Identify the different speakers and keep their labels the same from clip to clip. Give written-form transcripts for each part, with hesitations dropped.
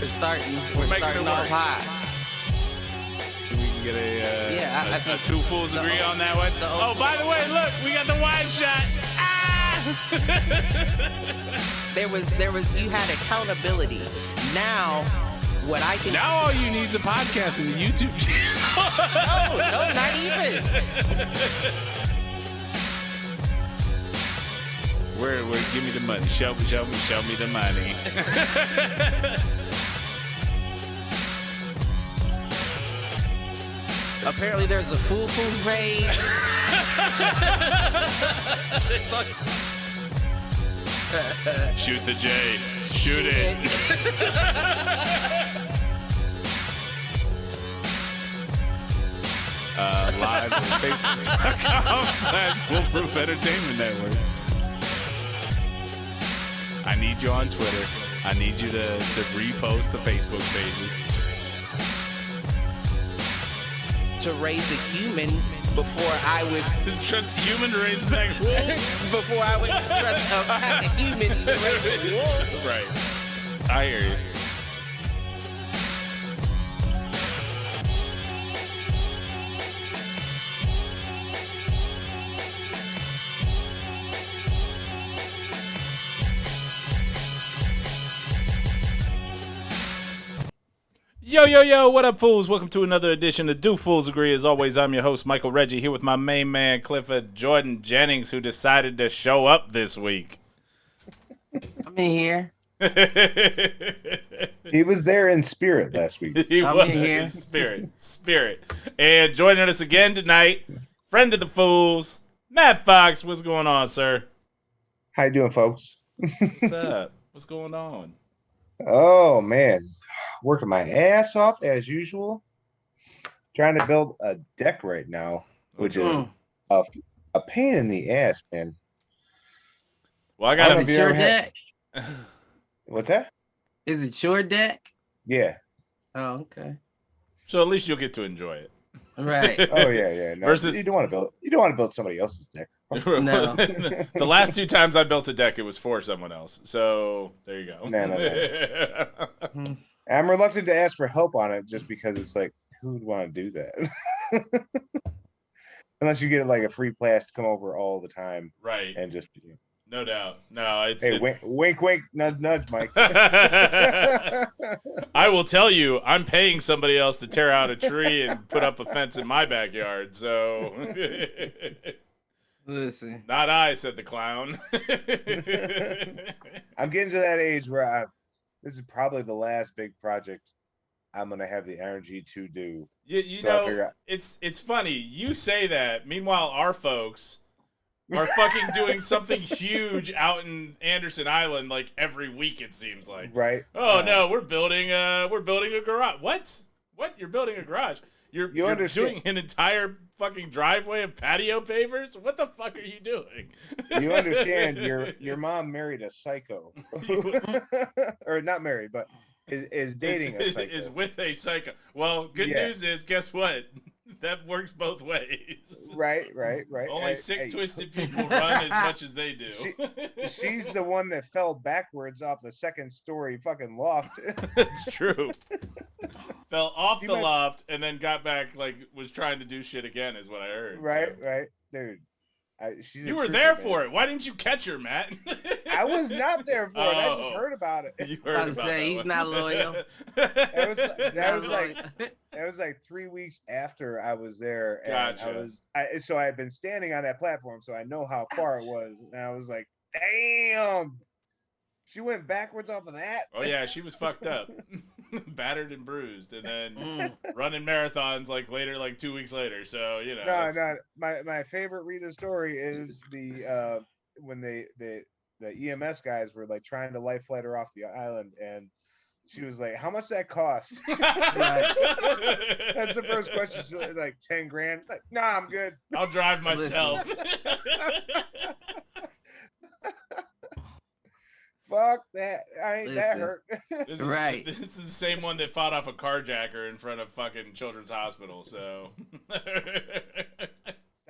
Speaker 1: We're starting off high.
Speaker 2: We can get
Speaker 1: I think
Speaker 2: two fools agree on that one. Oh, by the way, look, we got the wide shot.
Speaker 1: There was you had accountability. Now what I can
Speaker 2: Now all you need is a podcast and a YouTube channel.
Speaker 1: no, not even.
Speaker 2: Where give me the money. Show me the money.
Speaker 1: Apparently there's a Foolproof page.
Speaker 2: Shoot the J. Shoot it. Live on Facebook.com/Foolproof Entertainment Network. I need you on Twitter. I need you to repost the Facebook pages.
Speaker 1: To raise a human before I would
Speaker 2: Trust human to raise back wolves.
Speaker 1: before I would trust a pack of humans to raise a wolf.
Speaker 2: Right. I hear you. Yo, what up, fools? Welcome to another edition of Do Fools Agree. As always, I'm your host, Michael Reggie, here with my main man, Clifford Jordan Jennings, who decided to show up this week.
Speaker 1: I'm in here.
Speaker 3: He was there in spirit last week.
Speaker 2: He
Speaker 1: I'm
Speaker 2: was
Speaker 1: in here.
Speaker 2: Spirit. And joining us again tonight, friend of the fools, Matt Fox. What's going on, sir?
Speaker 3: How you doing, folks?
Speaker 2: What's up? What's going on?
Speaker 3: Oh, man. Working my ass off as usual. Trying to build a deck right now, which is a pain in the ass, man.
Speaker 2: Well, I got
Speaker 1: Is it your deck?
Speaker 3: What's that?
Speaker 1: Is it your deck?
Speaker 3: Yeah.
Speaker 1: Oh, okay.
Speaker 2: So at least you'll get to enjoy it.
Speaker 1: Right.
Speaker 3: Oh, yeah. No,
Speaker 2: Versus-
Speaker 3: you don't want to build somebody else's deck.
Speaker 1: No.
Speaker 2: The last two times I built a deck, it was for someone else. So there you go.
Speaker 3: No. I'm reluctant to ask for help on it just because it's like, who would want to do that? Unless you get like a free pass to come over all the time.
Speaker 2: Right.
Speaker 3: And just
Speaker 2: No doubt. No, it's.
Speaker 3: Hey, wink, nudge, Mike.
Speaker 2: I will tell you, I'm paying somebody else to tear out a tree and put up a fence in my backyard. So,
Speaker 1: Listen.
Speaker 2: not I, said the clown.
Speaker 3: I'm getting to that age where this is probably the last big project I'm gonna have the energy to do.
Speaker 2: You
Speaker 3: So I figure
Speaker 2: know,
Speaker 3: out-
Speaker 2: it's funny you say that. Meanwhile, our folks are fucking doing something huge out in Anderson Island like every week. It seems like.
Speaker 3: Right?
Speaker 2: Oh no, we're building a garage. What? You're building a garage? You're doing an entire fucking driveway of patio pavers? What the fuck are you doing?
Speaker 3: You understand? Your mom married a psycho, or not married, but is dating a psycho.
Speaker 2: Is with a psycho. Well, good news is, guess what? That works both ways.
Speaker 3: Right.
Speaker 2: Only sick, twisted people run as much as they do.
Speaker 3: She's the one that fell backwards off the second story fucking loft.
Speaker 2: That's true. Fell off the loft and then got back, like, was trying to do shit again, is what I heard.
Speaker 3: Right,
Speaker 2: so.
Speaker 3: dude. She's
Speaker 2: you were there for it. Why didn't you catch her, Matt?
Speaker 3: I was not there for it. I just heard about it.
Speaker 2: You heard about it.
Speaker 1: He's not loyal.
Speaker 3: That was like 3 weeks after I was there. And
Speaker 2: Gotcha.
Speaker 3: So I had been standing on that platform, so I know how far it was. And I was like, damn. She went backwards off of that.
Speaker 2: Oh, yeah, she was fucked up. Battered and bruised. And then running marathons like 2 weeks later. So, you know.
Speaker 3: No. My favorite Rita story is the when the EMS guys were like trying to life flight her off the island, and she was like, how much that cost? That's the first question. She's like, 10 grand. Like, nah, I'm good.
Speaker 2: I'll drive myself.
Speaker 3: Fuck that. That hurt.
Speaker 2: This is the same one that fought off a carjacker in front of fucking Children's Hospital, so.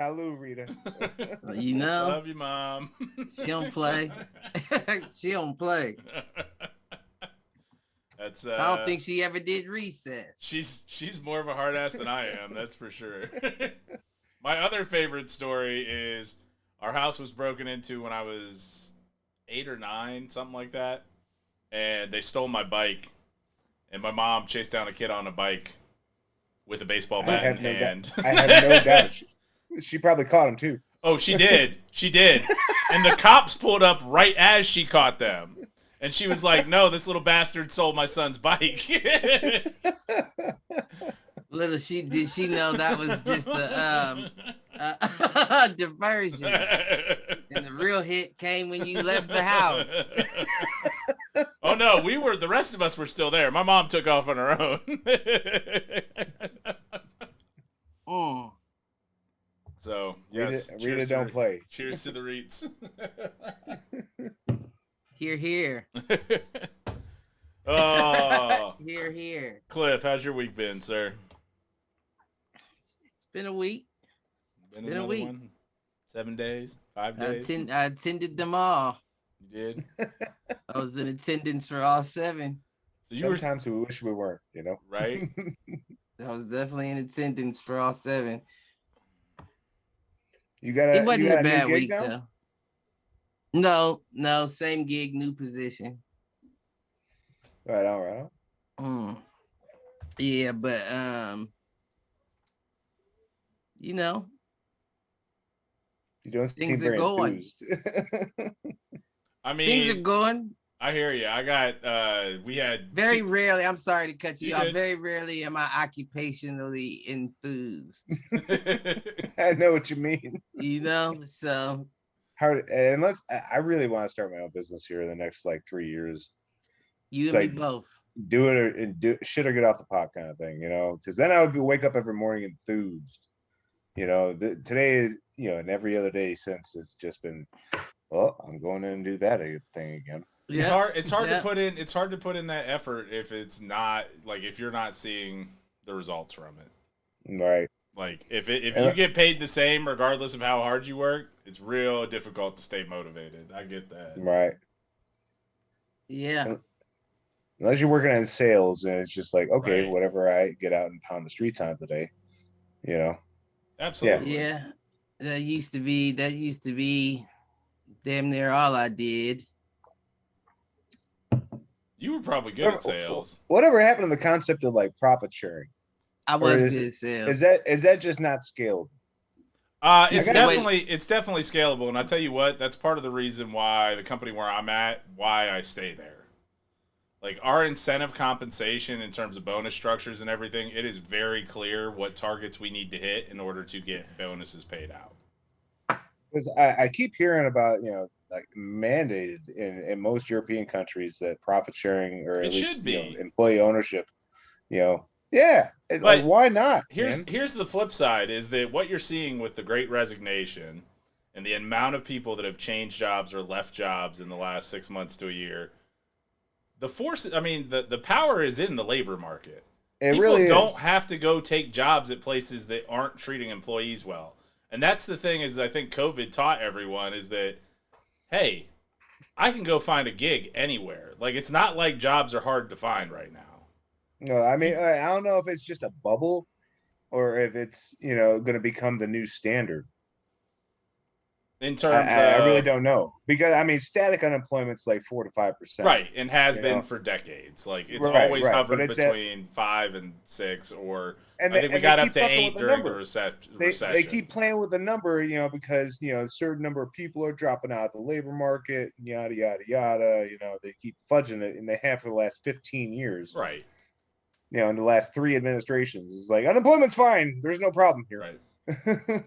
Speaker 3: Salud, Rita.
Speaker 1: You know.
Speaker 2: Love you, Mom.
Speaker 1: She don't play. She don't play.
Speaker 2: That's
Speaker 1: I don't think she ever did recess.
Speaker 2: she's more of a hard ass than I am. That's for sure. My other favorite story is our house was broken into when I was 8 or 9, something like that, and they stole my bike. And my mom chased down a kid on a bike with a baseball bat in hand.
Speaker 3: I have no doubt. She probably caught him too.
Speaker 2: Oh, she did. She did. And the cops pulled up right as she caught them. And she was like, "No, this little bastard stole my son's bike."
Speaker 1: Little did she know that was just a diversion. And the real hit came when you left the house.
Speaker 2: Oh no, the rest of us were still there. My mom took off on her own. So, yes.
Speaker 3: Rita don't play.
Speaker 2: Cheers to the REITs.
Speaker 1: Here.
Speaker 2: Oh.
Speaker 1: Here.
Speaker 2: Cliff, how's your week been, sir?
Speaker 1: It's been a week. It's been a week.
Speaker 2: One? 7 days? 5 days?
Speaker 1: I attended them all.
Speaker 2: You did?
Speaker 1: I was in attendance for all 7.
Speaker 3: So sometimes we wish we weren't,
Speaker 2: Right?
Speaker 1: I was definitely in attendance for all 7.
Speaker 3: It
Speaker 1: wasn't a bad week though. No, same gig, new position.
Speaker 3: Right on.
Speaker 1: Yeah, but
Speaker 3: you don't
Speaker 1: things
Speaker 3: seem
Speaker 1: are
Speaker 3: very
Speaker 1: going.
Speaker 3: enthused.
Speaker 2: I mean,
Speaker 1: things are going.
Speaker 2: I hear you. I got we had
Speaker 1: very rarely. I'm sorry to cut you off. Very rarely am I occupationally enthused.
Speaker 3: I know what you mean.
Speaker 1: So
Speaker 3: hard. Unless I really want to start my own business here in the next 3 years.
Speaker 1: You and me both.
Speaker 3: Do it or do shit or get off the pot kind of thing, because then I would wake up every morning enthused. Today is, and every other day since, it's just been, well, I'm going in and do that thing again.
Speaker 2: It's hard. It's hard to put in. It's hard to put in that effort if it's not if you're not seeing the results from it.
Speaker 3: Right.
Speaker 2: If you get paid the same regardless of how hard you work, it's real difficult to stay motivated. I get that.
Speaker 3: Right.
Speaker 1: Yeah.
Speaker 3: Unless you're working in sales and it's just okay,
Speaker 2: right.
Speaker 3: Whatever I get out and pound the streets on today,
Speaker 2: Absolutely.
Speaker 1: Yeah. That used to be damn near all I did.
Speaker 2: You were probably good at sales.
Speaker 3: Whatever happened to the concept of profit sharing?
Speaker 1: I was good at sales.
Speaker 3: Is that just not scaled?
Speaker 2: It's definitely scalable, and I tell you what, that's part of the reason why the company where I'm at, why I stay there. Our incentive compensation in terms of bonus structures and everything, it is very clear what targets we need to hit in order to get bonuses paid out.
Speaker 3: Because I keep hearing about, mandated in most European countries that profit sharing or at least employee ownership, why not?
Speaker 2: Here's the flip side is that what you're seeing with the Great Resignation and the amount of people that have changed jobs or left jobs in the last 6 months to a year, the power is in the labor market. People don't have to go take jobs at places that aren't treating employees well. And that's the thing is I think COVID taught everyone is that, hey, I can go find a gig anywhere. It's not like jobs are hard to find right now.
Speaker 3: No, I don't know if it's just a bubble or if it's, going to become the new standard.
Speaker 2: In terms
Speaker 3: I really don't know. Because, static unemployment's 4 to 5%.
Speaker 2: Right, and has been for decades. It's always hovered between 5 and 6, I think we got up to 8 during the recession.
Speaker 3: They keep playing with the number, because, a certain number of people are dropping out of the labor market, yada, yada, yada. They keep fudging it, and they have for the last 15 years.
Speaker 2: Right.
Speaker 3: In the last 3 administrations. It's unemployment's fine. There's no problem here.
Speaker 2: Right.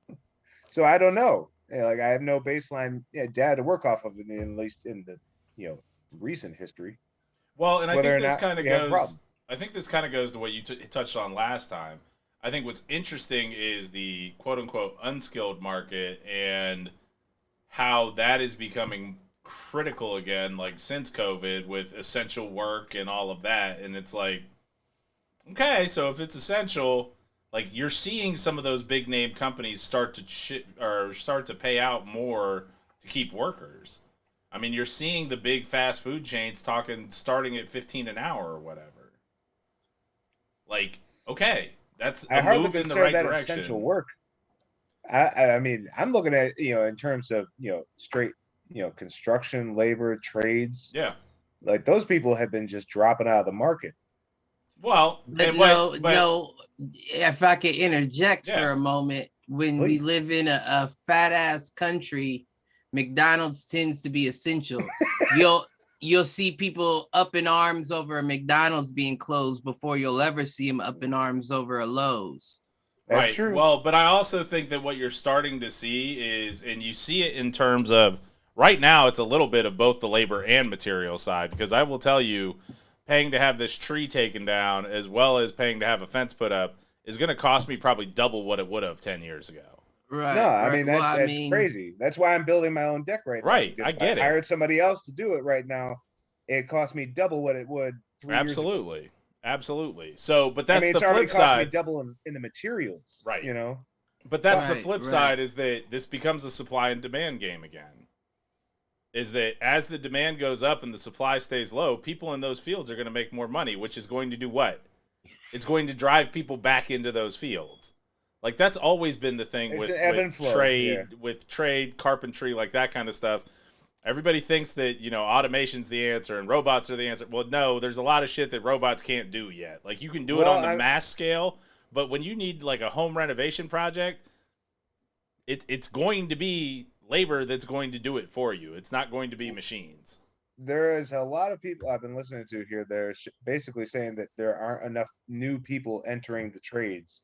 Speaker 3: So I don't know. I have no baseline data to work off of it, at least in the recent history.
Speaker 2: Well, and I think this kind of goes. I think this kind of goes to what you touched on last time. I think what's interesting is the quote unquote unskilled market and how that is becoming critical again, since COVID with essential work and all of that. And it's okay, so if it's essential. You're seeing some of those big name companies start to pay out more to keep workers. You're seeing the big fast food chains starting at $15 an hour or whatever. Like, okay, that's
Speaker 3: I
Speaker 2: a
Speaker 3: hardly
Speaker 2: move in the
Speaker 3: consider
Speaker 2: right
Speaker 3: that
Speaker 2: direction.
Speaker 3: essential work. I mean, I'm looking at, in terms of, straight, construction, labor, trades.
Speaker 2: Yeah.
Speaker 3: Like those people have been just dropping out of the market.
Speaker 2: Well,
Speaker 4: but no. If I could interject for a moment, when we live in a fat ass country, McDonald's tends to be essential. You'll see people up in arms over a McDonald's being closed before you'll ever see them up in arms over a Lowe's.
Speaker 3: That's
Speaker 2: right.
Speaker 3: True.
Speaker 2: Well, but I also think that what you're starting to see is, and you see it in terms of right now, it's a little bit of both the labor and material side, because I will tell you, paying to have this tree taken down as well as paying to have a fence put up is going to cost me probably double what it would have 10 years ago.
Speaker 3: Right. No, I mean, that's crazy. That's why I'm building my own deck right now.
Speaker 2: Right. I get it.
Speaker 3: I hired somebody else to do it right now. It cost me double what it would 3 years ago.
Speaker 2: Absolutely. So, but that's the flip
Speaker 3: already
Speaker 2: side.
Speaker 3: Cost me double in the materials.
Speaker 2: Right.
Speaker 3: But
Speaker 2: that's the flip side, is that this becomes a supply and demand game again. Is that as the demand goes up and the supply stays low, people in those fields are going to make more money, which is going to do what? It's going to drive people back into those fields. Like, that's always been the thing with trade, carpentry, like that kind of stuff. Everybody thinks that, automation's the answer and robots are the answer. Well, no, there's a lot of shit that robots can't do yet. Like, you can do it on the mass scale, but when you need like a home renovation project, it's going to be labor that's going to do it for you. It's not going to be machines.
Speaker 3: There is a lot of people I've been listening to here. They're basically saying that there aren't enough new people entering the trades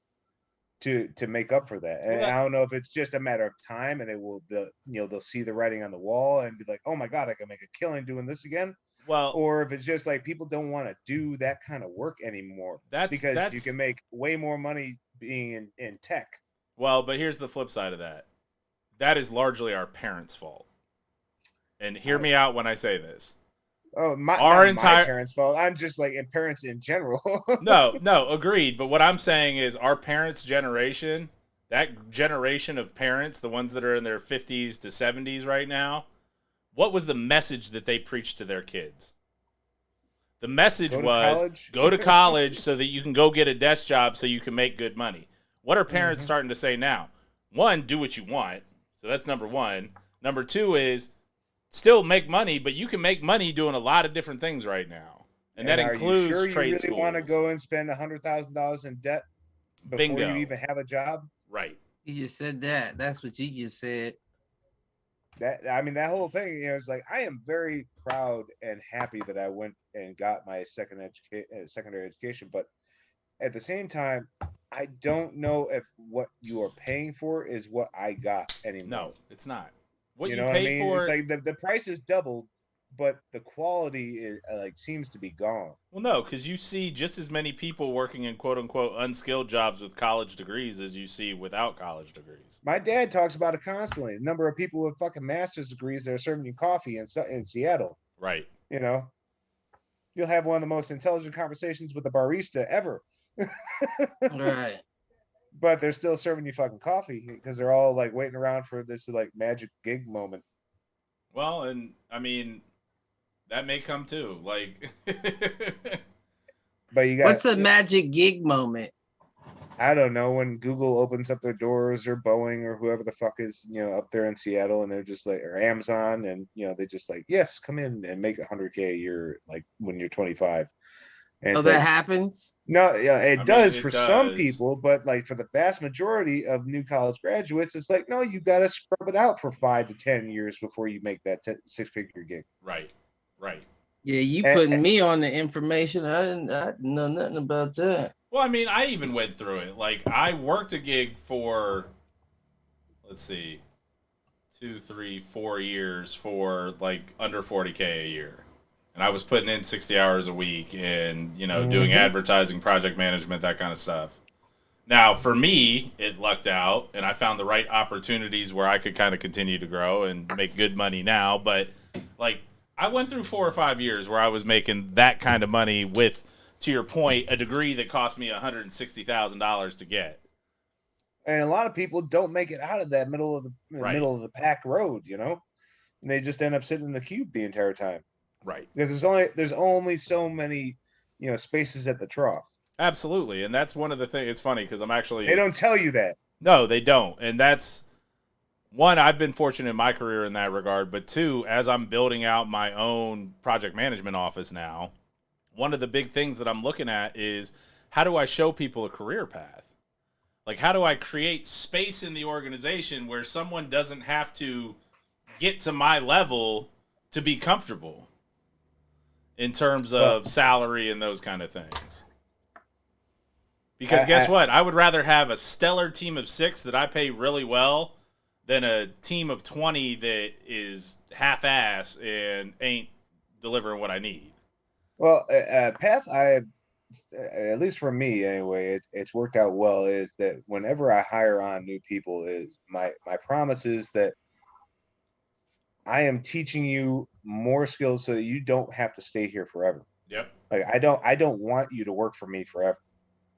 Speaker 3: to make up for that. And I don't know if it's just a matter of time and they'll see the writing on the wall and be like, oh my God, I can make a killing doing this again.
Speaker 2: Well,
Speaker 3: or if it's just like people don't want to do that kind of work anymore. Because you can make way more money being in tech.
Speaker 2: Well, but here's the flip side of that. That is largely our parents' fault. And hear me out when I say this.
Speaker 3: Oh, my parents' fault. I'm just like parents in general.
Speaker 2: No, agreed. But what I'm saying is our parents' generation, that generation of parents, the ones that are in their 50s to 70s right now, what was the message that they preached to their kids? The message was go to college so that you can go get a desk job so you can make good money. What are parents starting to say now? One, do what you want. So that's number one. Number two is still make money, but you can make money doing a lot of different things right now. And that includes
Speaker 3: trade
Speaker 2: schools.
Speaker 3: You really want to go and spend $100,000 in debt before you even have a job?
Speaker 2: Right.
Speaker 4: You just said that. That's what you just said.
Speaker 3: That whole thing, it's like I am very proud and happy that I went and got my secondary education, but at the same time, I don't know if what you are paying for is what I got anymore.
Speaker 2: No, it's not. What you
Speaker 3: pay for, it's like the price is doubled, but the quality is seems to be gone.
Speaker 2: Well, no, because you see just as many people working in quote unquote unskilled jobs with college degrees as you see without college degrees.
Speaker 3: My dad talks about it constantly. The number of people with fucking master's degrees that are serving you coffee in Seattle.
Speaker 2: Right.
Speaker 3: You'll have one of the most intelligent conversations with a barista ever.
Speaker 4: Right.
Speaker 3: But they're still serving you fucking coffee because they're all like waiting around for this like magic gig moment.
Speaker 2: Well, and I mean, that may come too. Like,
Speaker 3: but you got
Speaker 4: what's a magic gig moment?
Speaker 3: I don't know, when Google opens up their doors, or Boeing, or whoever the fuck is up there in Seattle, and they're just like, or Amazon, and they just like, yes, come in and make $100K a year, like when you're 25. And
Speaker 4: that happens?
Speaker 3: No, yeah, it does for some people, but like for the vast majority of new college graduates, it's like, no, you got to scrub it out for 5 to 10 years before you make that 6-figure gig.
Speaker 2: Right.
Speaker 4: Yeah, you putting me on the information. I didn't know nothing about that.
Speaker 2: Well, I mean, I even went through it. Like, I worked a gig for, let's see, 2, 3, 4 years for like under 40K a year. And I was putting in 60 hours a week and, doing advertising, project management, that kind of stuff. Now, for me, it lucked out, and I found the right opportunities where I could kind of continue to grow and make good money now. But, like, I went through 4 or 5 years where I was making that kind of money with, to your point, a degree that cost me $160,000 to get.
Speaker 3: And a lot of people don't make it out of that middle of the pack road, and they just end up sitting in the cube the entire time.
Speaker 2: Right.
Speaker 3: Because there's only so many, spaces at the trough.
Speaker 2: Absolutely, and that's one of the things. It's funny because I'm actually
Speaker 3: they don't tell you that.
Speaker 2: No, they don't, and that's one. I've been fortunate in my career in that regard, but two, as I'm building out my own project management office now, one of the big things that I'm looking at is how do I show people a career path? Like, how do I create space in the organization where someone doesn't have to get to my level to be comfortable in terms of salary and those kind of things? Because guess what? I would rather have a stellar team of 6 that I pay really well than a team of 20 that is half-ass and ain't delivering what I need.
Speaker 3: Well, path, at least for me anyway, it's worked out well, is that whenever I hire on new people, is my promise is that I am teaching you more skills so that you don't have to stay here forever.
Speaker 2: Yep.
Speaker 3: Like I don't want you to work for me forever.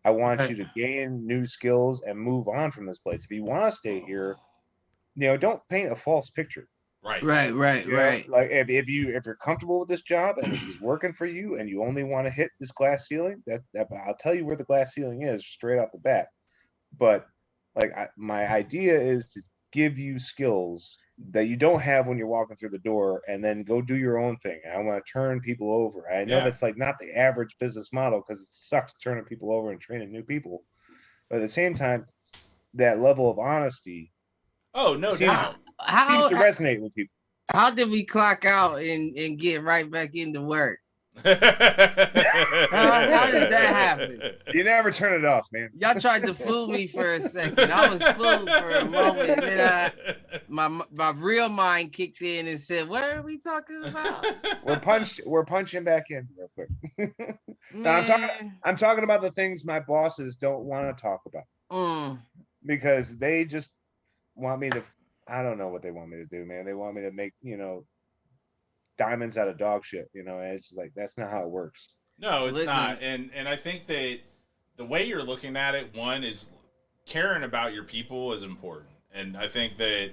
Speaker 3: I want you to gain new skills and move on from this place. If you want to stay here, don't paint a false picture.
Speaker 2: Right.
Speaker 3: Like if you're comfortable with this job and this is working for you and you only want to hit this glass ceiling, that I'll tell you where the glass ceiling is straight off the bat. But like my idea is to give you skills that you don't have when you're walking through the door, and then go do your own thing. I want to turn people over. I know that's like not the average business model because it sucks turning people over and training new people. But at the same time, that level of honesty
Speaker 2: no doubt
Speaker 3: seems to resonate with people.
Speaker 4: How did we clock out and get right back into work? How did that happen?
Speaker 3: You never turn it off, man.
Speaker 4: Y'all tried to fool me for a second. I was fooled for a moment. Then my real mind kicked in and said, "What are we talking about?"
Speaker 3: We're punching back in real quick. Now, I'm talking about the things my bosses don't want to talk about because they just want me to. I don't know what they want me to do, man. They want me to make diamonds out of dog shit, and it's just like that's not how it works.
Speaker 2: No, it's not. And I think that the way you're looking at it, one is caring about your people is important. And I think that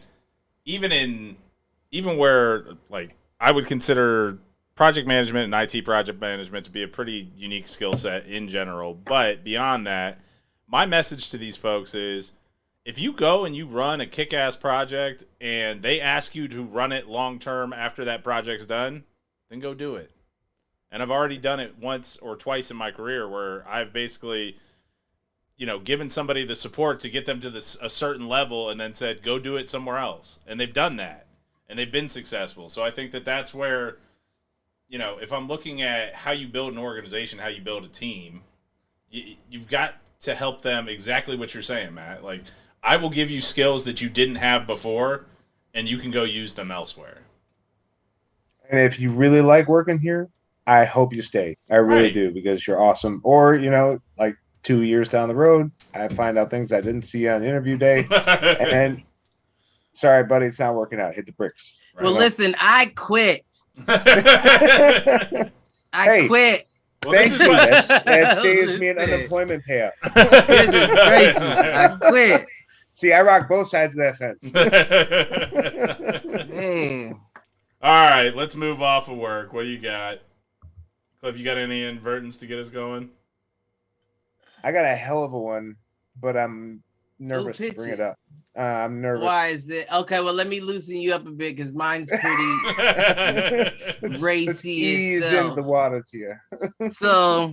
Speaker 2: even where like I would consider project management and IT project management to be a pretty unique skill set in general, but beyond that, my message to these folks is if you go and you run a kick-ass project and they ask you to run it long-term after that project's done, then go do it. And I've already done it once or twice in my career where I've basically, given somebody the support to get them to a certain level and then said, go do it somewhere else. And they've done that. And they've been successful. So I think that that's where, if I'm looking at how you build an organization, how you build a team, you've got to help them exactly what you're saying, Matt. Like, I will give you skills that you didn't have before, and you can go use them elsewhere.
Speaker 3: And if you really like working here, I hope you stay. I really do, because you're awesome. Or, like 2 years down the road, I find out things I didn't see on interview day. And sorry, buddy, it's not working out. Hit the bricks.
Speaker 4: Right. Well, listen, I quit. I quit.
Speaker 3: Well, thank you. That saves me an unemployment payout.
Speaker 4: Goodness gracious, I quit.
Speaker 3: See, I rock both sides of that fence.
Speaker 4: Man.
Speaker 2: All right, let's move off of work. What do you got? Cliff, you got any invertents to get us going?
Speaker 3: I got a hell of a one, but I'm nervous to bring it up. I'm nervous.
Speaker 4: Why is it? Okay, well, let me loosen you up a bit because mine's pretty racy.
Speaker 3: Ease into the waters here.
Speaker 4: So,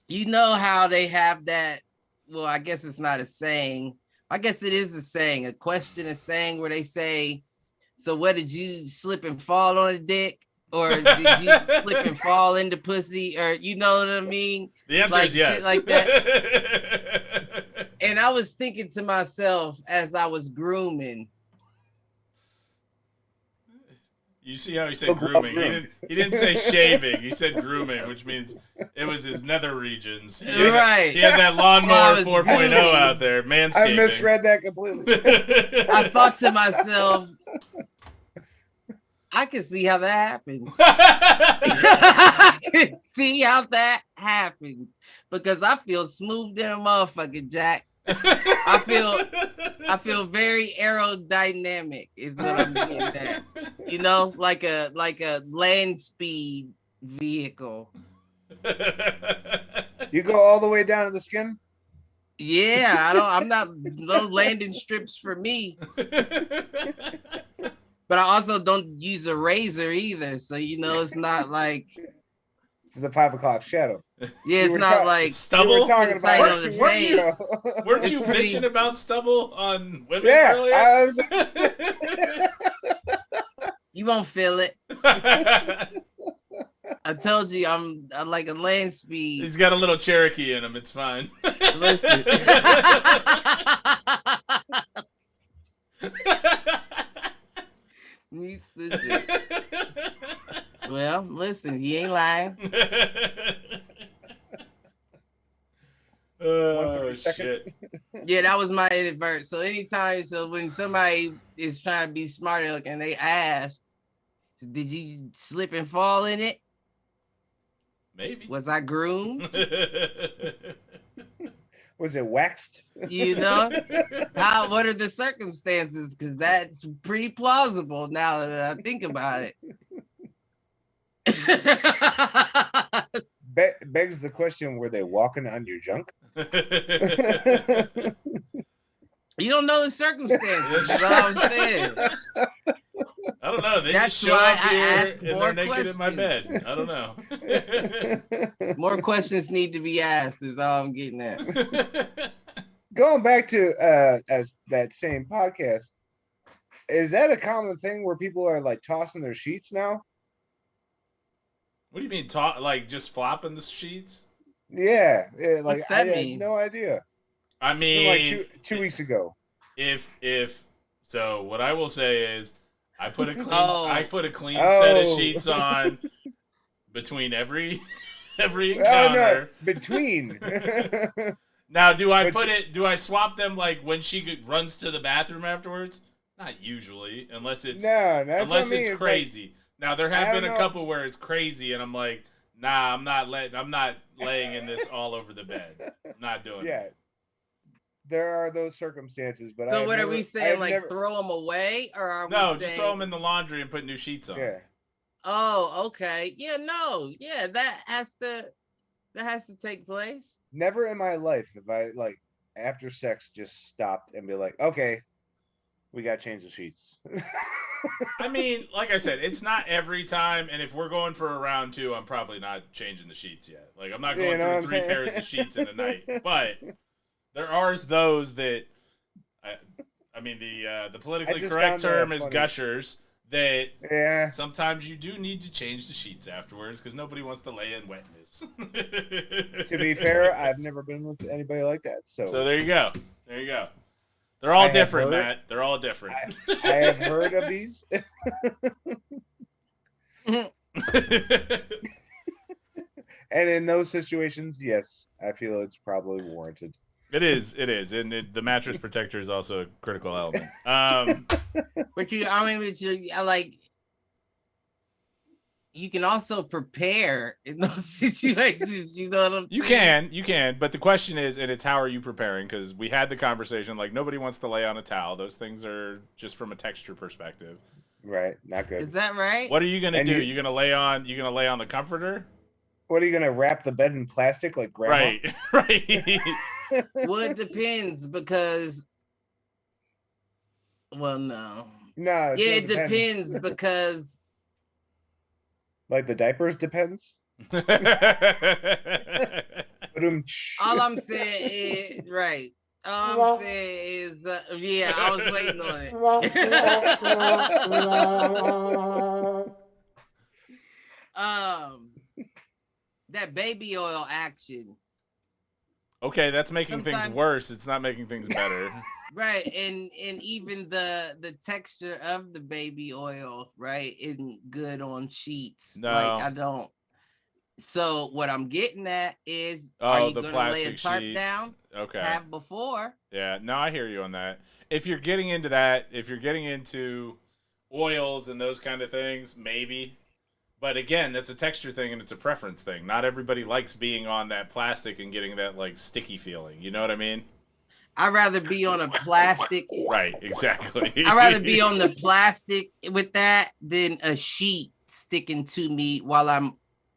Speaker 4: how they have that, well, I guess it's not a saying. I guess it is a saying, a question, a saying where they say, so what, did you slip and fall on a dick? Or did you slip and fall into pussy? Or you know what I mean?
Speaker 2: The answer is yes.
Speaker 4: Shit like that. And I was thinking to myself as I was grooming.
Speaker 2: You see how he said grooming? He didn't say shaving. He said grooming, which means it was his nether regions. He had that lawnmower 4.0 out there, manscaping.
Speaker 3: I misread that completely.
Speaker 4: I thought to myself, I can see how that happens. I can see how that happens because I feel smooth in a motherfucking Jack. I feel very aerodynamic is what I'm getting at. Like a land speed vehicle.
Speaker 3: You go all the way down to the skin?
Speaker 4: Yeah, I'm not no landing strips for me. But I also don't use a razor either. So it's not like
Speaker 3: it's the 5 o'clock shadow.
Speaker 4: Yeah, it's not like
Speaker 2: stubble.
Speaker 3: You were talking about
Speaker 2: weren't you bitching about stubble on women earlier?
Speaker 4: You won't feel it. I told you I'm like a land speed.
Speaker 2: He's got a little Cherokee in him. It's fine.
Speaker 4: Listen. You stupid. Well, listen, you ain't lying.
Speaker 2: Oh, shit.
Speaker 4: Yeah, that was my advert. So when somebody is trying to be smarter and they ask, did you slip and fall in it?
Speaker 2: Maybe.
Speaker 4: Was I groomed?
Speaker 3: Was it waxed?
Speaker 4: What are the circumstances? Because that's pretty plausible now that I think about it.
Speaker 3: Begs the question, were they walking on your junk?
Speaker 4: You don't know the circumstances. That's what I'm saying.
Speaker 2: I don't know. They just show up here and they're naked in my bed. I don't know.
Speaker 4: More questions need to be asked is all I'm getting at.
Speaker 3: Going back to as that same podcast, is that a common thing where people are like tossing their sheets now?
Speaker 2: What do you mean, like just flopping the sheets?
Speaker 3: Yeah, like
Speaker 4: what's that
Speaker 3: I
Speaker 4: mean?
Speaker 3: had no idea.
Speaker 2: I mean,
Speaker 3: so like two weeks ago.
Speaker 2: So what I will say is, I put a clean set of sheets on between every encounter.
Speaker 3: No, between.
Speaker 2: Now, do I swap them like when she runs to the bathroom afterwards? Not usually, unless it's crazy. Like, now there have been a couple where it's crazy, and I'm like, nah, I'm not laying in this all over the bed. I'm not doing it.
Speaker 3: There are those circumstances, but
Speaker 4: so what are we saying? Like throw them away, or are we saying...
Speaker 2: just throw them in the laundry and put new sheets on?
Speaker 3: Yeah.
Speaker 4: Oh, okay. Yeah, no, yeah, that has to take place.
Speaker 3: Never in my life have I like after sex just stopped and be like, okay, we got to change the sheets.
Speaker 2: I mean, like I said, it's not every time, and if we're going for a round 2, I'm probably not changing the sheets yet. Like I'm not going through 3 pairs of sheets in a night, but. There are those that, I mean, the politically correct term is gushers, that sometimes you do need to change the sheets afterwards because nobody wants to lay in wetness.
Speaker 3: To be fair, I've never been with anybody like that. So
Speaker 2: there you go. There you go. They're all different, Matt. They're all different.
Speaker 3: I have heard of these. And in those situations, yes, I feel it's probably warranted.
Speaker 2: It is, and the mattress protector is also a critical element.
Speaker 4: But you can also prepare in those situations. You know what I'm saying?
Speaker 2: You can, but the question is, and it's how are you preparing? Because we had the conversation, like nobody wants to lay on a towel. Those things are just from a texture perspective.
Speaker 3: Right, not good.
Speaker 4: Is that right?
Speaker 2: What are you gonna do? You're gonna lay on the comforter?
Speaker 3: What are you gonna wrap the bed in plastic like grandma?
Speaker 2: Right.
Speaker 4: Well, it depends because. Well, no.
Speaker 3: No.
Speaker 4: It depends because.
Speaker 3: Like the diapers depends.
Speaker 4: All I'm saying is right. All I'm saying is I was waiting on it. That baby oil action.
Speaker 2: Okay, that's making things worse. It's not making things better.
Speaker 4: Right, and even the texture of the baby oil, right, isn't good on sheets.
Speaker 2: No,
Speaker 4: like I don't. So what I'm getting at is, are you gonna lay a tarp sheets down?
Speaker 2: Okay.
Speaker 4: Have before.
Speaker 2: Yeah, no, I hear you on that. If you're getting into that, if you're getting into oils and those kind of things, maybe. But again, that's a texture thing and it's a preference thing. Not everybody likes being on that plastic and getting that like sticky feeling. You know what I mean?
Speaker 4: I'd rather be on a plastic.
Speaker 2: Right, exactly.
Speaker 4: I'd rather be on the plastic with that than a sheet sticking to me while I'm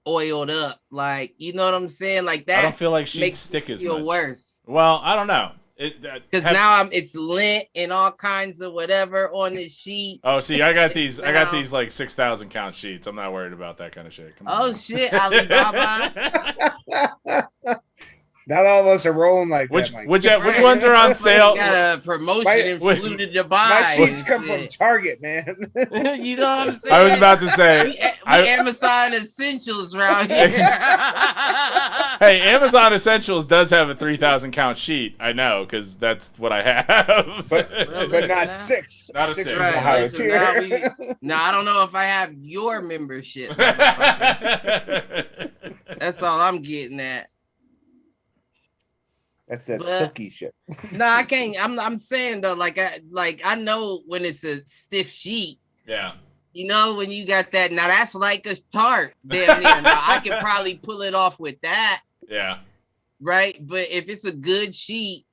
Speaker 4: oiled up. Like, you know what I'm saying? Like that.
Speaker 2: I don't feel like sheets stick as much.
Speaker 4: Worse.
Speaker 2: Well, I don't know.
Speaker 4: Because now it's lint and all kinds of whatever on this sheet.
Speaker 2: Oh, see, I got these like 6,000 count sheets. I'm not worried about that kind of shit.
Speaker 4: Shit, Alibaba.
Speaker 3: Not all of us are rolling like
Speaker 2: which
Speaker 3: that.
Speaker 2: Which ones are on sale?
Speaker 4: Got a promotion and flew to Dubai. My
Speaker 3: sheets come from Target, man.
Speaker 4: You know what I'm saying?
Speaker 2: I was about to say.
Speaker 4: We Amazon Essentials around here.
Speaker 2: Hey, Amazon Essentials does have a 3,000 count sheet. I know, because that's what I have.
Speaker 3: but not six.
Speaker 2: Not a six.
Speaker 4: Right. Now, I don't know if I have your membership. That's all I'm getting at.
Speaker 3: That's that silky shit.
Speaker 4: No, I can't. I'm saying though, like I know when it's a stiff sheet.
Speaker 2: Yeah.
Speaker 4: You know, when you got that, now that's like a tart. Damn near. Now I could probably pull it off with that.
Speaker 2: Yeah.
Speaker 4: Right. But if it's a good sheet,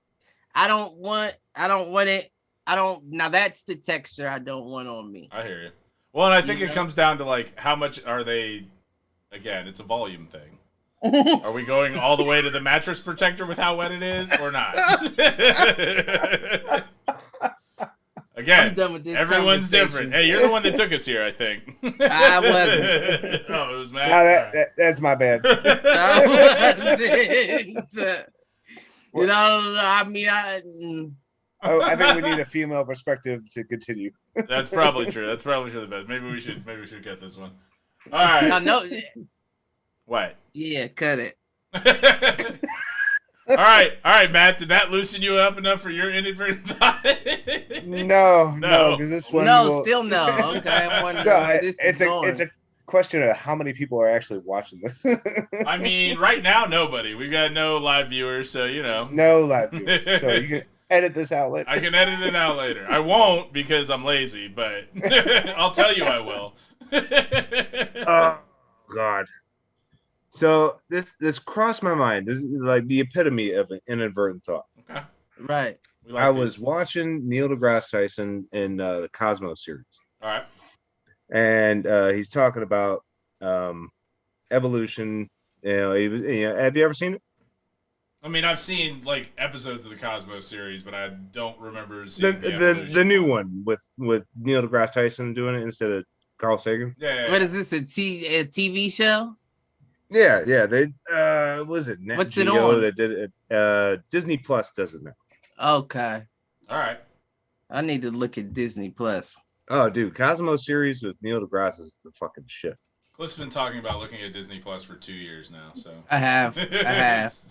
Speaker 4: I don't want it. Now that's the texture I don't want on me.
Speaker 2: I hear you. Well, and I think it comes down to like how much are they, again, it's a volume thing. Are we going all the way to the mattress protector with how wet it is or not? Again, everyone's different. Hey, you're the one that took us here, I think.
Speaker 4: I wasn't.
Speaker 2: Oh, it was Matt.
Speaker 3: No, that's my bad.
Speaker 4: I wasn't. You know, I mean,
Speaker 3: I think we need a female perspective to continue.
Speaker 2: That's probably true. That's probably the best. Maybe we should get this one. All right.
Speaker 4: No.
Speaker 2: What?
Speaker 4: Yeah, cut it.
Speaker 2: All right, Matt. Did that loosen you up enough for your inadvertent thought?
Speaker 3: No, because this one.
Speaker 4: Still no. Okay, I'm wondering
Speaker 3: where this is going. It's a question of how many people are actually watching this.
Speaker 2: I mean, right now nobody. We've got no live viewers, so you know.
Speaker 3: No live viewers, so you can edit this out later.
Speaker 2: I can edit it out later. I won't because I'm lazy, but I'll tell you I will.
Speaker 3: Oh God. So this crossed my mind. This is like the epitome of an inadvertent thought.
Speaker 2: Okay.
Speaker 4: Right.
Speaker 3: I was watching Neil deGrasse Tyson in the Cosmos series.
Speaker 2: All right.
Speaker 3: And he's talking about evolution. Have you ever seen it?
Speaker 2: I mean, I've seen like episodes of the Cosmos series, but I don't remember seeing
Speaker 3: the new one with Neil deGrasse Tyson doing it instead of Carl Sagan.
Speaker 2: Yeah.
Speaker 4: What is this? A TV show?
Speaker 3: Yeah. They was it Nat
Speaker 4: What's
Speaker 3: Geo
Speaker 4: it on?
Speaker 3: That did it. Disney Plus does it now.
Speaker 4: Okay.
Speaker 2: All right.
Speaker 4: I need to look at Disney Plus.
Speaker 3: Oh, dude, Cosmos series with Neil deGrasse is the fucking shit.
Speaker 2: Cliff's been talking about looking at Disney Plus for 2 years now, so
Speaker 4: I have.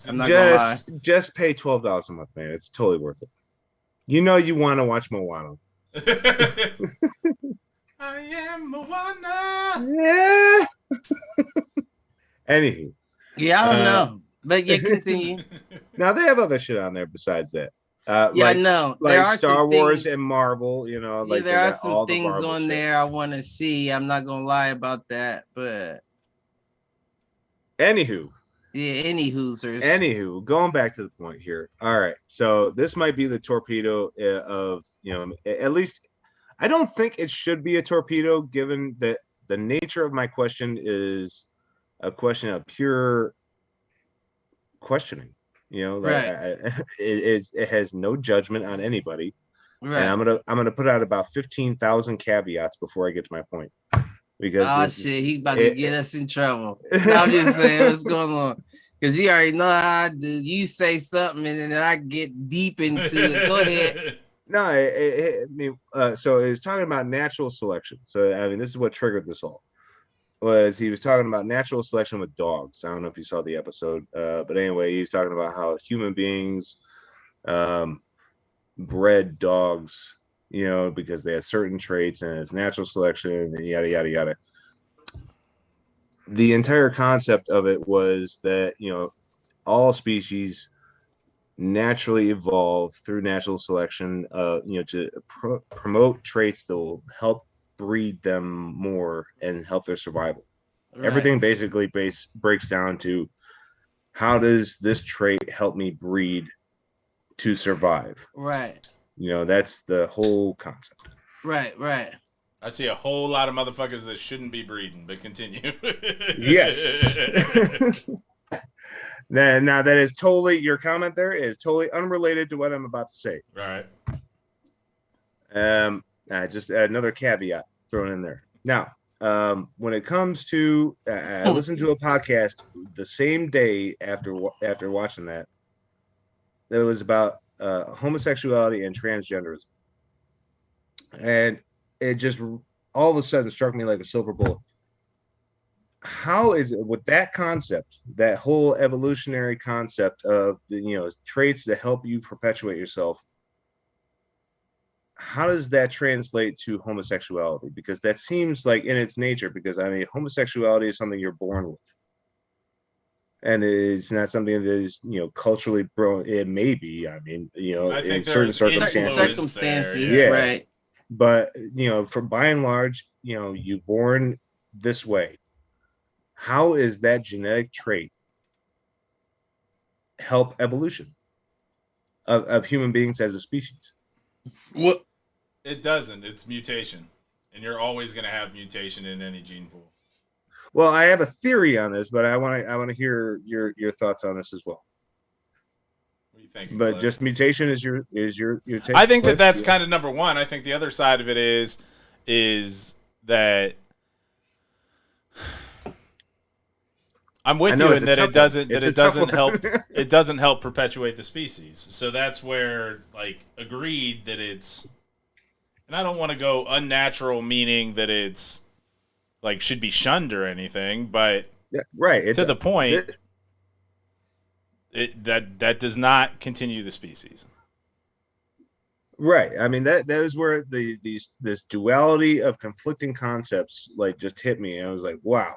Speaker 4: I'm not gonna lie.
Speaker 3: Just pay $12 a month, man. It's totally worth it. You know you want to watch Moana.
Speaker 2: I am Moana.
Speaker 3: Yeah. Anywho.
Speaker 4: Yeah, I don't know. But yeah, continue.
Speaker 3: Now they have other shit on there besides that.
Speaker 4: I know.
Speaker 3: Like
Speaker 4: there are
Speaker 3: Star Wars
Speaker 4: things,
Speaker 3: and Marvel, you know. Like
Speaker 4: there are some things on there I want to see. I'm not gonna lie about that, but
Speaker 3: anywho.
Speaker 4: Yeah, any hoosers.
Speaker 3: Anywho, going back to the point here. All right, so this might be the torpedo of, at least I don't think it should be a torpedo, given that the nature of my question is a question of pure questioning.
Speaker 4: Right.
Speaker 3: It has no judgment on anybody.
Speaker 4: Right.
Speaker 3: And I'm gonna put out about 15,000 caveats before I get to my point. Because
Speaker 4: shit, he about to get us in trouble. I'm just saying what's going on. Because you already know how I do. You say something and then I get deep into it. Go ahead.
Speaker 3: No, so he was talking about natural selection. So I mean, this is what triggered this all. He was talking about natural selection with dogs. I don't know if you saw the episode, but anyway, he's talking about how human beings bred dogs, because they have certain traits and it's natural selection and yada yada yada. The entire concept of it was that all species naturally evolve through natural selection, to promote traits that will help breed them more and help their survival. Right. Everything basically breaks down to how does this trait help me breed to survive?
Speaker 4: Right.
Speaker 3: That's the whole concept.
Speaker 4: Right.
Speaker 2: I see a whole lot of motherfuckers that shouldn't be breeding, but continue.
Speaker 3: Yes. Now that is totally, your comment there is totally unrelated to what I'm about to say.
Speaker 2: Right.
Speaker 3: Just another caveat thrown in there. Now, when it comes to, I listened to a podcast the same day after watching that. That was about homosexuality and transgenderism, and it just all of a sudden struck me like a silver bullet. How is it with that concept, that whole evolutionary concept of the traits that help you perpetuate yourself? How does that translate to homosexuality? Because that seems like in its nature, because I mean, homosexuality is something you're born with. And it's not something that is, culturally it may be. I mean,
Speaker 2: I think
Speaker 3: in certain
Speaker 4: circumstances,
Speaker 3: yeah.
Speaker 4: Right.
Speaker 3: But for by and large, you're born this way. How is that genetic trait help evolution of human beings as a species?
Speaker 2: What? It doesn't. It's mutation, and you're always going to have mutation in any gene pool.
Speaker 3: Well, I have a theory on this, but I want to hear your thoughts on this as well.
Speaker 2: What are you thinking?
Speaker 3: But
Speaker 2: Cliff?
Speaker 3: Just mutation is your take.
Speaker 2: I think that's kind of number one. I think the other side of it is that I'm with you in that it doesn't help. It doesn't help perpetuate the species. So that's where, like, agreed that it's, and I don't want to go unnatural, meaning that it's like should be shunned or anything, but
Speaker 3: right. It's
Speaker 2: to the point, that does not continue the species.
Speaker 3: Right. I mean, that is where this duality of conflicting concepts like just hit me. And I was like, wow.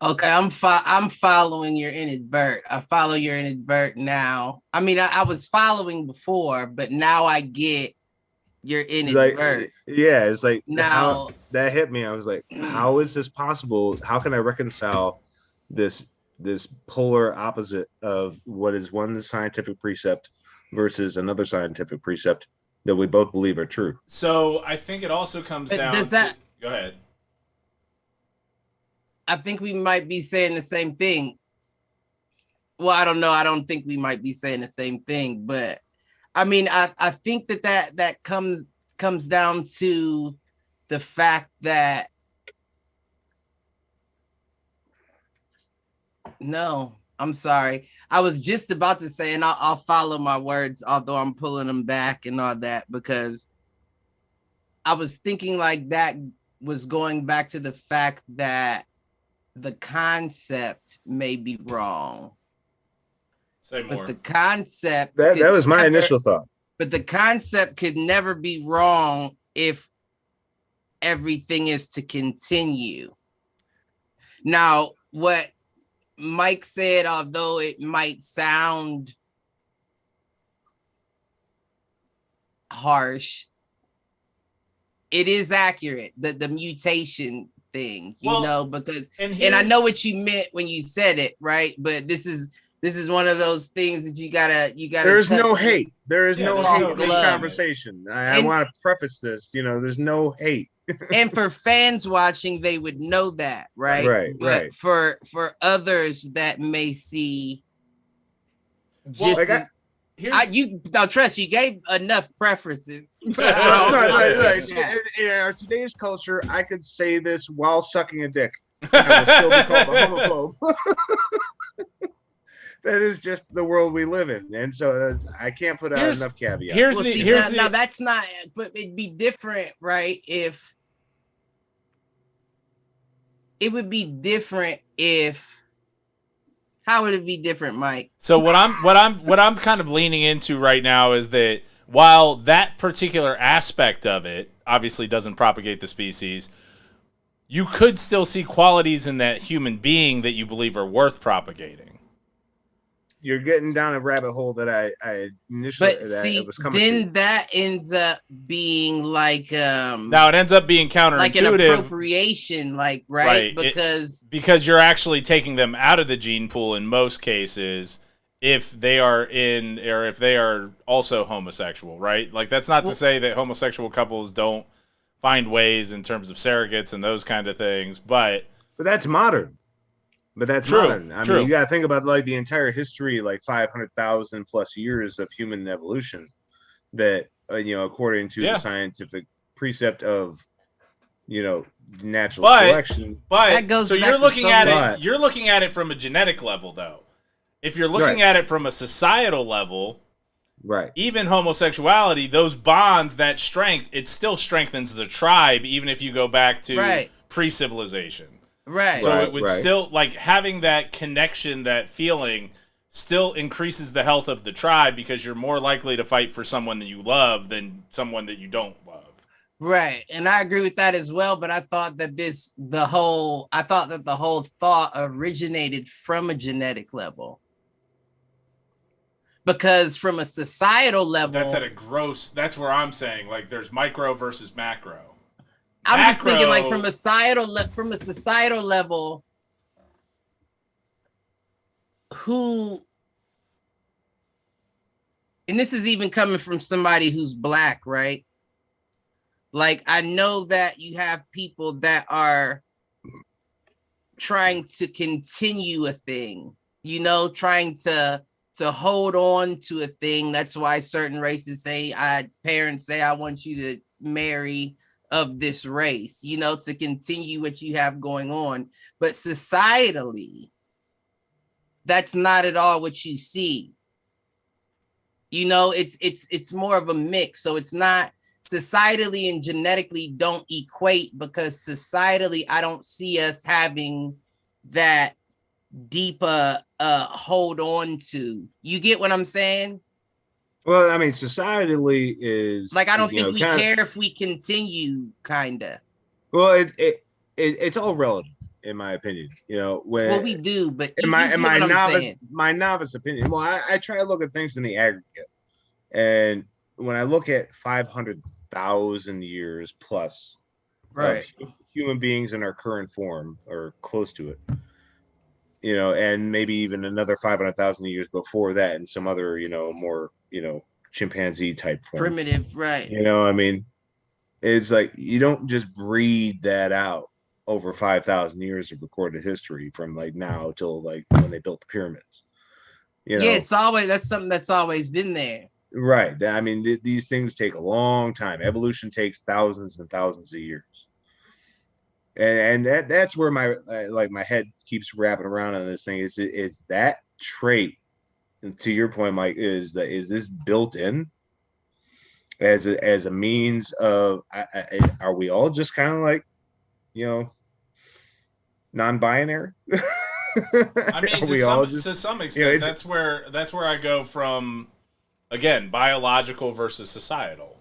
Speaker 4: Okay, I'm following your inadvert. I follow your inadvert now. I mean, I was following before, but now I get your inadvert.
Speaker 3: Like, yeah, it's like
Speaker 4: now
Speaker 3: that hit me. I was like, how is this possible? How can I reconcile this polar opposite of what is one scientific precept versus another scientific precept that we both believe are true?
Speaker 2: So I think it also comes down to, go ahead.
Speaker 4: I think we might be saying the same thing. Well, I don't know. I don't think we might be saying the same thing, but I mean, I think that comes down to the fact that no, I'm sorry. I was just about to say, and I'll follow my words, although I'm pulling them back and all that, because I was thinking like that was going back to the fact that the concept may be wrong.
Speaker 2: Say more.
Speaker 4: But the concept
Speaker 3: that was my initial thought.
Speaker 4: But the concept could never be wrong if everything is to continue. Now, what Mike said, although it might sound harsh, it is accurate. The mutation thing, because and I know what you meant when you said it, right? But this is one of those things that you gotta.
Speaker 3: There's no hate. There is no hate in this conversation. I want to preface this. There's no hate.
Speaker 4: And for fans watching, they would know that, right?
Speaker 3: Right.
Speaker 4: But
Speaker 3: right.
Speaker 4: For others that may see, trust you gave enough preferences.
Speaker 3: In today's culture, I could say this while sucking a dick. I will still be called a homophobe. That is just the world we live in, and so I can't put out enough caveats.
Speaker 4: Now that's not, but it'd be different, right? How would it be different, Mike?
Speaker 2: So what I'm kind of leaning into right now is that while that particular aspect of it obviously doesn't propagate the species, you could still see qualities in that human being that you believe are worth propagating.
Speaker 3: You're getting down a rabbit hole that I initially was coming to.
Speaker 4: Then that ends up being like
Speaker 2: now it ends up being counterintuitive,
Speaker 4: like an appropriation, like right?
Speaker 2: Because you're actually taking them out of the gene pool in most cases if they are also homosexual, right? Like that's not to say that homosexual couples don't find ways in terms of surrogates and those kind of things. But
Speaker 3: that's modern. But that's
Speaker 2: true,
Speaker 3: modern. I
Speaker 2: true.
Speaker 3: mean, you got to think about like the entire history, like 500,000 plus years of human evolution that, according to the scientific precept of, natural selection.
Speaker 2: But so you're looking at it from a genetic level, though. If you're looking at it from a societal level,
Speaker 3: right,
Speaker 2: even homosexuality, those bonds, that strength, it still strengthens the tribe, even if you go back to pre-civilization.
Speaker 4: Right.
Speaker 2: So it would still, like, having that connection, that feeling, still increases the health of the tribe because you're more likely to fight for someone that you love than someone that you don't love.
Speaker 4: Right. And I agree with that as well. But I thought that the whole thought originated from a genetic level. Because from a societal level,
Speaker 2: that's where I'm saying, like, there's micro versus macro.
Speaker 4: I'm just thinking, like, from a societal level, and this is even coming from somebody who's Black, right? Like, I know that you have people that are trying to continue a thing, trying to hold on to a thing. That's why certain races parents say, I want you to marry of this race, to continue what you have going on. But societally, that's not at all what you see. It's more of a mix. So it's not societally and genetically don't equate, because societally, I don't see us having that deeper hold on to. You get what I'm saying?
Speaker 3: Well, I mean, societally is
Speaker 4: like, I don't think we care if we continue, kind of.
Speaker 3: Well, it's all relative, in my opinion. When
Speaker 4: we do, but
Speaker 3: in my novice opinion. Well, I try to look at things in the aggregate, and when I look at 500,000 years plus of human beings in our current form or close to it, and maybe even another 500,000 years before that, and some other, more, chimpanzee type form,
Speaker 4: primitive, right?
Speaker 3: I mean, it's like you don't just breed that out over 5,000 years of recorded history from like now till like when they built the pyramids.
Speaker 4: It's always, that's something that's always been there.
Speaker 3: Right. I mean, these things take a long time. Evolution takes thousands and thousands of years. And that's where my head keeps wrapping around on this thing. Is that trait, and to your point, Mike, is this built in as a means of, are we all just kind of like, non-binary?
Speaker 2: I mean, to some extent, that's where I go from, again, biological versus societal.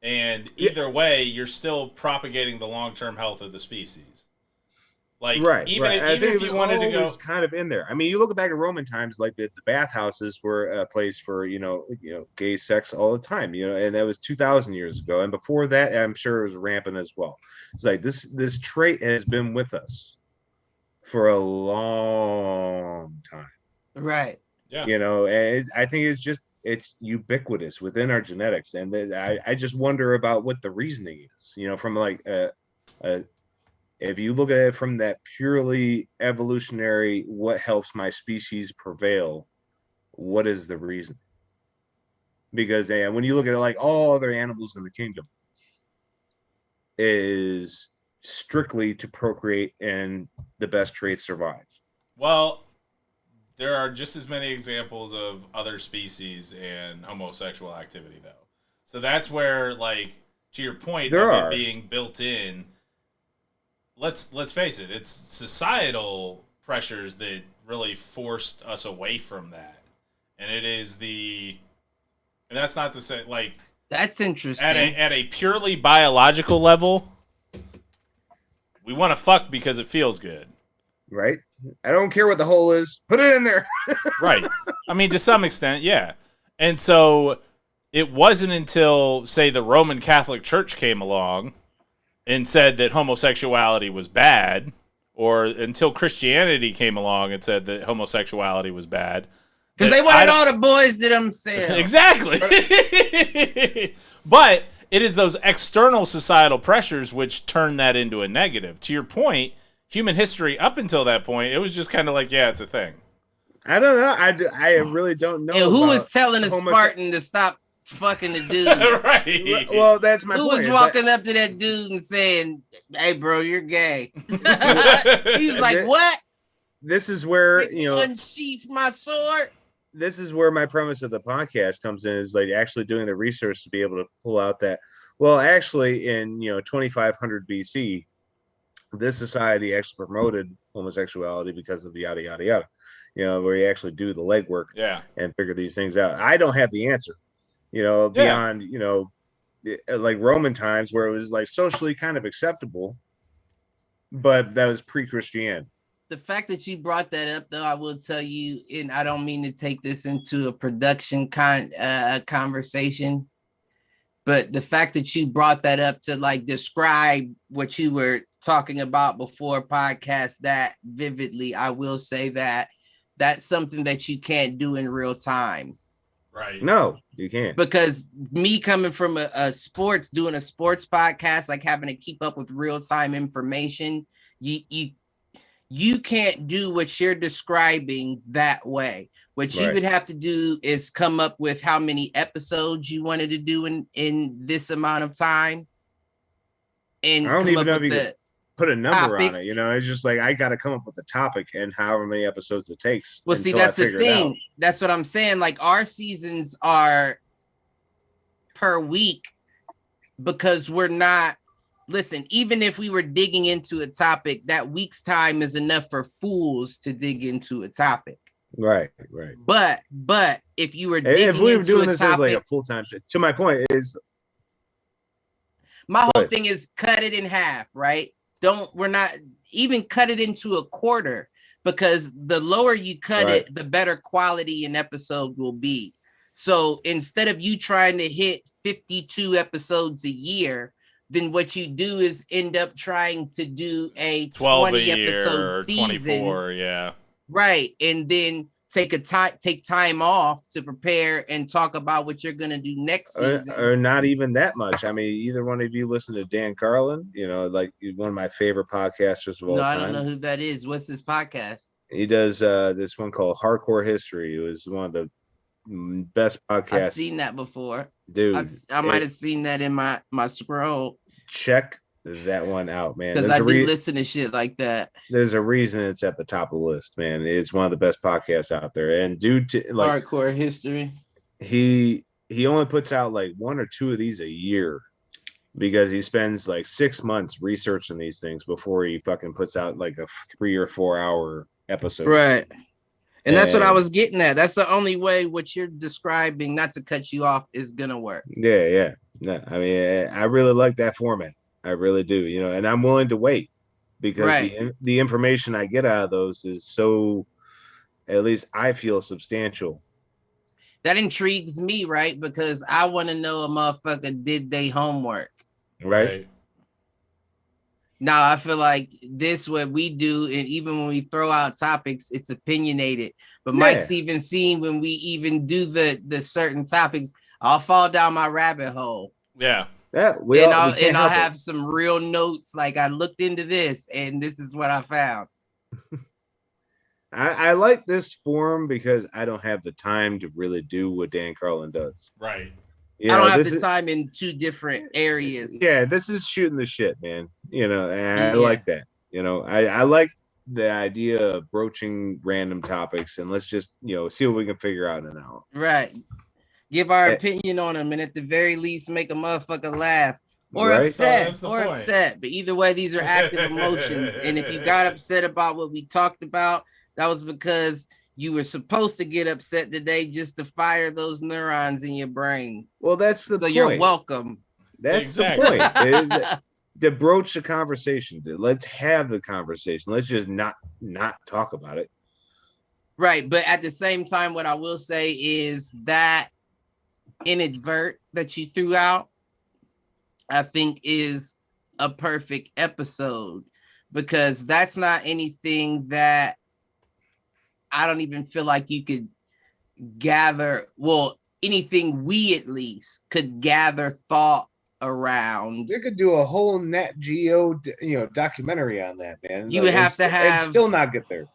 Speaker 2: And either way, you're still propagating the long-term health of the species. Like, even if you wanted to go,
Speaker 3: kind of in there. I mean, you look back at Roman times, like the bathhouses were a place for gay sex all the time. And that was 2,000 years ago. And before that, I'm sure it was rampant as well. It's like this trait has been with us for a long time.
Speaker 4: Right.
Speaker 2: Yeah.
Speaker 3: And I think it's ubiquitous within our genetics, and I just wonder about what the reasoning is. From like if you look at it from that purely evolutionary, what helps my species prevail, what is the reason? Because when you look at it, like all other animals in the kingdom is strictly to procreate and the best traits survive.
Speaker 2: Well, there are just as many examples of other species and homosexual activity, though. So that's where, like, to your point it being built in, let's face it, it's societal pressures that really forced us away from that. And it is and that's not to say, like,
Speaker 4: that's interesting.
Speaker 2: At a purely biological level, we want to fuck because it feels good.
Speaker 3: Right? I don't care what the hole is. Put it in there.
Speaker 2: Right. I mean, to some extent, yeah. And so it wasn't until, say, the Roman Catholic Church came along and said that homosexuality was bad, or until Christianity came along and said that homosexuality was bad.
Speaker 4: Because they wanted all the boys to themselves.
Speaker 2: Exactly. But it is those external societal pressures which turn that into a negative. To your point, human history up until that point, it was just kind of like, yeah, it's a thing.
Speaker 3: I don't know. I really don't know.
Speaker 4: And who was telling a Spartan to stop fucking the dude?
Speaker 2: Right.
Speaker 3: Well, that's my
Speaker 4: point. Who was walking up to that dude and saying, "Hey, bro, you're gay"? He's like, "What?"
Speaker 3: This is where
Speaker 4: unsheath my sword.
Speaker 3: This is where my premise of the podcast comes in, is like actually doing the research to be able to pull out that. Well, actually, in 2500 BC, this society actually promoted homosexuality because of yada yada yada. Where you actually do the legwork, and figure these things out. I don't have the answer, beyond like Roman times where it was like socially kind of acceptable, but that was pre-Christianity.
Speaker 4: The fact that you brought that up, though, I will tell you, and I don't mean to take this into a production conversation, but the fact that you brought that up to like describe what you were talking about before podcast that vividly, I will say that that's something that you can't do in real time.
Speaker 2: Right.
Speaker 3: No, you can't.
Speaker 4: Because me coming from doing a sports podcast, like having to keep up with real-time information, you can't do what you're describing that way. What you would have to do is come up with how many episodes you wanted to do in this amount of time. And
Speaker 3: I don't even know if you
Speaker 4: could
Speaker 3: put a number on it. It's just like I got to come up with the topic and however many episodes it takes.
Speaker 4: Well, see, that's the thing. That's what I'm saying. Like our seasons are per week because we're not. Listen, even if we were digging into a topic, that week's time is enough for fools to dig into a topic.
Speaker 3: Right.
Speaker 4: But if you were digging if we were doing this topic,
Speaker 3: as like a full-time, to my point is,
Speaker 4: my whole thing is cut it in half, right? We're not even cut it into a quarter, because the lower you cut it, the better quality an episode will be. So instead of you trying to hit 52 episodes a year, then what you do is end up trying to do a 20 episode season.
Speaker 2: 24,
Speaker 4: right. And then take time off to prepare and talk about what you're going to do next season.
Speaker 3: Or not even that much. I mean, either one of you listen to Dan Carlin, like one of my favorite podcasters of all time.
Speaker 4: I don't know who that is. What's his podcast?
Speaker 3: He does this one called Hardcore History. It was one of the best podcasts.
Speaker 4: I've seen that before.
Speaker 3: Dude,
Speaker 4: I might have seen that in my scroll.
Speaker 3: Check that one out, man.
Speaker 4: Because I do listen to shit like that.
Speaker 3: There's a reason it's at the top of the list, man. It's one of the best podcasts out there. And dude, like
Speaker 4: Hardcore History,
Speaker 3: he only puts out like 1 or 2 of these a year, because he spends like 6 months researching these things before he fucking puts out like a 3 or 4 hour episode.
Speaker 4: Right. And that's what I was getting at. That's the only way what you're describing, not to cut you off, is gonna work.
Speaker 3: Yeah. No, I mean, I really like that format. I really do, and I'm willing to wait, because the information I get out of those is so, at least I feel, substantial.
Speaker 4: That intrigues me, right? Because I want to know a motherfucker did they homework.
Speaker 3: Right.
Speaker 4: Now, I feel like this, what we do, and even when we throw out topics, it's opinionated. But Mike's even seen when we even do the certain topics, I'll fall down my rabbit hole.
Speaker 2: Yeah.
Speaker 4: I'll have some real notes, like I looked into this and this is what I found.
Speaker 3: I like this forum because I don't have the time to really do what Dan Carlin does.
Speaker 2: Right.
Speaker 4: I don't have the time in 2 different areas.
Speaker 3: Yeah, this is shooting the shit, man. And I like that. I like the idea of broaching random topics, and let's just, see what we can figure out in an hour.
Speaker 4: Right. Give our opinion on them, and at the very least, make a motherfucker laugh or upset. But either way, these are active emotions. And if you got upset about what we talked about, that was because you were supposed to get upset today just to fire those neurons in your brain.
Speaker 3: Well, that's the point.
Speaker 4: You're welcome.
Speaker 3: That's the point. Is to broach the conversation. Let's have the conversation. Let's just not talk about it.
Speaker 4: Right. But at the same time, what I will say is that inadvert that you threw out, I think is a perfect episode, because that's not anything that I don't even feel like you could gather. Well, anything we at least could gather thought around.
Speaker 3: They could do a whole Nat Geo, documentary on that, man.
Speaker 4: You would have to have
Speaker 3: and still not get there.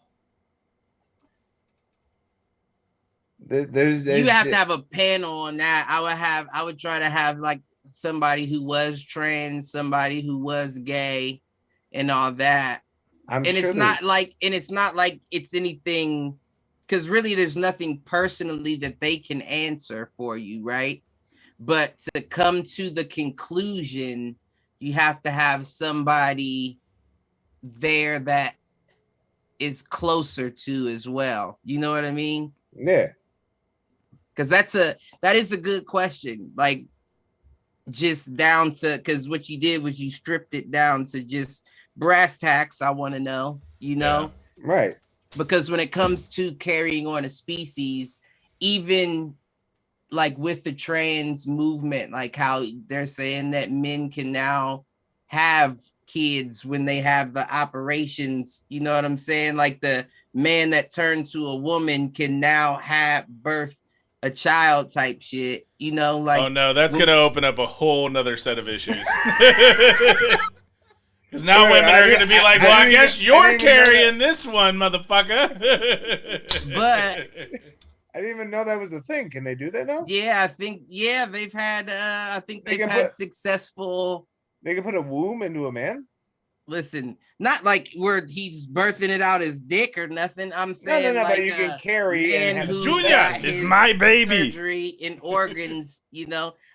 Speaker 4: You have to have a panel on that. I would try to have like somebody who was trans, somebody who was gay, and all that. It's not like it's anything, because really there's nothing personally that they can answer for you, right? But to come to the conclusion, you have to have somebody there that is closer to as well. You know what I mean?
Speaker 3: Yeah.
Speaker 4: Because that is a good question. Like, just down to, because what you did was you stripped it down to just brass tacks. I want to know,
Speaker 3: right?
Speaker 4: Because when it comes to carrying on a species, even like with the trans movement, like how they're saying that men can now have kids when they have the operations, you know what I'm saying? Like the man that turned to a woman can now have birth a child type shit, like.
Speaker 2: Oh no, that's gonna open up a whole nother set of issues. Because now women are gonna be like, well, I guess you're carrying this one, motherfucker.
Speaker 4: But
Speaker 3: I didn't even know that was the thing. Can they do that now?
Speaker 4: Yeah, I think they've had they've had successful.
Speaker 3: They can put a womb into a man.
Speaker 4: Listen, not like where he's birthing it out his dick or nothing. I'm saying
Speaker 3: no,
Speaker 4: like
Speaker 3: but you can carry and
Speaker 2: Junior is my baby.
Speaker 4: Surgery and organs,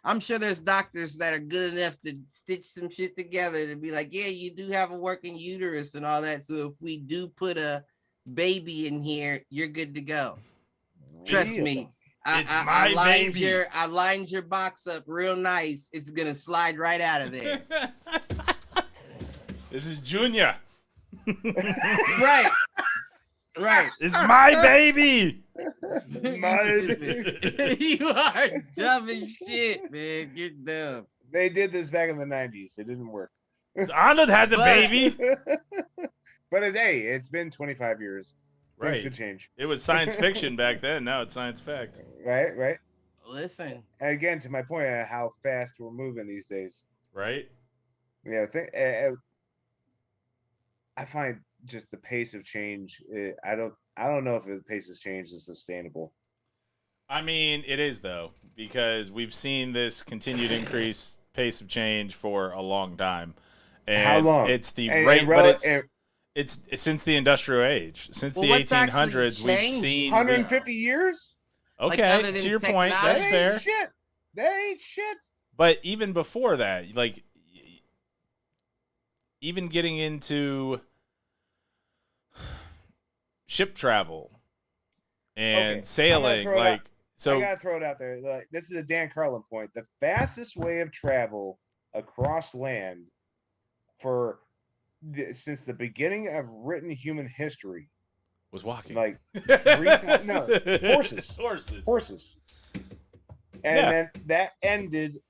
Speaker 4: I'm sure there's doctors that are good enough to stitch some shit together to be like, yeah, you do have a working uterus and all that. So if we do put a baby in here, you're good to go. Trust me. I lined your box up real nice. It's gonna slide right out of there.
Speaker 2: This is Junior.
Speaker 4: Right.
Speaker 2: It's my baby.
Speaker 4: You are dumb as shit, man. You're dumb.
Speaker 3: They did this back in the 90s. It didn't work.
Speaker 2: Arnold had the baby.
Speaker 3: But it's been 25 years.
Speaker 2: Right.
Speaker 3: Things could change.
Speaker 2: It was science fiction back then. Now it's science fact.
Speaker 3: Right.
Speaker 4: Listen.
Speaker 3: And again, to my point of how fast we're moving these days.
Speaker 2: Right.
Speaker 3: Yeah, I find just the pace of change. I don't know if the pace of change is sustainable.
Speaker 2: I mean, it is though, because we've seen this continued increase pace of change for a long time. And
Speaker 3: how long?
Speaker 2: It's the rate, but it's since the industrial age, since the 1800s. We've seen
Speaker 3: 150 years.
Speaker 2: Okay, like to your point, that's fair.
Speaker 3: They ain't shit.
Speaker 2: But even before that, like, even getting into ship travel and sailing, I
Speaker 3: gotta throw it out there. Like, this is a Dan Carlin point. The fastest way of travel across land since the beginning of written human history
Speaker 2: was walking.
Speaker 3: Like horses. And then that ended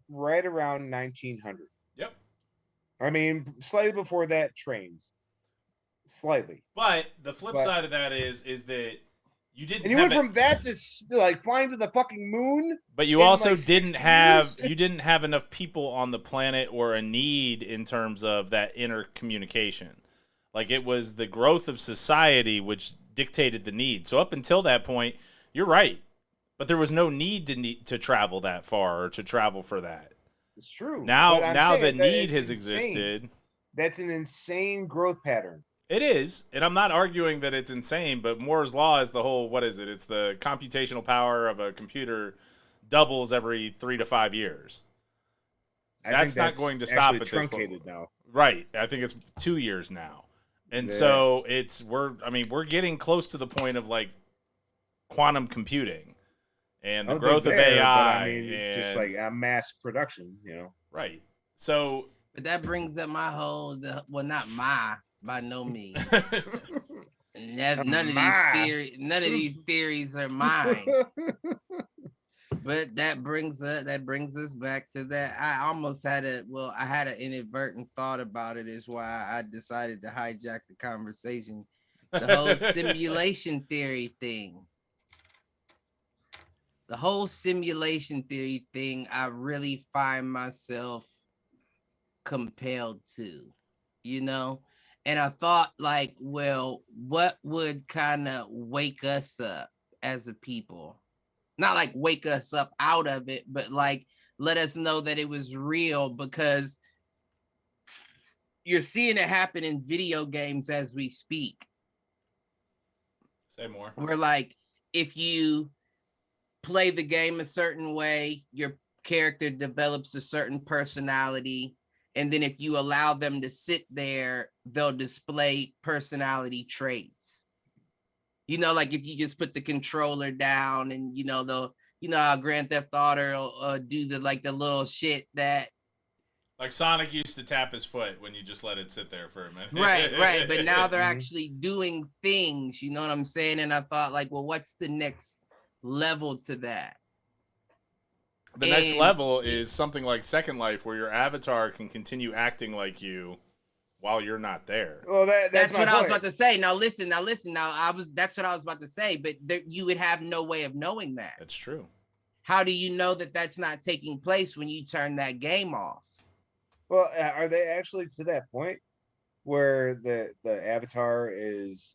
Speaker 3: right around 1900.
Speaker 2: Yep.
Speaker 3: I mean, slightly before that, trains. Slightly.
Speaker 2: But the flip side of that is that you didn't.
Speaker 3: And you went from that to like flying to the fucking moon.
Speaker 2: But you also didn't have enough people on the planet or a need in terms of that intercommunication. Like, it was the growth of society which dictated the need. So up until that point, you're right. But there was no need to travel that far or to travel for that.
Speaker 3: It's true.
Speaker 2: Now the need has existed.
Speaker 3: That's an insane growth pattern.
Speaker 2: It is, and I'm not arguing that it's insane, but Moore's law is the whole, what is it? It's the computational power of a computer doubles every 3 to 5 years. That's not going to stop at this point.
Speaker 3: Now.
Speaker 2: Right. I think it's 2 years now. And so we're getting close to the point of like quantum computing and the growth of AI.
Speaker 3: And just like a mass production,
Speaker 2: Right. So,
Speaker 4: but that brings up my whole, by no means. None of these theories are mine. But that brings us back to that. I almost had I had an inadvertent thought about it, is why I decided to hijack the conversation. The whole simulation theory thing. the whole simulation theory thing, I really find myself compelled to, you know? And I thought, like, well, what would kind of wake us up as a people? Not like wake us up out of it, but like let us know that it was real, because you're seeing it happen in video games as we speak.
Speaker 2: Say more.
Speaker 4: Where, like, if you play the game a certain way, your character develops a certain personality. And then if you allow them to sit there, they'll display personality traits. You know, like if you just put the controller down and, you know, how Grand Theft Auto will do the little shit that.
Speaker 2: Like Sonic used to tap his foot when you just let it sit there for a minute.
Speaker 4: Right. But now they're actually doing things, you know what I'm saying? And I thought, like, well, what's the next level to that?
Speaker 2: The next level is something like Second Life, where your avatar can continue acting like you while you're not there.
Speaker 3: Well, that's
Speaker 4: what I was about to say. Now listen. That's what I was about to say. But you would have no way of knowing that.
Speaker 2: That's true.
Speaker 4: How do you know that that's not taking place when you turn that game off?
Speaker 3: Well, are they actually to that point where the avatar is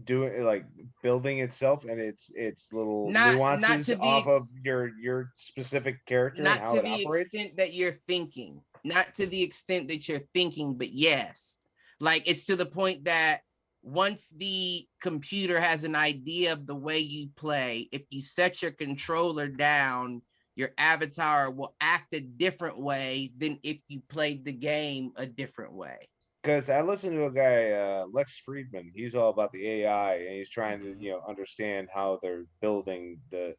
Speaker 3: doing, like, building itself and its little nuances off of your specific character and how it operates? Not to the extent that you're thinking.
Speaker 4: Not to the extent that you're thinking, but yes. Like, it's to the point that once the computer has an idea of the way you play, if you set your controller down, your avatar will act a different way than if you played the game a different way.
Speaker 3: Because I listened to a guy, Lex Friedman. He's all about the AI, and he's trying to, understand how they're building the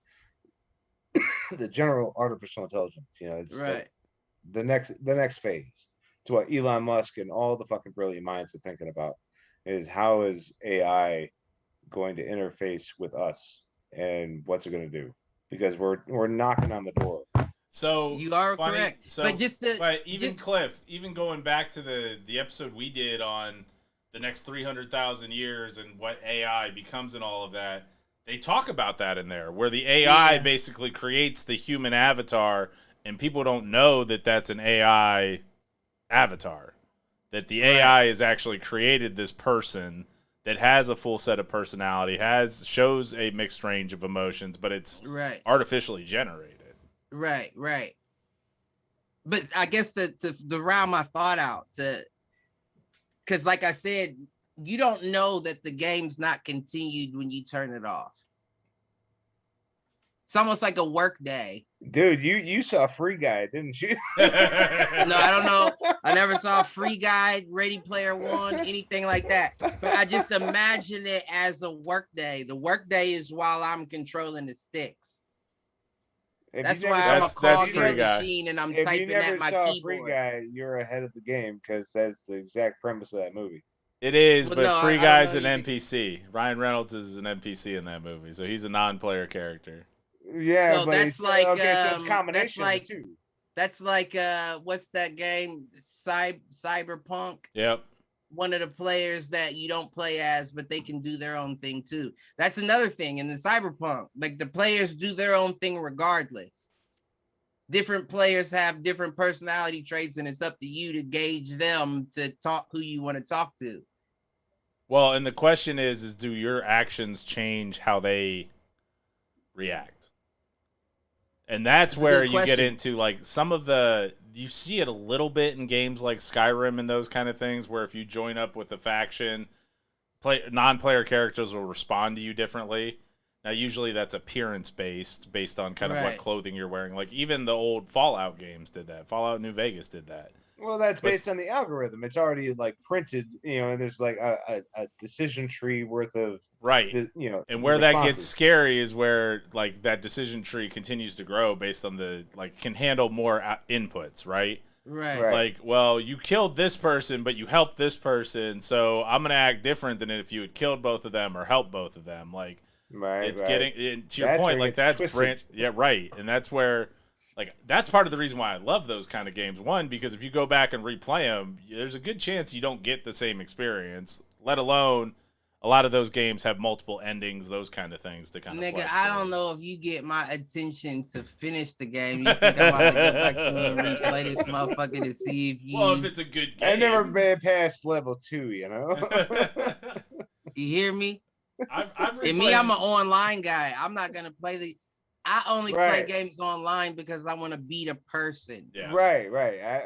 Speaker 3: general artificial intelligence. It's
Speaker 4: right.
Speaker 3: Like the next phase to what Elon Musk and all the fucking brilliant minds are thinking about is how is AI going to interface with us and what's it going to do? Because we're knocking on the door.
Speaker 2: So
Speaker 4: you are correct.
Speaker 2: So, but Cliff, even going back to the episode we did on the next 300,000 years and what AI becomes and all of that, they talk about that in there, where the AI basically creates the human avatar, and people don't know that that's an AI avatar. That the AI has actually created this person that has a full set of personality, shows a mixed range of emotions, but it's artificially generated.
Speaker 4: Right. But I guess to round my thought out, because like I said, you don't know that the game's not continued when you turn it off. It's almost like a work day.
Speaker 3: Dude, you saw Free Guy, didn't you?
Speaker 4: No, I don't know. I never saw Free Guy, Ready Player One, anything like that. But I just imagine it as a work day. The work day is while I'm controlling the sticks. That's why I'm a cog in the machine and I'm typing at my keyboard.
Speaker 3: Free Guy, you're ahead of the game because that's the exact premise of that movie.
Speaker 2: It is, but Free Guy's an NPC. Ryan Reynolds is an NPC in that movie, so he's a non-player character.
Speaker 3: Yeah,
Speaker 4: so
Speaker 3: but
Speaker 4: that's like
Speaker 3: so it's combination
Speaker 4: that's like
Speaker 3: too.
Speaker 4: That's like what's that game? Cyberpunk.
Speaker 2: Yep.
Speaker 4: One of the players that you don't play as, but they can do their own thing too. That's another thing in the Cyberpunk. Like the players do their own thing regardless. Different players have different personality traits, and it's up to you to gauge them to talk who you want to talk to.
Speaker 2: Well, and the question is do your actions change how they react? And that's where you get into like some of you see it a little bit in games like Skyrim and those kind of things, where if you join up with a faction, non-player characters will respond to you differently. Now, usually that's appearance-based, based on kind of what clothing you're wearing. Like even the old Fallout games did that. Fallout New Vegas did that.
Speaker 3: Well, that's based on the algorithm. It's already like printed, and there's like a decision tree worth of
Speaker 2: and where responses. That gets scary is where like that decision tree continues to grow based on can handle more inputs, right?
Speaker 4: Right.
Speaker 2: Like, well, you killed this person, but you helped this person, so I'm gonna act different than if you had killed both of them or helped both of them. Like, it's getting to your point. Like that's and that's where. Like, that's part of the reason why I love those kind of games. One, because if you go back and replay them, there's a good chance you don't get the same experience, let alone a lot of those games have multiple endings, those kind of things to kind of.
Speaker 4: Nigga, I don't know if you get my attention to finish the game. You think I'm about to go back to and replay this motherfucker to see if you.
Speaker 2: Well, if it's a good game.
Speaker 3: I never been past level 2, you know.
Speaker 4: You hear me?
Speaker 2: I've
Speaker 4: and me, I'm an online guy. I'm not gonna play I only play games online because I want to beat a person.
Speaker 2: Yeah.
Speaker 3: Right.
Speaker 4: I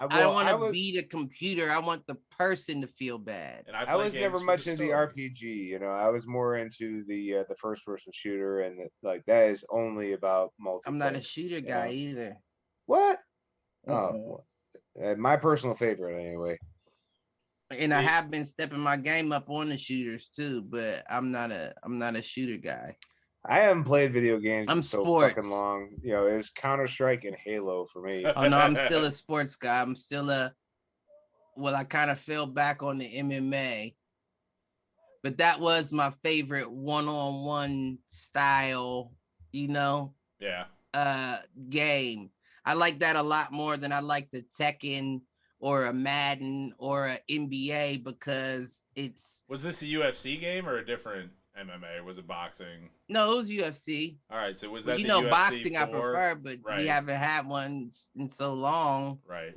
Speaker 4: don't want to beat a computer. I want the person to feel bad.
Speaker 2: And
Speaker 3: I was never much into the RPG. You know, I was more into the first person shooter, and that is only about multiplayer.
Speaker 4: I'm not a shooter guy either.
Speaker 3: What? My personal favorite, anyway.
Speaker 4: And I have been stepping my game up on the shooters too, but I'm not a shooter guy.
Speaker 3: I haven't played video games
Speaker 4: I'm
Speaker 3: so
Speaker 4: sports.
Speaker 3: fucking long. You know, it's Counter-Strike and Halo for me.
Speaker 4: Oh no, I'm still a sports guy. I'm still I kind of fell back on the MMA. But that was my favorite one-on-one style,
Speaker 2: Yeah.
Speaker 4: Game. I like that a lot more than I like the Tekken or a Madden or a NBA because it's.
Speaker 2: Was this a UFC game or a different MMA? Was it boxing?
Speaker 4: No, it was UFC.
Speaker 2: All right, so was that the
Speaker 4: UFC
Speaker 2: boxing
Speaker 4: 4? I prefer, but we haven't had one in so long.
Speaker 2: Right.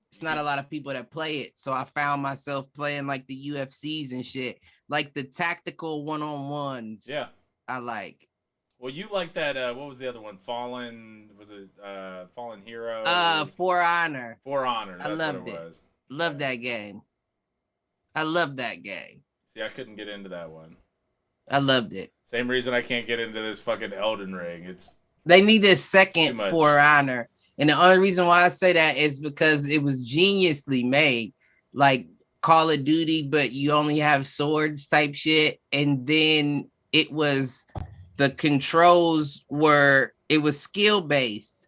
Speaker 4: It's not a lot of people that play it, so I found myself playing like the UFCs and shit, like the tactical one-on-ones.
Speaker 2: Yeah,
Speaker 4: I like.
Speaker 2: Well, you like that? What was the other one? Fallen? Was it Fallen Hero?
Speaker 4: For Honor.
Speaker 2: For Honor. That's
Speaker 4: I loved
Speaker 2: what it was.
Speaker 4: Loved that game. I love that game.
Speaker 2: See, I couldn't get into that one.
Speaker 4: I loved it.
Speaker 2: Same reason I can't get into this fucking Elden Ring.
Speaker 4: They need a second For Honor. And the only reason why I say that is because it was geniusly made, like Call of Duty, but you only have swords type shit. And then the controls it was skill based.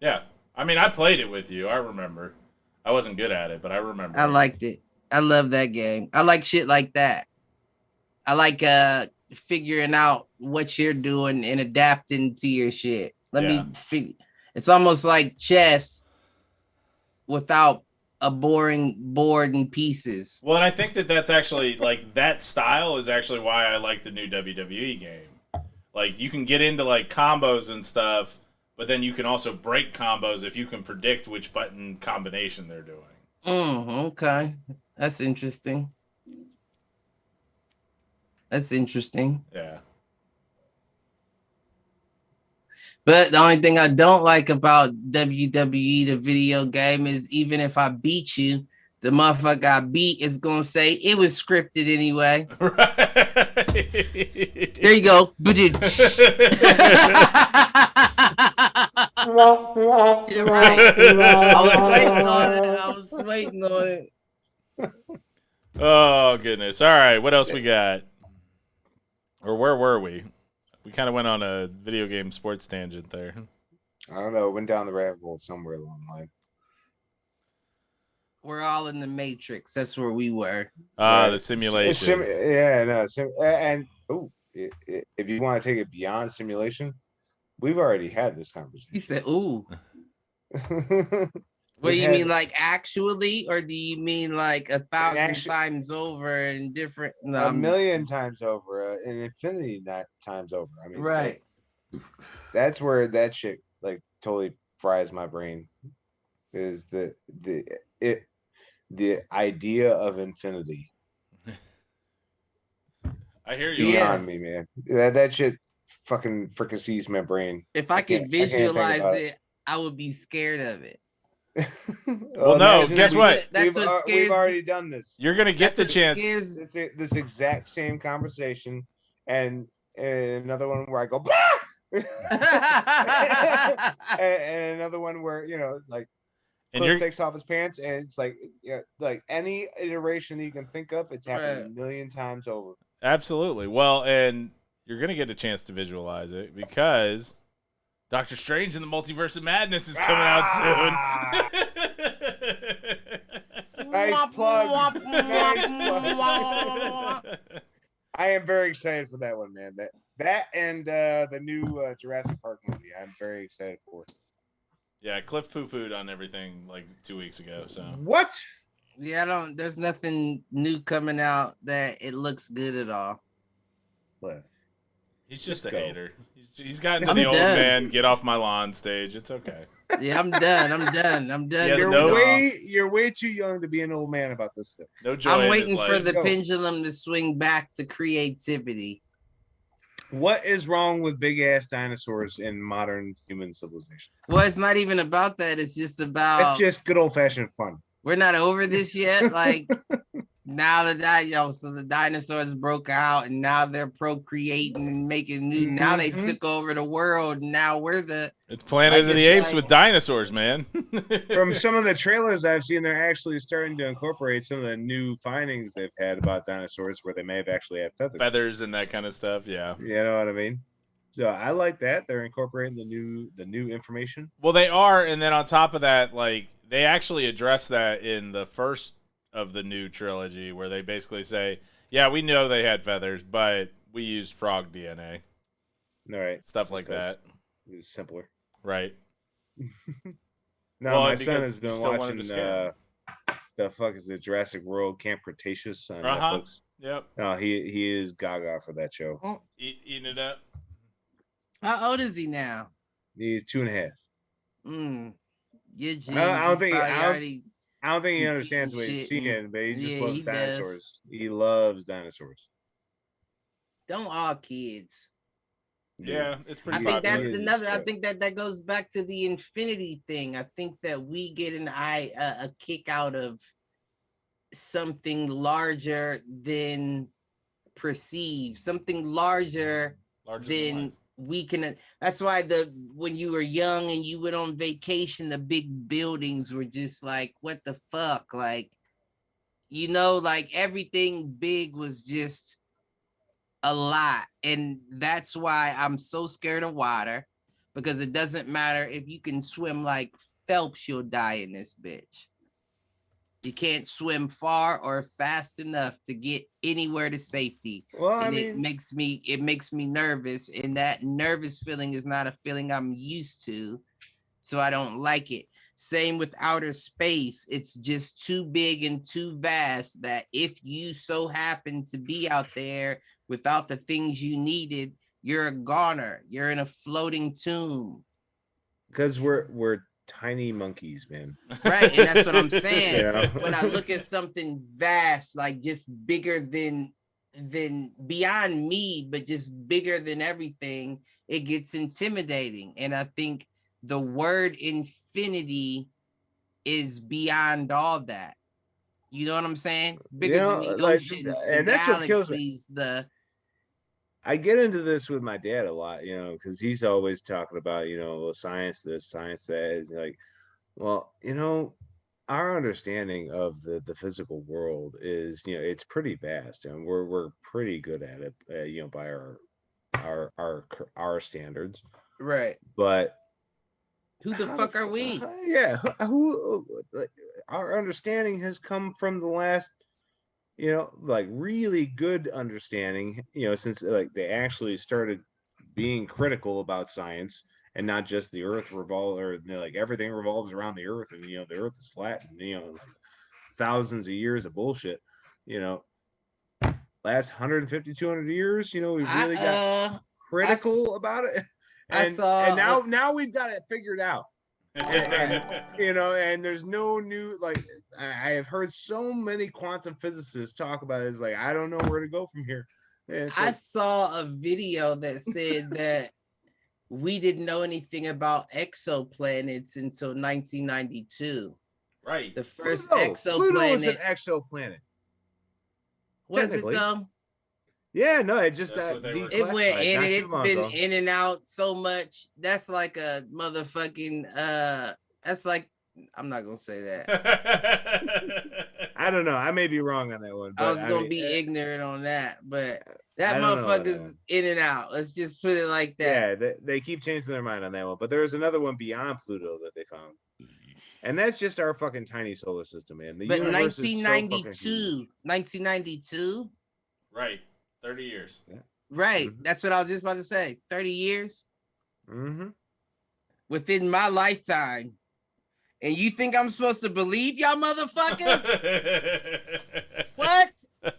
Speaker 2: Yeah. I mean, I played it with you. I remember. I wasn't good at it, but I remember.
Speaker 4: I liked it. I love that game. I like shit like that. I like figuring out what you're doing and adapting to your shit. It's almost like chess without a boring board and pieces.
Speaker 2: Well, and I think that's actually like that style is actually why I like the new WWE game. Like you can get into like combos and stuff, but then you can also break combos if you can predict which button combination they're doing.
Speaker 4: Okay. That's interesting.
Speaker 2: Yeah.
Speaker 4: But the only thing I don't like about WWE, the video game, is even if I beat you, the motherfucker I beat is going to say it was scripted anyway.
Speaker 2: Right.
Speaker 4: There you go. Right. I was waiting on it.
Speaker 2: Oh, goodness. All right. What else we got? Or where were we? We kind of went on a video game sports tangent there.
Speaker 3: I don't know. Went down the rabbit hole somewhere along the line.
Speaker 4: We're all in the Matrix. That's where we were.
Speaker 2: The simulation.
Speaker 3: And if you want to take it beyond simulation, we've already had this conversation.
Speaker 4: He said, ooh. What do you mean, like actually, or do you mean like 1,000 times over and different?
Speaker 3: No, 1,000,000 times over, an infinity times over. I mean,
Speaker 4: right.
Speaker 3: That's where that shit like totally fries my brain. Is the idea of infinity?
Speaker 2: I hear you.
Speaker 3: Beyond me, man. That shit fucking fricassees my brain.
Speaker 4: If I could visualize it, I would be scared of it.
Speaker 2: Well, no, guess what?
Speaker 4: That's what scares me.
Speaker 3: We've already done this.
Speaker 2: You're gonna get the chance.
Speaker 3: This exact same conversation, and another one where I go, and another one where like Cliff takes off his pants, and it's like any iteration that you can think of, it's happened 1,000,000 times over.
Speaker 2: Absolutely. Well, and you're gonna get a chance to visualize it because Doctor Strange and the Multiverse of Madness is coming out soon.
Speaker 3: Nice plug. I am very excited for that one, man. That and the new Jurassic Park movie. I'm very excited for it.
Speaker 2: Yeah, Cliff poo-pooed on everything like 2 weeks ago. So
Speaker 3: what?
Speaker 4: Yeah, there's nothing new coming out that it looks good at all.
Speaker 3: Cliff.
Speaker 2: He's just a hater. He's gotten to
Speaker 4: I'm
Speaker 2: the old
Speaker 4: done.
Speaker 2: man, get off my lawn stage. It's okay.
Speaker 4: Yeah, I'm done.
Speaker 3: You're way too young to be an old man about this thing.
Speaker 2: No joy
Speaker 4: I'm
Speaker 2: in
Speaker 4: waiting
Speaker 2: his
Speaker 4: for
Speaker 2: life.
Speaker 4: the pendulum to swing back to creativity.
Speaker 3: What is wrong with big ass dinosaurs in modern human civilization?
Speaker 4: Well, it's not even about that. It's just about.
Speaker 3: It's just good old fashioned fun.
Speaker 4: We're not over this yet. Like now so the dinosaurs broke out, and now they're procreating and making new. Mm-hmm. Now they took over the world. And now
Speaker 2: it's Planet of the Apes with dinosaurs, man.
Speaker 3: From some of the trailers I've seen, they're actually starting to incorporate some of the new findings they've had about dinosaurs, where they may have actually had
Speaker 2: feathers and that kind of stuff. Yeah,
Speaker 3: you know what I mean. So I like that they're incorporating the new information.
Speaker 2: Well, they are, and then on top of that, like they actually address that in the first of the new trilogy, where they basically say, "Yeah, we know they had feathers, but we used frog DNA."
Speaker 3: All right,
Speaker 2: stuff like that.
Speaker 3: It's simpler,
Speaker 2: right?
Speaker 3: No, my son has been watching the fuck is it, Jurassic World Camp Cretaceous on Netflix.
Speaker 2: Yep.
Speaker 3: No, he is gaga for that show.
Speaker 2: Eating it up.
Speaker 4: How old is he now?
Speaker 3: He's 2.5. I don't think he understands what he's seeing, but he just loves dinosaurs. He loves dinosaurs.
Speaker 4: Don't all kids?
Speaker 2: Yeah, it's pretty.
Speaker 4: I think that's another. I think that goes back to the infinity thing. I think that we get a kick out of something larger than perceived, something larger than we can. That's why when you were young and you went on vacation, the big buildings were just like, what the fuck? Like, like everything big was just a lot. And that's why I'm so scared of water, because it doesn't matter if you can swim like Phelps, you'll die in this bitch. You can't swim far or fast enough to get anywhere to safety. Well, and it makes me nervous, and that nervous feeling is not a feeling I'm used to, so I don't like it. Same with outer space. It's just too big and too vast that if you so happen to be out there without the things you needed, you're a goner. You're in a floating tomb.
Speaker 3: Because we're tiny monkeys, man.
Speaker 4: Right, and that's what I'm saying. Yeah. When I look at something vast, like just bigger than beyond me, but just bigger than everything, it gets intimidating. And I think the word infinity is beyond all that. You know what I'm saying? Bigger than the oceans, and the galaxies,
Speaker 3: I get into this with my dad a lot, because he's always talking about, science this, science that. Is like, well, our understanding of the physical world is, it's pretty vast, and we're pretty good at it, by our standards.
Speaker 4: Right.
Speaker 3: But
Speaker 4: who the fuck are we?
Speaker 3: Yeah, who our understanding has come from the last, like really good understanding, since like they actually started being critical about science and not just the earth like everything revolves around the earth, and the earth is flat, and like thousands of years of bullshit, last 150 200 years, we've really got critical about it, and now we've got it figured out. And there's no new, like, I have heard so many quantum physicists talk about it. It's like, I don't know where to go from here.
Speaker 4: I saw a video that said that we didn't know anything about exoplanets until 1992.
Speaker 2: Right.
Speaker 4: The first
Speaker 3: exoplanet. Pluto was an exoplanet.
Speaker 4: Was it though?
Speaker 3: Yeah, no, it just
Speaker 4: it went in, and it's been in and out so much. That's like a motherfucking that's like, I'm not gonna say that.
Speaker 3: I don't know. I may be wrong on that one. But
Speaker 4: I was gonna be ignorant on that, but that motherfucker's in and out. Let's just put it like that.
Speaker 3: Yeah, they keep changing their mind on that one. But there's another one beyond Pluto that they found. And that's just our fucking tiny solar system, man.
Speaker 4: But 1992?
Speaker 2: Right. 30 years.
Speaker 3: Yeah.
Speaker 4: Right. Mm-hmm. That's what I was just about to say. 30 years?
Speaker 3: Mm-hmm.
Speaker 4: Within my lifetime. And you think I'm supposed to believe y'all motherfuckers? What?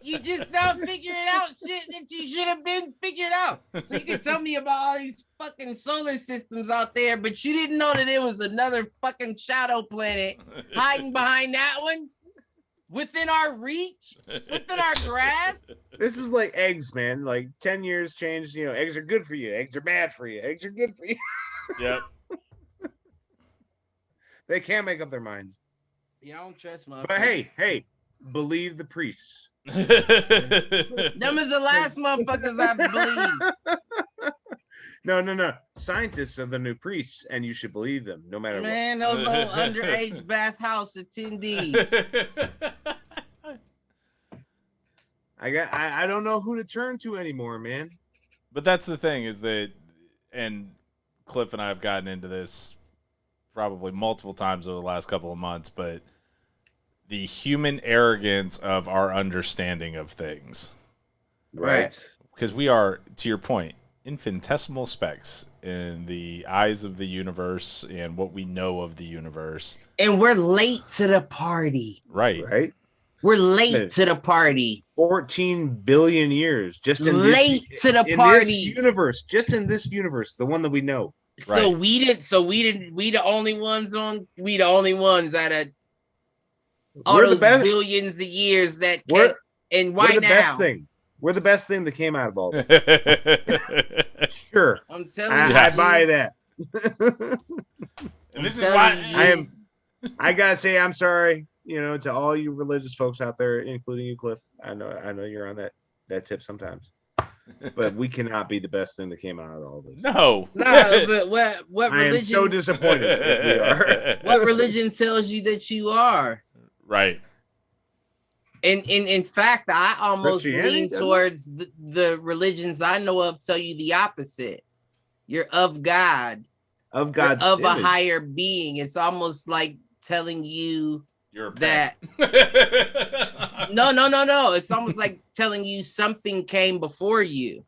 Speaker 4: You just now figuring out shit that you should have been figured out. So you can tell me about all these fucking solar systems out there, but you didn't know that it was another fucking shadow planet hiding behind that one? Within our reach? Within our grasp?
Speaker 3: This is like eggs, man. Like 10 years changed, eggs are good for you. Eggs are bad for you. Eggs are good for you.
Speaker 2: Yep.
Speaker 3: They can't make up their minds.
Speaker 4: Yeah, I don't trust my.
Speaker 3: But hey, believe the priests.
Speaker 4: Them is the last motherfuckers I believe.
Speaker 3: No. Scientists are the new priests, and you should believe them, no matter what.
Speaker 4: Man, those old underage bathhouse attendees.
Speaker 3: I don't know who to turn to anymore, man.
Speaker 2: But that's the thing is that, and Cliff and I have gotten into this probably multiple times over the last couple of months, but the human arrogance of our understanding of things.
Speaker 3: Right.
Speaker 2: Because we are, to your point, infinitesimal specks in the eyes of the universe and what we know of the universe.
Speaker 4: And we're late to the party.
Speaker 2: Right.
Speaker 4: We're late to the party.
Speaker 3: 14 billion years just in
Speaker 4: late to the party.
Speaker 3: This universe, just in this universe, the one that we know.
Speaker 4: So right. we the only ones that are all those billions of years that and why
Speaker 3: we're the
Speaker 4: now?
Speaker 3: Best thing. We're the best thing that came out of all this. Sure.
Speaker 4: I'm telling you.
Speaker 3: I buy that.
Speaker 2: And this is why
Speaker 3: I gotta say I'm sorry, to all you religious folks out there, including you, Cliff. I know you're on that tip sometimes. But we cannot be the best thing that came out of all this.
Speaker 2: No.
Speaker 4: But what religion?
Speaker 3: I am so disappointed that we are.
Speaker 4: What religion tells you that you are?
Speaker 2: Right.
Speaker 4: And in fact, I almost lean towards the religions I know of tell you the opposite. You're of God.
Speaker 3: Of God's
Speaker 4: of
Speaker 3: image.
Speaker 4: A higher being. It's almost like telling you
Speaker 2: you're
Speaker 4: that No. It's almost like telling you something came before you.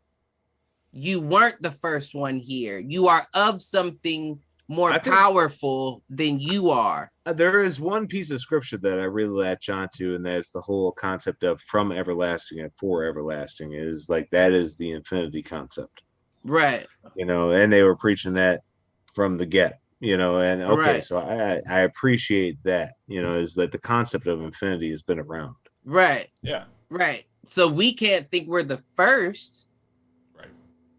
Speaker 4: You weren't the first one here. You are of something more powerful than you are.
Speaker 3: There is one piece of scripture that I really latch onto, and that's the whole concept of from everlasting and for everlasting. Is like that is the infinity concept.
Speaker 4: Right.
Speaker 3: And they were preaching that from the get. And okay, right. So I appreciate that, is that the concept of infinity has been around.
Speaker 4: Right.
Speaker 2: Yeah.
Speaker 4: Right. So we can't think we're the first.
Speaker 2: Right.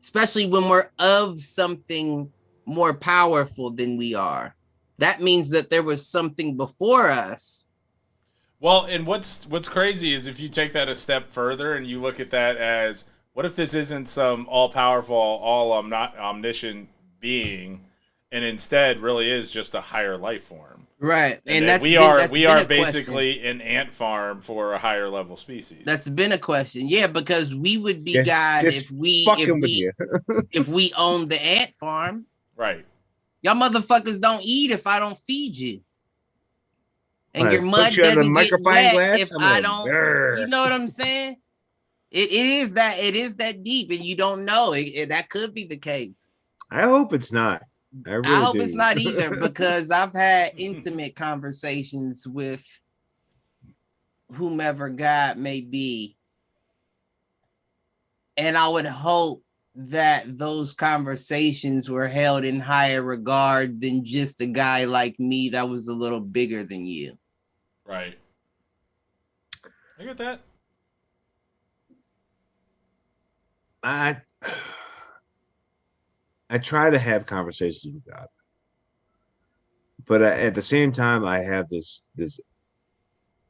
Speaker 4: Especially when we're of something more powerful than we are. That means that there was something before us.
Speaker 2: Well, and what's crazy is if you take that a step further and you look at that as, what if this isn't some all-powerful, omniscient being, and instead really is just a higher life form.
Speaker 4: Right.
Speaker 2: And we are basically an ant farm for a higher level species.
Speaker 4: That's been a question. Yeah, because we would be God if we owned the ant farm.
Speaker 2: Right.
Speaker 4: Y'all motherfuckers don't eat if I don't feed you. And your mud doesn't get wet if I don't. You know what I'm saying? It is that deep, and you don't know. That could be the case.
Speaker 3: I hope it's not. I
Speaker 4: hope it's not either, because I've had intimate conversations with whomever God may be. And I would hope that those conversations were held in higher regard than just a guy like me that was a little bigger than you.
Speaker 2: Right. I get that.
Speaker 3: I try to have conversations with God, but at the same time, I have this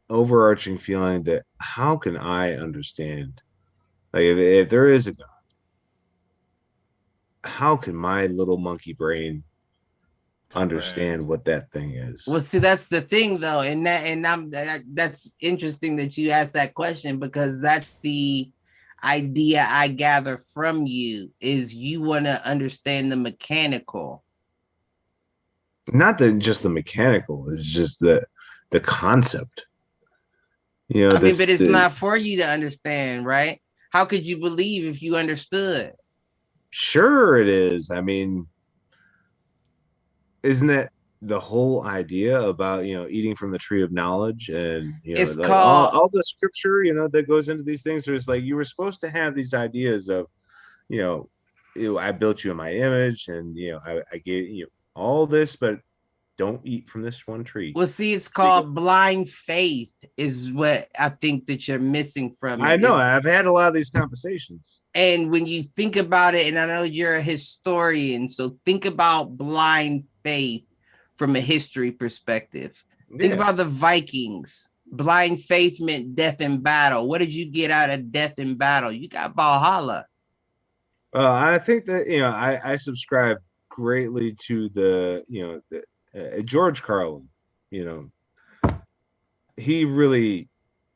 Speaker 3: overarching feeling that how can I understand? Like, if there is a God, how can my little monkey brain understand what that thing is?
Speaker 4: Well, see, that's the thing, though, that's interesting that you asked that question, because that's the idea I gather from you is you want to understand the mechanical.
Speaker 3: Not just the mechanical, it's just the concept.
Speaker 4: But it's not for you to understand, right? How could you believe if you understood?
Speaker 3: Sure it is. Isn't that the whole idea about eating from the tree of knowledge, and
Speaker 4: It's
Speaker 3: like
Speaker 4: called
Speaker 3: all the scripture that goes into these things. There's like you were supposed to have these ideas of you know I built you in my image, and I gave you all this, but don't eat from this one tree.
Speaker 4: Well, see, it's called blind faith is what I think that you're missing from it.
Speaker 3: I know. I've had a lot of these conversations.
Speaker 4: And when you think about it, and I know you're a historian, so think about blind faith from a history perspective. Yeah. Think about the Vikings. Blind faith meant death in battle. What did you get out of death in battle? You got Valhalla.
Speaker 3: I think that I subscribe greatly to the George Carlin. He really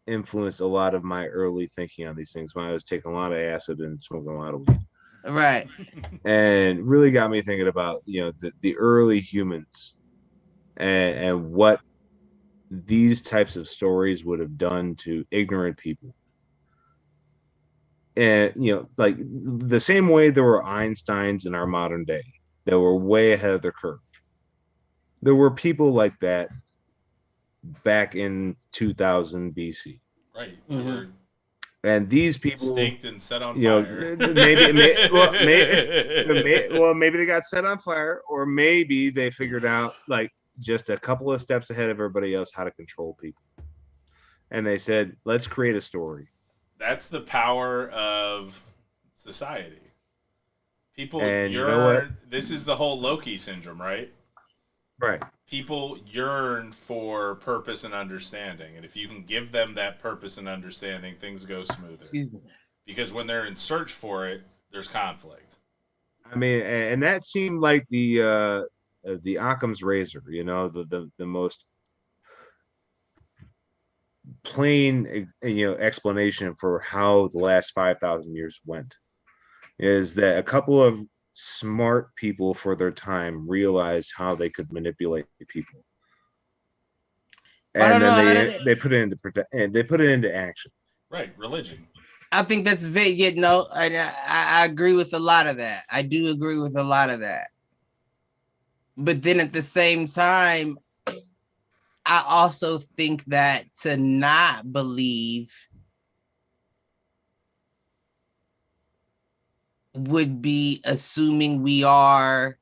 Speaker 3: influenced a lot of my early thinking on these things when I was taking a lot of acid and smoking a lot of weed.
Speaker 4: Right.
Speaker 3: And really got me thinking about the early humans and what these types of stories would have done to ignorant people. And like the same way there were Einsteins in our modern day that were way ahead of their curve, there were people like that back in 2000 BC.
Speaker 2: Right.
Speaker 4: Mm-hmm.
Speaker 3: And these people
Speaker 2: staked and set on fire.
Speaker 3: Maybe they got set on fire, or maybe they figured out like just a couple of steps ahead of everybody else how to control people. And they said, let's create a story.
Speaker 2: That's the power of society. People
Speaker 3: and
Speaker 2: yearn. This is the whole Loki syndrome, right?
Speaker 3: Right.
Speaker 2: People yearn for purpose and understanding. And if you can give them that purpose and understanding, things go smoother. Because when they're in search for it, there's conflict.
Speaker 3: I mean, and that seemed like the Occam's razor, the most plain explanation for how the last 5,000 years went is that a couple of smart people for their time realized how they could manipulate people, and then they put it into action.
Speaker 2: Right, religion.
Speaker 4: I think that's I agree with a lot of that. I do agree with a lot of that. But then at the same time, I also think that to not believe would be assuming we are.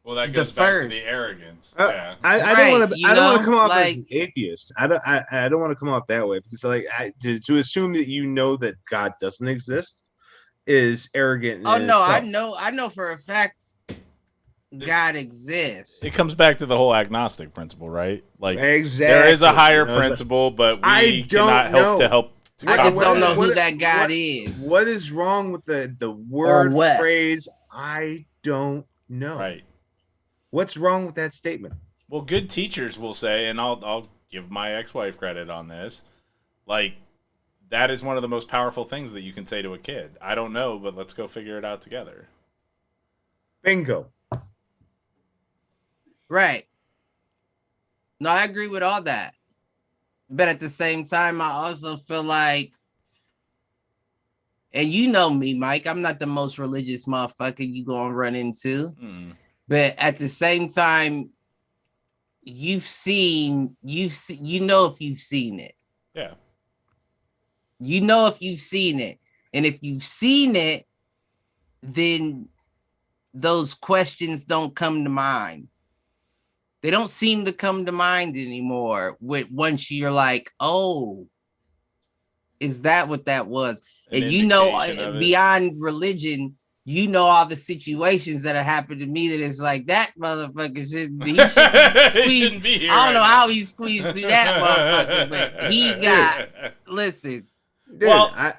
Speaker 2: Well, that goes back to the arrogance. Yeah,
Speaker 3: I don't want to come off as an atheist. I don't want to come off that way, because to assume that that God doesn't exist is arrogant.
Speaker 4: Oh no, itself. I know for a fact God exists.
Speaker 2: It comes back to the whole agnostic principle, right? Like
Speaker 3: exactly.
Speaker 2: There is a higher principle, but we cannot help.
Speaker 4: I just don't know who that God is.
Speaker 3: What is wrong with the word phrase? I don't know.
Speaker 2: Right.
Speaker 3: What's wrong with that statement?
Speaker 2: Well, good teachers will say, and I'll give my ex-wife credit on this, like that is one of the most powerful things that you can say to a kid. I don't know, but let's go figure it out together.
Speaker 3: Bingo.
Speaker 4: Right. No, I agree with all that. But at the same time, I also feel like, and you know me, Mike, I'm not the most religious motherfucker you gonna run into. But at the same time, you know if you've seen it.
Speaker 2: Yeah.
Speaker 4: You know if you've seen it. And if you've seen it, then those questions don't come to mind. They don't seem to come to mind anymore once you're like, oh, is that what that was? And beyond religion, all the situations that have happened to me that it's like that motherfucker shouldn't be here. I don't know how he squeezed through that motherfucker, but he got listen.
Speaker 3: Dude, well,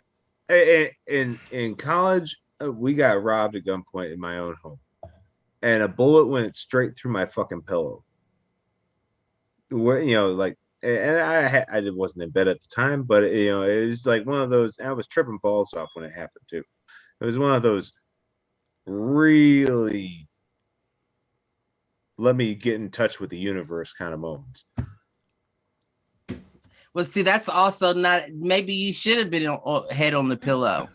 Speaker 3: in college, we got robbed at gunpoint in my own home, and a bullet went straight through my fucking pillow. And I wasn't in bed at the time, but it was like one of those. I was tripping balls off when it happened too. It was one of those really let me get in touch with the universe kind of moments.
Speaker 4: Well, see, that's also not. Maybe you should have been head on the pillow.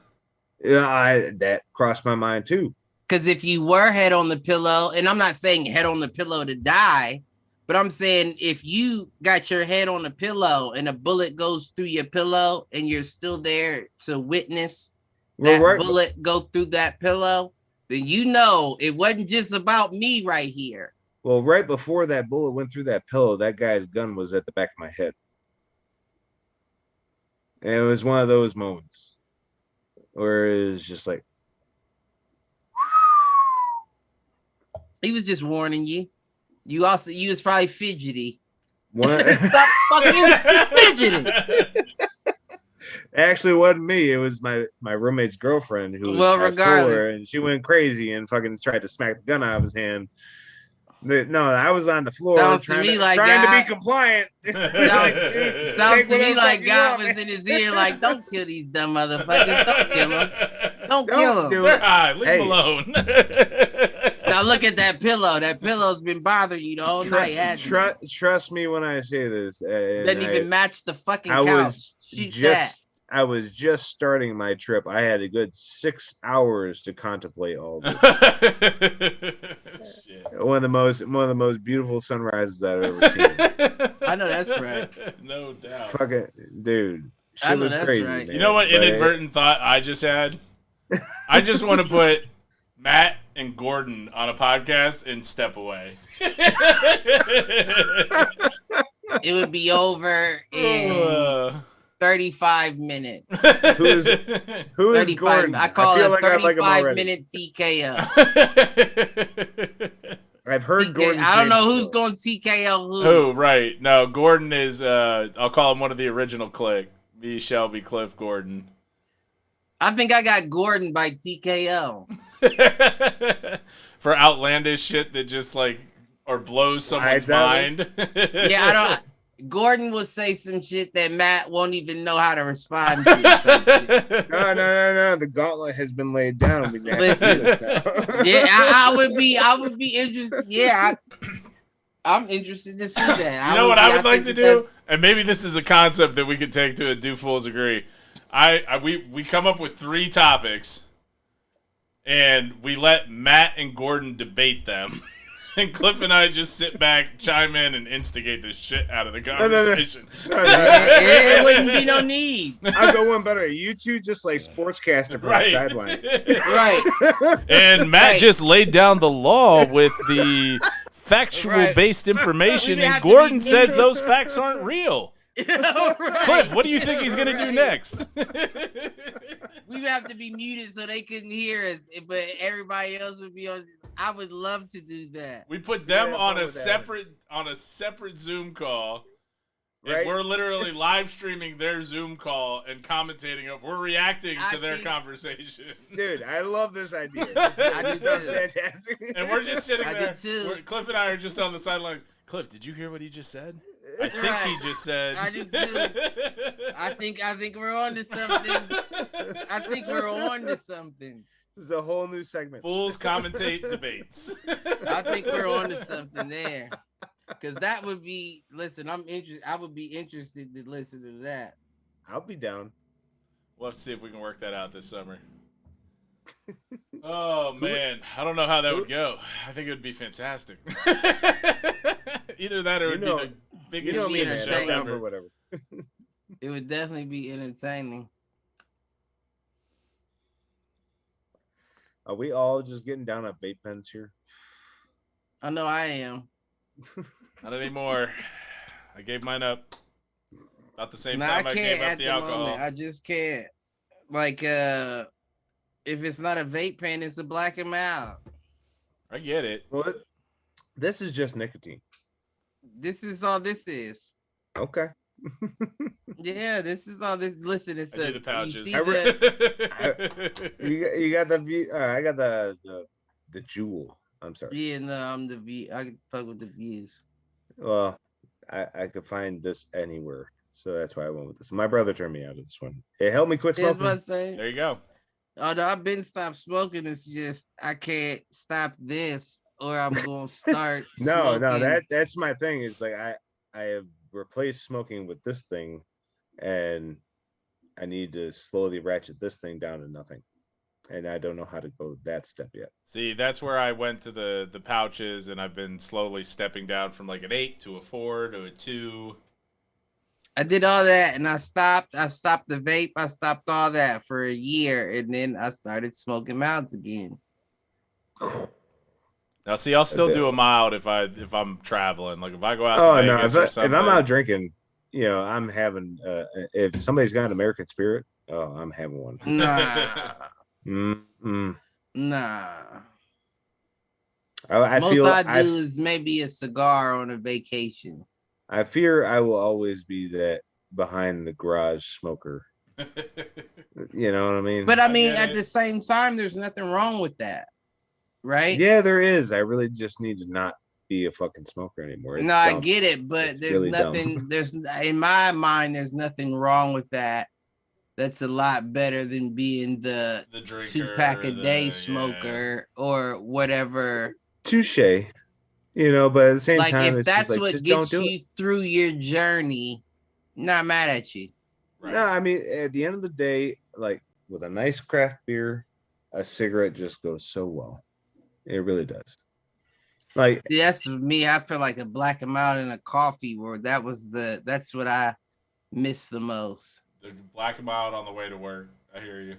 Speaker 3: Yeah, that crossed my mind too.
Speaker 4: Because if you were head on the pillow, and I'm not saying head on the pillow to die, but I'm saying if you got your head on a pillow and a bullet goes through your pillow and you're still there to witness that bullet go through that pillow, then you know it wasn't just about me right here.
Speaker 3: Well, right before that bullet went through that pillow, that guy's gun was at the back of my head. And it was one of those moments where it was just like,
Speaker 4: he was just warning you. You was probably fidgety.
Speaker 3: Stop
Speaker 4: fucking fidgeting.
Speaker 3: Actually, it wasn't me. It was my roommate's girlfriend who was bipolar, and she went crazy and fucking tried to smack the gun out of his hand. No, I was on the floor trying to be compliant.
Speaker 4: Sounds to me like God was in his ear, like, don't kill these dumb motherfuckers. Don't kill them. Don't kill them.
Speaker 2: They're high. Leave them alone.
Speaker 4: Now look at that pillow. That pillow's been bothering you the whole night.
Speaker 3: Trust me when I say this.
Speaker 4: Doesn't even match the fucking couch.
Speaker 3: I was just starting my trip. I had a good 6 hours to contemplate all this. One of the most beautiful sunrises I've ever seen.
Speaker 4: I know that's right.
Speaker 2: No doubt.
Speaker 3: Fucking dude.
Speaker 4: I know that's crazy, right.
Speaker 2: Man. You know what inadvertent thought I just had? I just want to put Matt and Gordon on a podcast and step away.
Speaker 4: It would be over in 35 minutes.
Speaker 3: Who is Gordon?
Speaker 4: I call it like 35-minute TKO.
Speaker 3: I've heard Gordon.
Speaker 4: I don't know who's going TKO who.
Speaker 2: Who, right. No, Gordon is, I'll call him one of the original clique. Me, Shelby, Cliff, Gordon.
Speaker 4: I think I got Gordon by TKO.
Speaker 2: For outlandish shit that just like, or blows someone's mind.
Speaker 4: Yeah, I don't. Gordon will say some shit that Matt won't even know how to respond to.
Speaker 3: No. The gauntlet has been laid down.
Speaker 4: Listen, yeah, I would be interested. Yeah, I'm interested to see that.
Speaker 2: You know what I would like to do? And maybe this is a concept that we could take to a Do Fools Agree. We come up with 3 topics, and we let Matt and Gordon debate them. And Cliff and I just sit back, chime in, and instigate the shit out of the conversation.
Speaker 3: No.
Speaker 4: It wouldn't be no need.
Speaker 3: I'll go one better. You two just like sportscaster from the sideline.
Speaker 4: Right.
Speaker 2: And Matt just laid down the law with the factual-based information, and Gordon says those facts aren't real. Cliff, what do you think he's going to do next?
Speaker 4: We would have to be muted so they couldn't hear us, but everybody else would be on. I would love to do that.
Speaker 2: We put them on a separate Zoom call, and we're literally live streaming their Zoom call and commentating it. We're reacting to their conversation.
Speaker 3: Dude, I love this idea. This is fantastic.
Speaker 2: And we're just sitting there. Cliff and I are just on the sidelines. Cliff, did you hear what he just said? I think he just said.
Speaker 4: I do too. I think we're on to something.
Speaker 3: This is a whole new segment.
Speaker 2: Fools commentate debates.
Speaker 4: I think we're on to something there. Because that would be, listen, I would be interested to listen to that.
Speaker 3: I'll be down.
Speaker 2: We'll have to see if we can work that out this summer. Oh, man. I don't know how that would go. I think it would be fantastic. Either that or it would be the biggest shit show ever.
Speaker 3: Or whatever.
Speaker 4: It would definitely be entertaining.
Speaker 3: Are we all just getting down at vape pens here?
Speaker 4: I know I am.
Speaker 2: Not anymore. I gave mine up about the same time I gave up the alcohol.
Speaker 4: Moment. I just can't. Like, if it's not a vape pen, it's a black and mild.
Speaker 2: I get it.
Speaker 3: Well, this is just nicotine.
Speaker 4: This is all this is.
Speaker 3: Okay.
Speaker 4: Yeah, this is all this. Listen, it's
Speaker 2: the pouches.
Speaker 3: You got the view. I got the jewel. I'm sorry.
Speaker 4: Yeah, no, I'm the view. I can fuck with the views.
Speaker 3: Well, I could find this anywhere, so that's why I went with this. My brother turned me out of this one. It helped me quit smoking.
Speaker 2: There you go.
Speaker 4: Although I've been stopped smoking, it's just I can't stop this, or I'm gonna start.
Speaker 3: No, that's my thing. It's like I have replaced smoking with this thing, and I need to slowly ratchet this thing down to nothing. and I don't know how to go that step yet.
Speaker 2: See, that's where I went to the pouches, and I've been slowly stepping down from like an 8 to a 4 to a 2.
Speaker 4: I did all that, and I stopped. I stopped the vape. I stopped all that for a year, and then I started smoking miles again.
Speaker 2: Now, see, I'll still do a mild if I'm traveling. Like if I go out to Vegas or something.
Speaker 3: If I'm out drinking, I'm having. If somebody's got an American Spirit, I'm having one.
Speaker 4: Nah. Nah.
Speaker 3: I
Speaker 4: Most I do is maybe a cigar on a vacation.
Speaker 3: I fear I will always be that behind the garage smoker. You know what I mean?
Speaker 4: But I mean, at the same time, there's nothing wrong with that, right?
Speaker 3: Yeah, there is. I really just need to not be a fucking smoker anymore.
Speaker 4: No, dumb. I get it, but there's really nothing. Dumb. There's in my mind, there's nothing wrong with that. That's a lot better than being the drinker, 2-pack a day smoker or whatever.
Speaker 3: Touche. But at the same time,
Speaker 4: if that's what gets you through your journey, not mad at you.
Speaker 3: Right. No, I mean, at the end of the day, like with a nice craft beer, a cigarette just goes so well. It really does. Like
Speaker 4: that's me. I feel like a black and mild and a coffee where that's what I miss the most.
Speaker 2: The black and mild on the way to work. I hear you.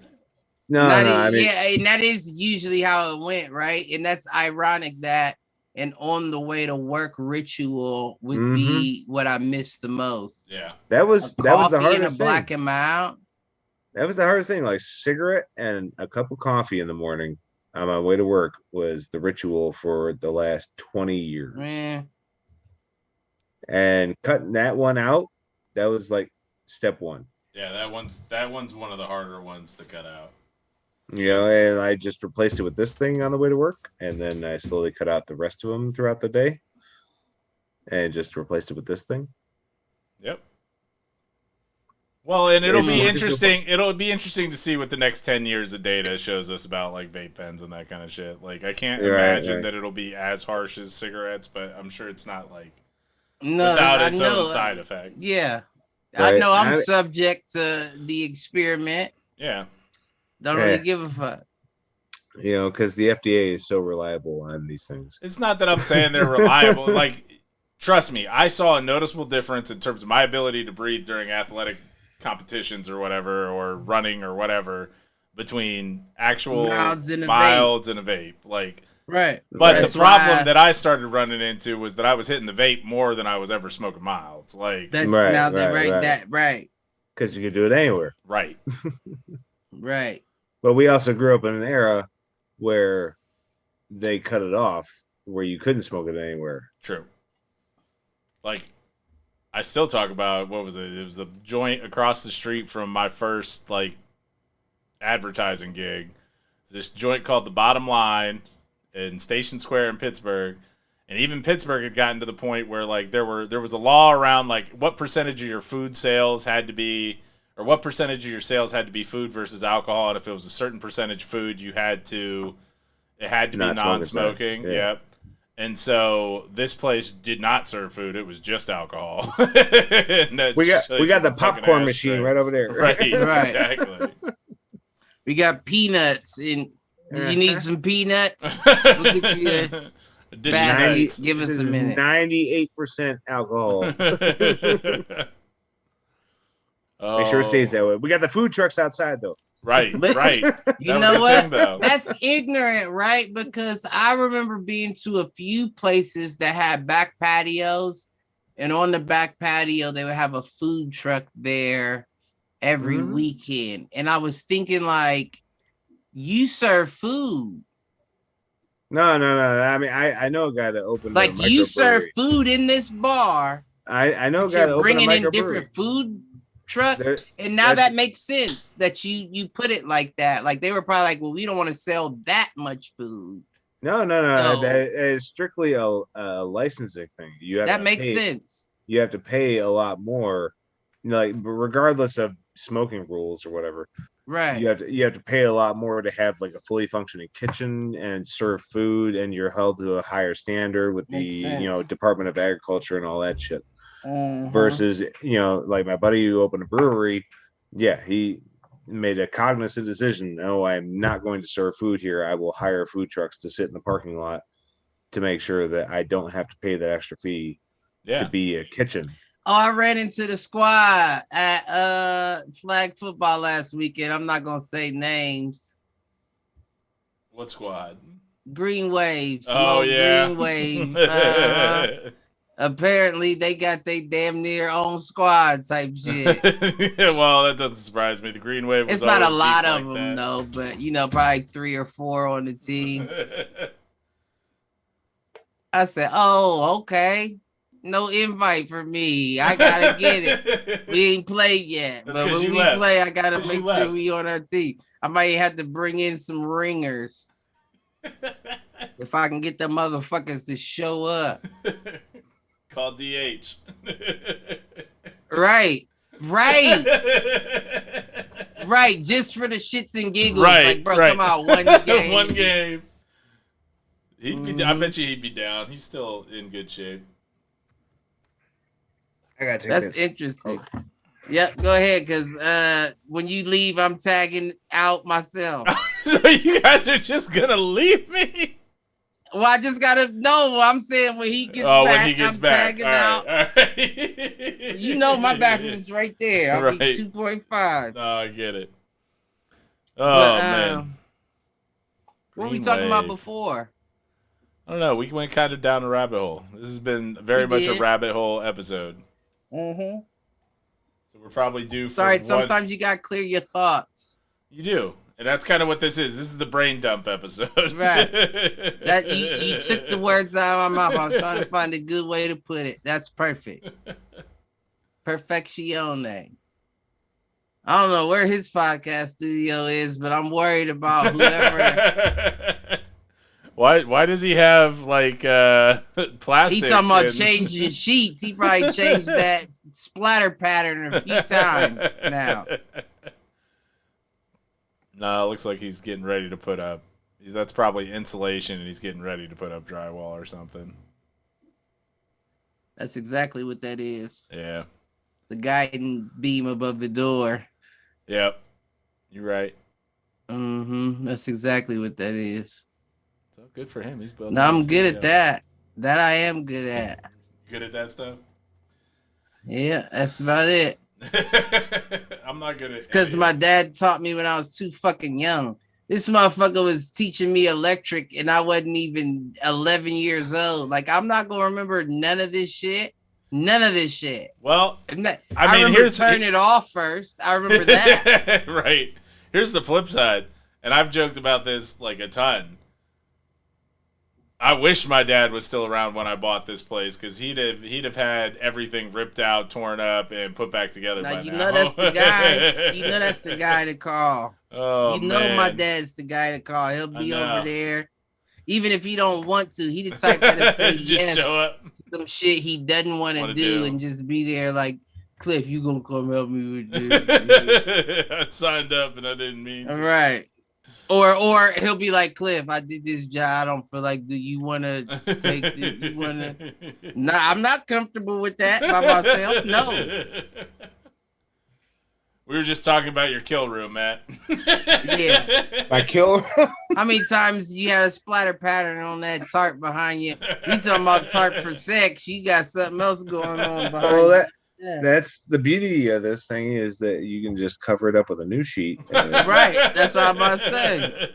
Speaker 3: No,
Speaker 4: and that is usually how it went, right? And that's ironic that an on the way to work ritual would be what I miss the most.
Speaker 2: Yeah,
Speaker 3: that was the hardest
Speaker 4: and a black and mild.
Speaker 3: That was the hardest thing. Like cigarette and a cup of coffee in the morning on my way to work was the ritual for the last 20 years.
Speaker 4: Man.
Speaker 3: And cutting that one out, that was like step one.
Speaker 2: Yeah, that one's one of the harder ones to cut out.
Speaker 3: And I just replaced it with this thing on the way to work, and then I slowly cut out the rest of them throughout the day, and just replaced it with this thing.
Speaker 2: Yep. Well, and it'll be interesting. It'll be interesting to see what the next 10 years of data shows us about like vape pens and that kind of shit. Like I can't imagine that it'll be as harsh as cigarettes, but I'm sure it's not like without its own side effects.
Speaker 4: Yeah. Right. I know I'm subject to the experiment.
Speaker 2: Yeah.
Speaker 4: Don't really give a fuck.
Speaker 3: Because the FDA is so reliable on these things.
Speaker 2: It's not that I'm saying they're reliable. Like, trust me, I saw a noticeable difference in terms of my ability to breathe during athletic competitions or whatever, or running or whatever, between actual milds and a vape. Like,
Speaker 4: right.
Speaker 2: But the problem that I started running into was that I was hitting the vape more than I was ever smoking milds. Like,
Speaker 4: that's right.
Speaker 3: Because you could do it anywhere.
Speaker 2: Right.
Speaker 4: Right.
Speaker 3: But we also grew up in an era where they cut it off, where you couldn't smoke it anywhere.
Speaker 2: True. Like, I still talk about, what was it? It was a joint across the street from my first, like, advertising gig. This joint called The Bottom Line in Station Square in Pittsburgh. And even Pittsburgh had gotten to the point where, like, there was a law around, like, what percentage of your food sales had to be, or what percentage of your sales had to be food versus alcohol, and if it was a certain percentage food, it had to be non-smoking. Yeah. Yep. And so this place did not serve food; it was just alcohol.
Speaker 3: we got the popcorn machine right over there.
Speaker 2: Right. Exactly.
Speaker 4: We got peanuts, and you need some peanuts. We'll get you give us a minute.
Speaker 3: 98% alcohol. Make sure it stays that way. We got the food trucks outside, though.
Speaker 2: Right.
Speaker 4: You know what? That's ignorant, right? Because I remember being to a few places that had back patios, and on the back patio, they would have a food truck there every weekend. And I was thinking, like, you serve food.
Speaker 3: No. I mean, I know a guy that opened
Speaker 4: like you serve food in this bar.
Speaker 3: I know a guy that opened a
Speaker 4: bringing in different food trucks, and now that makes sense that you put it like that. Like they were probably like, well, we don't want to sell that much food.
Speaker 3: No. That is strictly a licensing thing.
Speaker 4: That makes sense.
Speaker 3: You have to pay a lot more, like regardless of smoking rules or whatever.
Speaker 4: Right.
Speaker 3: You have to pay a lot more to have like a fully functioning kitchen and serve food, and you're held to a higher standard with the Department of Agriculture and all that shit. Versus like my buddy who opened a brewery, he made a cognizant decision. No, I'm not going to serve food here. I will hire food trucks to sit in the parking lot to make sure that I don't have to pay that extra fee to be a kitchen.
Speaker 4: Oh, I ran into the squad at flag football last weekend. I'm not gonna say names.
Speaker 2: What squad?
Speaker 4: Green Waves.
Speaker 2: Oh yeah,
Speaker 4: Green Wave. Apparently they got they damn near own squad type shit.
Speaker 2: Well, that doesn't surprise me. The Green Wave was
Speaker 4: it's not a lot of
Speaker 2: like
Speaker 4: them
Speaker 2: that.
Speaker 4: though, but probably 3 or 4 on the team. I said, oh, okay. No invite for me. I gotta get it. We ain't played yet.
Speaker 2: That's
Speaker 4: but when we
Speaker 2: left.
Speaker 4: play, I gotta make sure we on our team. I might have to bring in some ringers. If I can get the motherfuckers to show up.
Speaker 2: Call DH.
Speaker 4: Right. Just for the shits and giggles.
Speaker 2: Right.
Speaker 4: Like, bro, come on, one game.
Speaker 2: One game. I bet you he'd be down. He's still in good shape.
Speaker 3: I gotta take
Speaker 4: That's interesting. Oh. Yep, go ahead, because when you leave, I'm tagging out myself.
Speaker 2: So you guys are just gonna leave me?
Speaker 4: Well, I just gotta know. I'm saying when he gets back,
Speaker 2: when he gets
Speaker 4: I'm
Speaker 2: back.
Speaker 4: tagging
Speaker 2: out.
Speaker 4: All right. You know my bathroom's right there. I'll be 2.5.
Speaker 2: No, I get it. Oh, man.
Speaker 4: What were we talking about before?
Speaker 2: I don't know. We went kind of down a rabbit hole. This has been very much a rabbit hole episode.
Speaker 4: Mm-hmm.
Speaker 2: So we're probably due for
Speaker 4: sometimes you got to clear your thoughts.
Speaker 2: You do. And that's kind of what this is. This is the brain dump episode.
Speaker 4: Right. That you took the words out of my mouth. I was trying to find a good way to put it. That's perfect. Perfeccione. I don't know where his podcast studio is, but I'm worried about whoever.
Speaker 2: Why does he have like plastic?
Speaker 4: He's talking about changing sheets. He probably changed that splatter pattern a few times now.
Speaker 2: No, it looks like he's getting ready to put up. That's probably insulation, and he's getting ready to put up drywall or something.
Speaker 4: That's exactly what that is.
Speaker 2: Yeah.
Speaker 4: The guiding beam above the door.
Speaker 2: Yep. You're right.
Speaker 4: Mm-hmm. That's exactly what that is.
Speaker 2: So good for him. He's building.
Speaker 4: No, I'm good at that. That I am good at.
Speaker 2: Good at that stuff?
Speaker 4: Yeah, that's about it.
Speaker 2: I'm not good at it.
Speaker 4: Because my dad taught me when I was too fucking young. This motherfucker was teaching me electric and I wasn't even 11 years old. Like, I'm not going to remember none of this shit. None of this shit.
Speaker 2: Well,
Speaker 4: I remember turn it off first. I remember that.
Speaker 2: Right. Here's the flip side. And I've joked about this like a ton. I wish my dad was still around when I bought this place because he'd have had everything ripped out, torn up, and put back together by now.
Speaker 4: You know that's the guy. You know that's the guy to call.
Speaker 2: Oh,
Speaker 4: you know my dad's the guy to call. He'll be over there. Even if he don't want to, he the type to say yes
Speaker 2: show up.
Speaker 4: to some shit he doesn't want to do and just be there like, Cliff, you gonna come help me with this?
Speaker 2: I signed up and I didn't mean to.
Speaker 4: All right. Or he'll be like, Cliff, I did this job. I don't feel like, do you want to take this? You want to? Nah, I'm not comfortable with that by myself. No.
Speaker 2: We were just talking about your kill room, Matt.
Speaker 4: Yeah.
Speaker 3: My kill room?
Speaker 4: How many times you had a splatter pattern on that tarp behind you? You talking about tarp for sex. You got something else going on behind you.
Speaker 3: That's the beauty of this thing is that you can just cover it up with a new sheet.
Speaker 4: Right. That's what I'm about to say.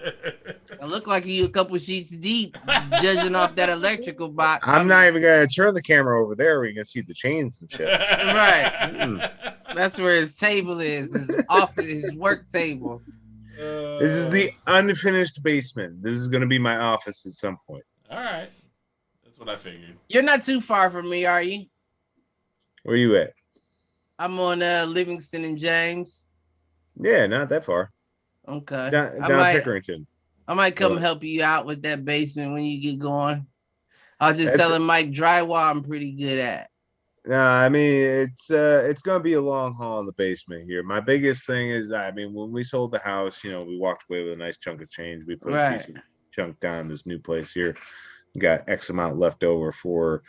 Speaker 4: I look like you a couple sheets deep, judging off that electrical box.
Speaker 3: I'm not even going to turn the camera over there where you can see the chains and shit.
Speaker 4: Right. That's where his table is. His work table.
Speaker 3: This is the unfinished basement. This is going to be my office at some point.
Speaker 2: All right. That's what I figured.
Speaker 4: You're not too far from me, are you?
Speaker 3: Where you at?
Speaker 4: I'm on Livingston and James.
Speaker 3: Yeah, not that far.
Speaker 4: Okay.
Speaker 3: Down Pickerington.
Speaker 4: I might come help you out with that basement when you get going. I was just telling Mike drywall I'm pretty good at.
Speaker 3: No, I mean it's gonna be a long haul in the basement here. My biggest thing is, I mean, when we sold the house, we walked away with a nice chunk of change. We put a piece of chunk down in this new place here. Got X amount left over for,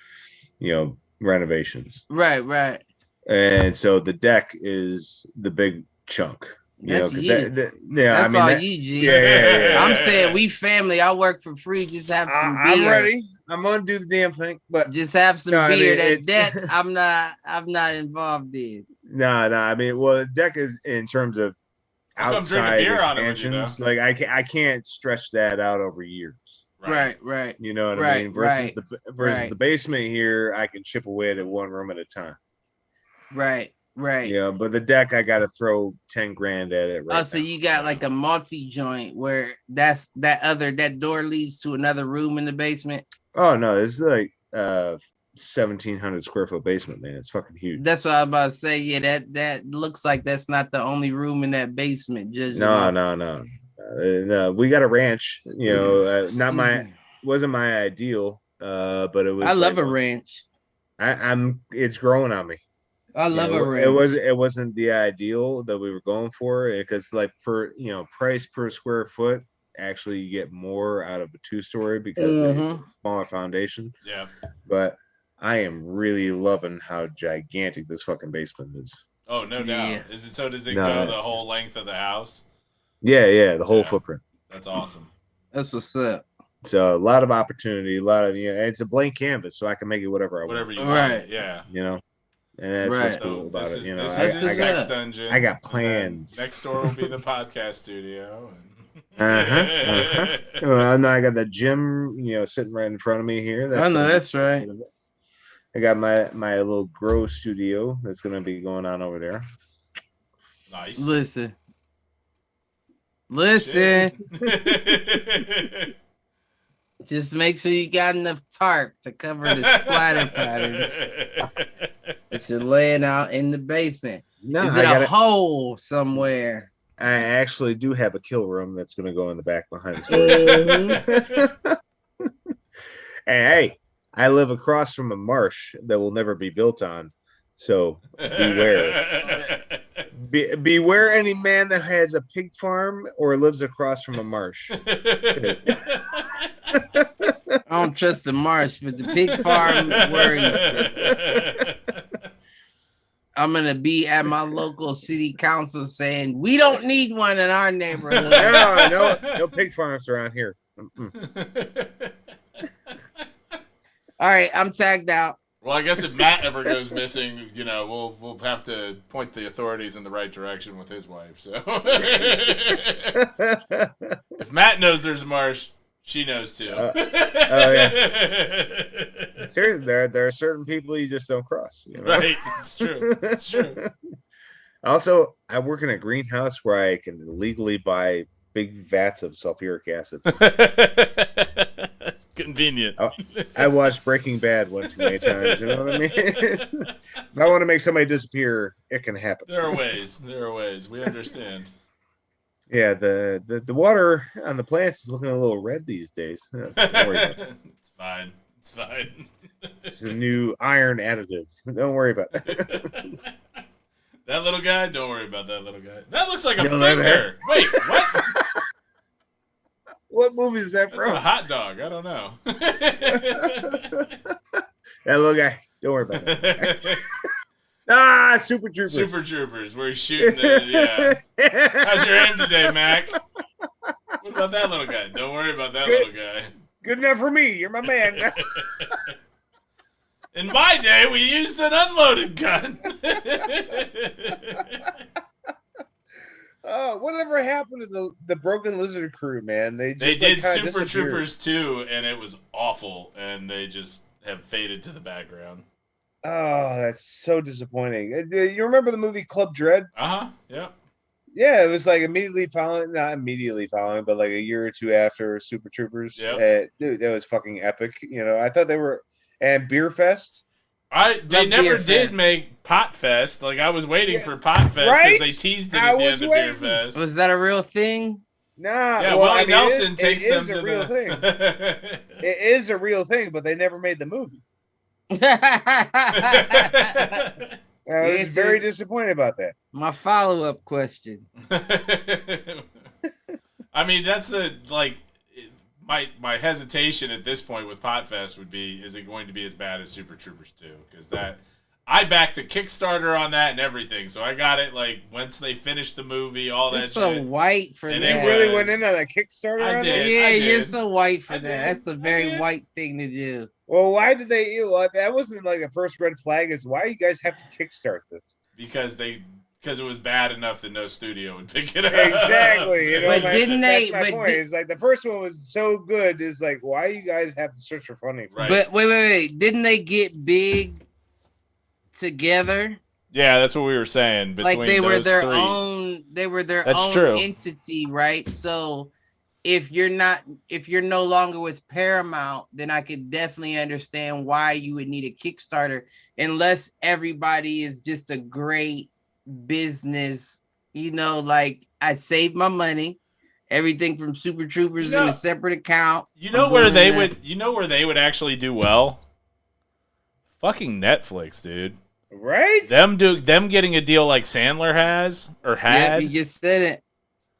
Speaker 3: renovations.
Speaker 4: Right.
Speaker 3: And so the deck is the big chunk.
Speaker 4: That's
Speaker 3: you.
Speaker 4: That's all you, G.
Speaker 3: Yeah.
Speaker 4: I'm saying we family. I work for free. Just have some beer.
Speaker 3: I'm ready. I'm gonna do the damn thing, but
Speaker 4: just have some beer. That I'm not involved in.
Speaker 3: No. I mean, well, the deck is in terms of outside expansions. Like I can't stretch that out over years.
Speaker 4: Right.
Speaker 3: You know what I mean? Versus the basement here, I can chip away at it one room at a time.
Speaker 4: Right.
Speaker 3: Yeah, but the deck, I got to throw 10 grand at it. Right.
Speaker 4: So you got like a multi joint where that door leads to another room in the basement.
Speaker 3: Oh no, it's like 1,700 square foot basement, man. It's fucking huge.
Speaker 4: That's what I was about to say. Yeah, that looks like that's not the only room in that basement.
Speaker 3: No. We got a ranch. You know, wasn't my ideal, but it was.
Speaker 4: I love a ranch.
Speaker 3: It's growing on me.
Speaker 4: I love a ranch.
Speaker 3: It wasn't the ideal that we were going for, because like for price per square foot, actually you get more out of a 2-story because it's a smaller foundation.
Speaker 2: Yeah.
Speaker 3: But I am really loving how gigantic this fucking basement is.
Speaker 2: Oh, no doubt. Yeah. Does it go the whole length of the house?
Speaker 3: Yeah, the whole footprint.
Speaker 2: That's awesome.
Speaker 4: That's what's up.
Speaker 3: So a lot of opportunity, it's a blank canvas, so I can make it whatever I want.
Speaker 2: Whatever you want. Yeah.
Speaker 3: And that's what's cool about it.
Speaker 2: This is his sex dungeon.
Speaker 3: I got plans.
Speaker 2: Next door will be the podcast studio.
Speaker 3: Well, now I got the gym, sitting right in front of me here.
Speaker 4: That's right.
Speaker 3: I got my little grow studio that's going to be going on over there.
Speaker 2: Nice.
Speaker 4: Listen. Just make sure you got enough tarp to cover the splatter patterns that you're laying out in the basement.
Speaker 3: No,
Speaker 4: is it a hole somewhere?
Speaker 3: I actually do have a kill room that's going to go in the back behind the Hey, I live across from a marsh that will never be built on, so beware. Beware any man that has a pig farm or lives across from a marsh.
Speaker 4: I don't trust the marsh, but the pig farm worries. I'm going to be at my local city council saying, we don't need one in our neighborhood.
Speaker 3: No pig farms around here.
Speaker 4: All right, I'm tagged out.
Speaker 2: Well, I guess if Matt ever goes missing, we'll have to point the authorities in the right direction with his wife. So if Matt knows there's a marsh, she knows too.
Speaker 3: Oh yeah. Seriously, there are certain people you just don't cross.
Speaker 2: Right, it's true.
Speaker 3: Also, I work in a greenhouse where I can legally buy big vats of sulfuric acid.
Speaker 2: Convenient.
Speaker 3: I watched Breaking Bad one too many times. You know what I mean? If I want to make somebody disappear, it can happen.
Speaker 2: There are ways. We understand.
Speaker 3: Yeah, the water on the plants is looking a little red these days.
Speaker 2: It's fine.
Speaker 3: It's a new iron additive. Don't worry about it.
Speaker 2: That little guy? Don't worry about that little guy. That looks like a finger. Wait, what?
Speaker 3: What movie is that from?
Speaker 2: It's a hot dog. I don't know.
Speaker 3: That little guy. Don't worry about it. Super Troopers.
Speaker 2: Super Troopers. We're shooting it. Yeah. How's your aim today, Mac? What about that little guy? Don't worry about that little guy.
Speaker 3: Good enough for me. You're my man.
Speaker 2: In my day, we used an unloaded gun.
Speaker 3: Oh, whatever happened to the Broken Lizard crew, man? They
Speaker 2: did Super Troopers 2, and it was awful, and they just have faded to the background.
Speaker 3: Oh, that's so disappointing. You remember the movie Club Dread?
Speaker 2: Yeah.
Speaker 3: Yeah, it was like not immediately following, but like a year or two after Super Troopers.
Speaker 2: Yeah.
Speaker 3: Dude, that was fucking epic. I thought they were, and Beer Fest.
Speaker 2: They never did make Pot Fest. Like, I was waiting for Pot Fest because they teased it at the end of Beer Fest.
Speaker 4: Was that a real thing?
Speaker 3: Nah.
Speaker 2: Yeah, Willie Nelson takes them to the
Speaker 3: real thing. It is a real thing, but they never made the movie. I was very disappointed about that.
Speaker 4: My follow-up question.
Speaker 2: I mean, that's my hesitation at this point with Potfest would be, is it going to be as bad as Super Troopers 2? Because I backed the Kickstarter on that and everything, so I got it like once they finished the movie, all
Speaker 4: you're
Speaker 2: that
Speaker 4: so
Speaker 2: shit.
Speaker 4: white for
Speaker 2: And
Speaker 4: that.
Speaker 3: You really went in on a Kickstarter?
Speaker 2: I did.
Speaker 4: Yeah,
Speaker 2: I did.
Speaker 4: you're so white for
Speaker 2: I
Speaker 4: that.
Speaker 2: did.
Speaker 4: That's a very white thing to do.
Speaker 3: Well, why did they? Well, that wasn't like the first red flag. Is why you guys have to kickstart this?
Speaker 2: Because it was bad enough that no studio would pick it up.
Speaker 3: Exactly. You know,
Speaker 4: But didn't they?
Speaker 3: That's my point. It's like the first one was so good. Is like why you guys have to search for funding?
Speaker 2: Right.
Speaker 4: But wait. Didn't they get big together?
Speaker 2: Yeah, that's what we were saying.
Speaker 4: Like they were their
Speaker 2: three.
Speaker 4: own. They were their
Speaker 2: That's
Speaker 4: own
Speaker 2: true.
Speaker 4: entity, right? So if you're no longer with Paramount, then I could definitely understand why you would need a Kickstarter, unless everybody is just a great business. You know, like I saved my money, everything from Super Troopers in a separate account.
Speaker 2: You know where they would actually do well? Fucking Netflix, dude.
Speaker 3: Right?
Speaker 2: Them getting a deal like Sandler has or had.
Speaker 4: Yep, you just said it.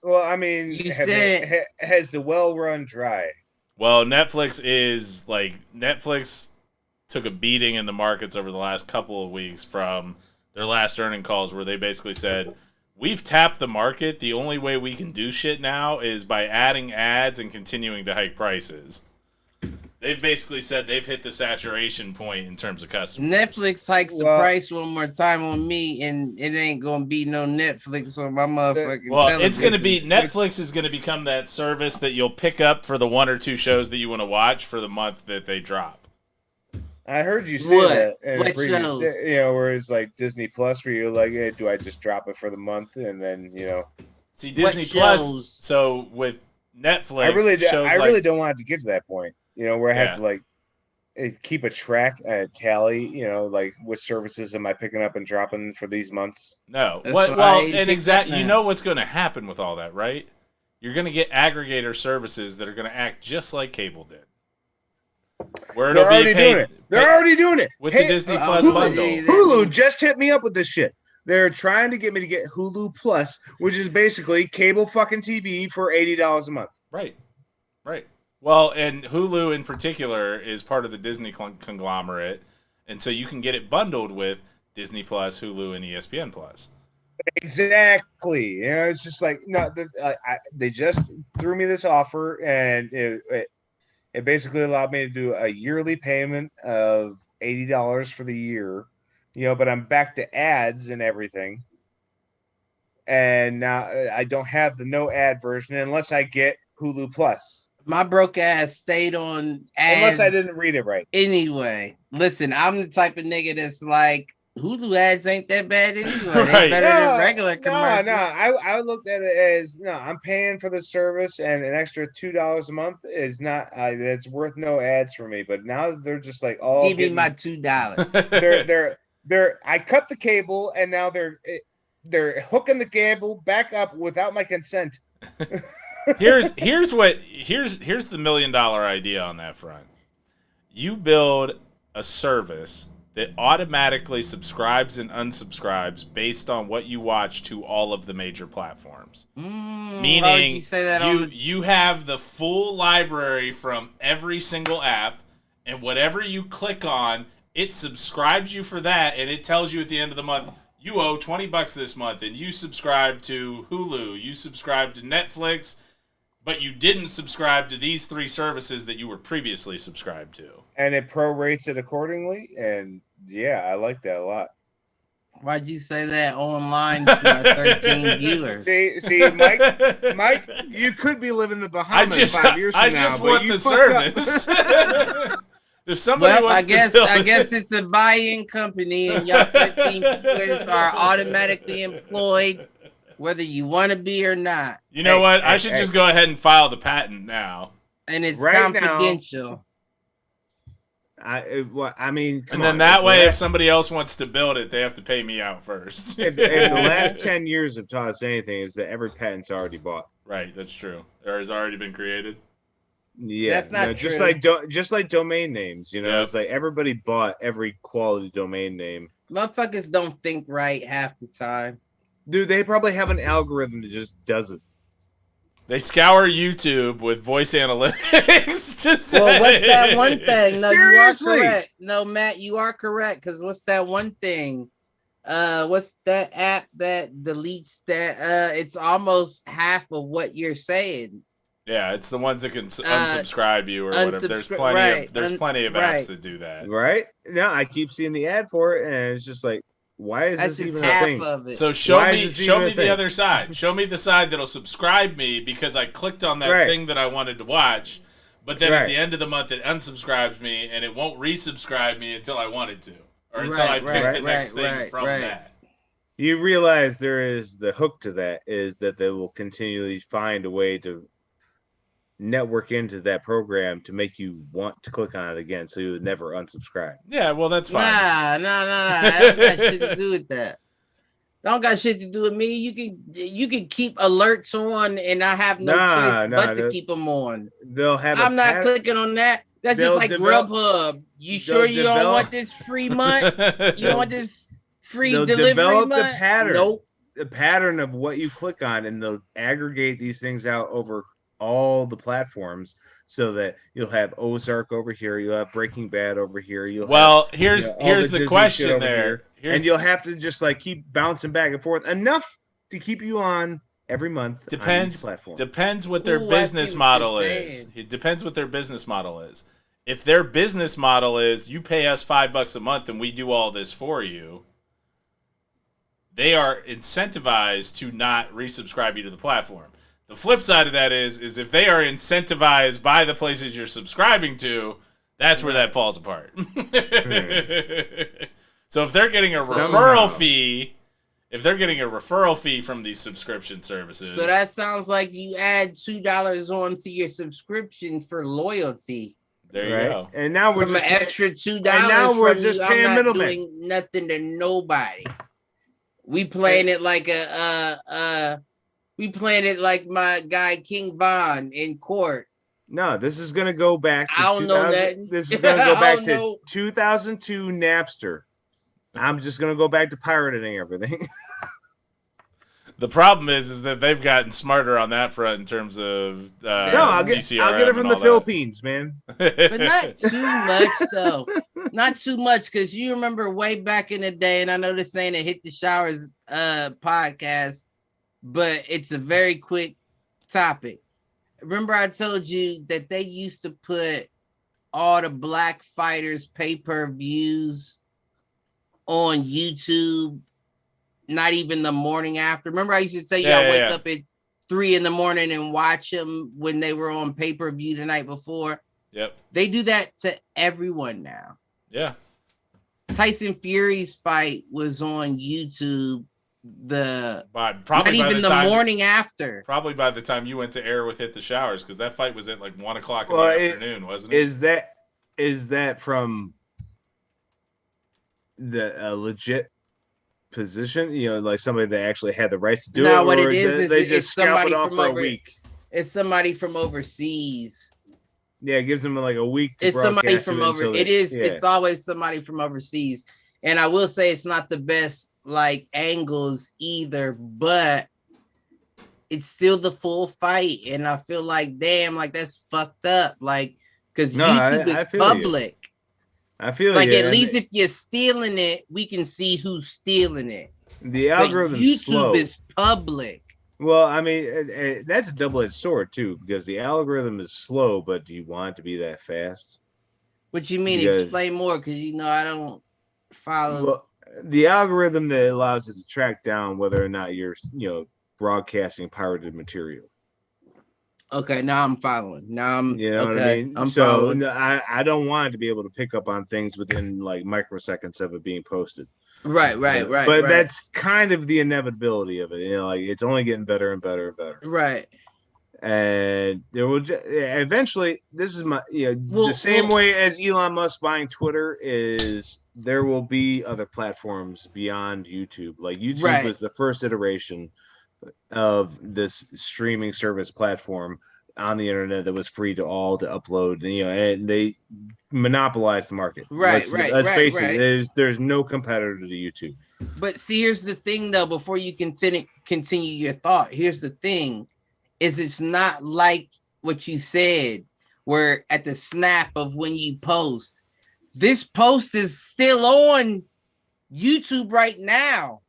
Speaker 3: Well, I mean,
Speaker 4: You said
Speaker 3: has the well run dry?
Speaker 2: Well, Netflix took a beating in the markets over the last couple of weeks from their last earning calls where they basically said, we've tapped the market. The only way we can do shit now is by adding ads and continuing to hike prices. They've basically said they've hit the saturation point in terms of customers.
Speaker 4: Netflix hikes the price one more time on me, and it ain't gonna be no Netflix on my motherfucking.
Speaker 2: Well, it's gonna be Netflix is gonna become that service that you'll pick up for the one or two shows that you want to watch for the month that they drop.
Speaker 3: I heard you say that in a previous, where it's like Disney Plus, where you're like, hey, do I just drop it for the month and then
Speaker 2: see Disney Plus? So with Netflix,
Speaker 3: I really don't want it to get to that point. Where I have to keep a track, a tally, like which services am I picking up and dropping for these months?
Speaker 2: No. You know what's going to happen with all that, right? You're going to get aggregator services that are going to act just like cable did. Where it'll be paid.
Speaker 3: They're already doing it.
Speaker 2: With the Disney Plus bundle.
Speaker 3: Hulu just hit me up with this shit. They're trying to get me to get Hulu Plus, which is basically cable fucking TV for $80 a month.
Speaker 2: Right. Well, and Hulu in particular is part of the Disney conglomerate, and so you can get it bundled with Disney Plus, Hulu, and ESPN Plus.
Speaker 3: Exactly. It's just like they just threw me this offer, and it basically allowed me to do a yearly payment of $80 for the year. But I'm back to ads and everything, and now I don't have the no ad version unless I get Hulu Plus.
Speaker 4: My broke ass stayed on ads.
Speaker 3: Unless I didn't read it right.
Speaker 4: Anyway, listen, I'm the type of nigga that's like, Hulu ads ain't that bad anyway. Right. They're better than regular commercials.
Speaker 3: No. I looked at it as, I'm paying for the service, and an extra $2 a month is not, that's worth no ads for me. But now they're just like,
Speaker 4: give me my $2.
Speaker 3: I cut the cable, and now they're hooking the cable back up without my consent.
Speaker 2: Here's the $1 million idea on that front. You build a service that automatically subscribes and unsubscribes based on what you watch to all of the major platforms. Meaning you have the full library from every single app, and whatever you click on, it subscribes you for that, and it tells you at the end of the month, you owe $20 this month, and you subscribe to Hulu, you subscribe to Netflix, but you didn't subscribe to these 3 services that you were previously subscribed to.
Speaker 3: And it prorates it accordingly, and I like that a lot.
Speaker 4: Why'd you say that online to my 13 viewers?
Speaker 3: See, Mike, you could be living in the Bahamas 5 years from now.
Speaker 2: I just want the service. If somebody wants
Speaker 4: I guess it's a buy-in company, and y'all 13 viewers are automatically employed, whether you want to be or not.
Speaker 2: You know what? I should just go ahead and file the patent now.
Speaker 4: And it's confidential.
Speaker 2: And then that way, if somebody else wants to build it, they have to pay me out first.
Speaker 3: if the last 10 years have taught us anything, is that every patent's already bought.
Speaker 2: Right, that's true. Or has already been created.
Speaker 3: Yeah,
Speaker 4: that's not true.
Speaker 3: Just like domain names, It's like everybody bought every quality domain name.
Speaker 4: Motherfuckers don't think right half the time.
Speaker 3: Dude, they probably have an algorithm that just does it.
Speaker 2: They scour YouTube with voice analytics to say.
Speaker 4: Well, what's that one thing? No,
Speaker 3: Seriously?
Speaker 4: you are correct. No, Matt, you are correct. Because what's that one thing? What's that app that deletes that? It's almost half of what you're saying.
Speaker 2: Yeah, it's the ones that can unsubscribe you or whatever. There's plenty of apps that do that.
Speaker 3: Right? No, I keep seeing the ad for it, and it's just like, why is
Speaker 4: That's
Speaker 3: this
Speaker 4: just
Speaker 3: even a
Speaker 4: half
Speaker 3: thing?
Speaker 4: of it.
Speaker 2: So show me the other side. Show me the side that'll subscribe me because I clicked on that thing that I wanted to watch, but then at the end of the month it unsubscribes me and it won't resubscribe me until I want it to, or until I pick the next thing from that.
Speaker 3: You realize there is the hook to that is that they will continually find a way to network into that program to make you want to click on it again, so you would never unsubscribe.
Speaker 2: Yeah, well, that's fine.
Speaker 4: Nah. I don't got shit to do with that. Don't got shit to do with me. You can keep alerts on, and I have no choice but to keep them on.
Speaker 3: They'll have.
Speaker 4: I'm not clicking on that. That's just like Grubhub. You sure you don't want this free month? You don't want this free delivery
Speaker 3: develop
Speaker 4: month?
Speaker 3: The pattern.
Speaker 4: Nope.
Speaker 3: The pattern of what you click on, and they'll aggregate these things out over all the platforms, so that you'll have Ozark over here, you'll have Breaking Bad over here.
Speaker 2: Here's the question there.
Speaker 3: And you'll have to just like keep bouncing back and forth enough to keep you on every month. On each platform.
Speaker 2: Depends what their business model is. It depends what their business model is. If their business model is you pay us $5 a month and we do all this for you, they are incentivized to not resubscribe you to the platform. The flip side of that is if they are incentivized by the places you're subscribing to, that's where that falls apart. So if they're getting a referral fee, from these subscription services.
Speaker 4: So that sounds like you add $2 onto your subscription for loyalty.
Speaker 2: There you go.
Speaker 3: And now we're
Speaker 4: from an extra $2.
Speaker 3: And now we're just paying middlemen.
Speaker 4: Doing nothing to nobody. We playing it like we playing it like my guy King Von in court.
Speaker 3: No, this is going to go back.
Speaker 4: I don't know that.
Speaker 3: This is going to go back to 2002 Napster. I'm just going to go back to pirating everything.
Speaker 2: The problem is that they've gotten smarter on that front in terms of
Speaker 3: I'll get it from the Philippines, man.
Speaker 4: But not too much, though. Not too much, because you remember way back in the day, and I know this ain't a Hit the Showers podcast, but it's a very quick topic. Remember I told you that they used to put all the black fighters pay-per-views on YouTube, not even the morning after. Remember I used to tell you I wake up at 3 a.m. and watch them when they were on pay-per-view the night before?
Speaker 2: Yep.
Speaker 4: They do that to everyone now.
Speaker 2: Yeah.
Speaker 4: Tyson Fury's fight was on YouTube
Speaker 2: probably
Speaker 4: not even the morning after.
Speaker 2: Probably by the time you went to air with Hit the Showers, because that fight was at like 1 o'clock in the afternoon, wasn't it?
Speaker 3: Is that from the legit position? You know, like somebody that actually had the rights to do it?
Speaker 4: No, what it is
Speaker 3: they just scalp it off for a week?
Speaker 4: It's somebody from overseas.
Speaker 3: Yeah, it gives them like a week to
Speaker 4: it's somebody from it's always somebody from overseas. And I will say it's not the best like angles either, but it's still the full fight. And I feel like, damn, like that's fucked up. Like, because YouTube is public.
Speaker 3: I feel
Speaker 4: like at least if you're stealing it, we can see who's stealing it.
Speaker 3: The algorithm
Speaker 4: YouTube is public.
Speaker 3: Well, I mean, that's a double-edged sword too, because the algorithm is slow, but do you want it to be that fast?
Speaker 4: What you mean? Explain more, because I don't follow.
Speaker 3: Well, the algorithm that allows it to track down whether or not you're, broadcasting pirated material.
Speaker 4: Okay, now I'm following. Now I'm
Speaker 3: what I mean?
Speaker 4: I'm following.
Speaker 3: I don't want it to be able to pick up on things within like microseconds of it being posted.
Speaker 4: Right.
Speaker 3: But that's kind of the inevitability of it. Like it's only getting better and better and better.
Speaker 4: Right.
Speaker 3: And there will eventually. This is my the same way as Elon Musk buying Twitter is. There will be other platforms beyond YouTube. Like YouTube was the first iteration of this streaming service platform on the internet that was free to all to upload. And they monopolized the market. Let's face it. There's no competitor to YouTube.
Speaker 4: But see, here's the thing, though. Before you continue your thought, here's the thing: is it's not like what you said, where at the snap of when you post, this post is still on YouTube right now.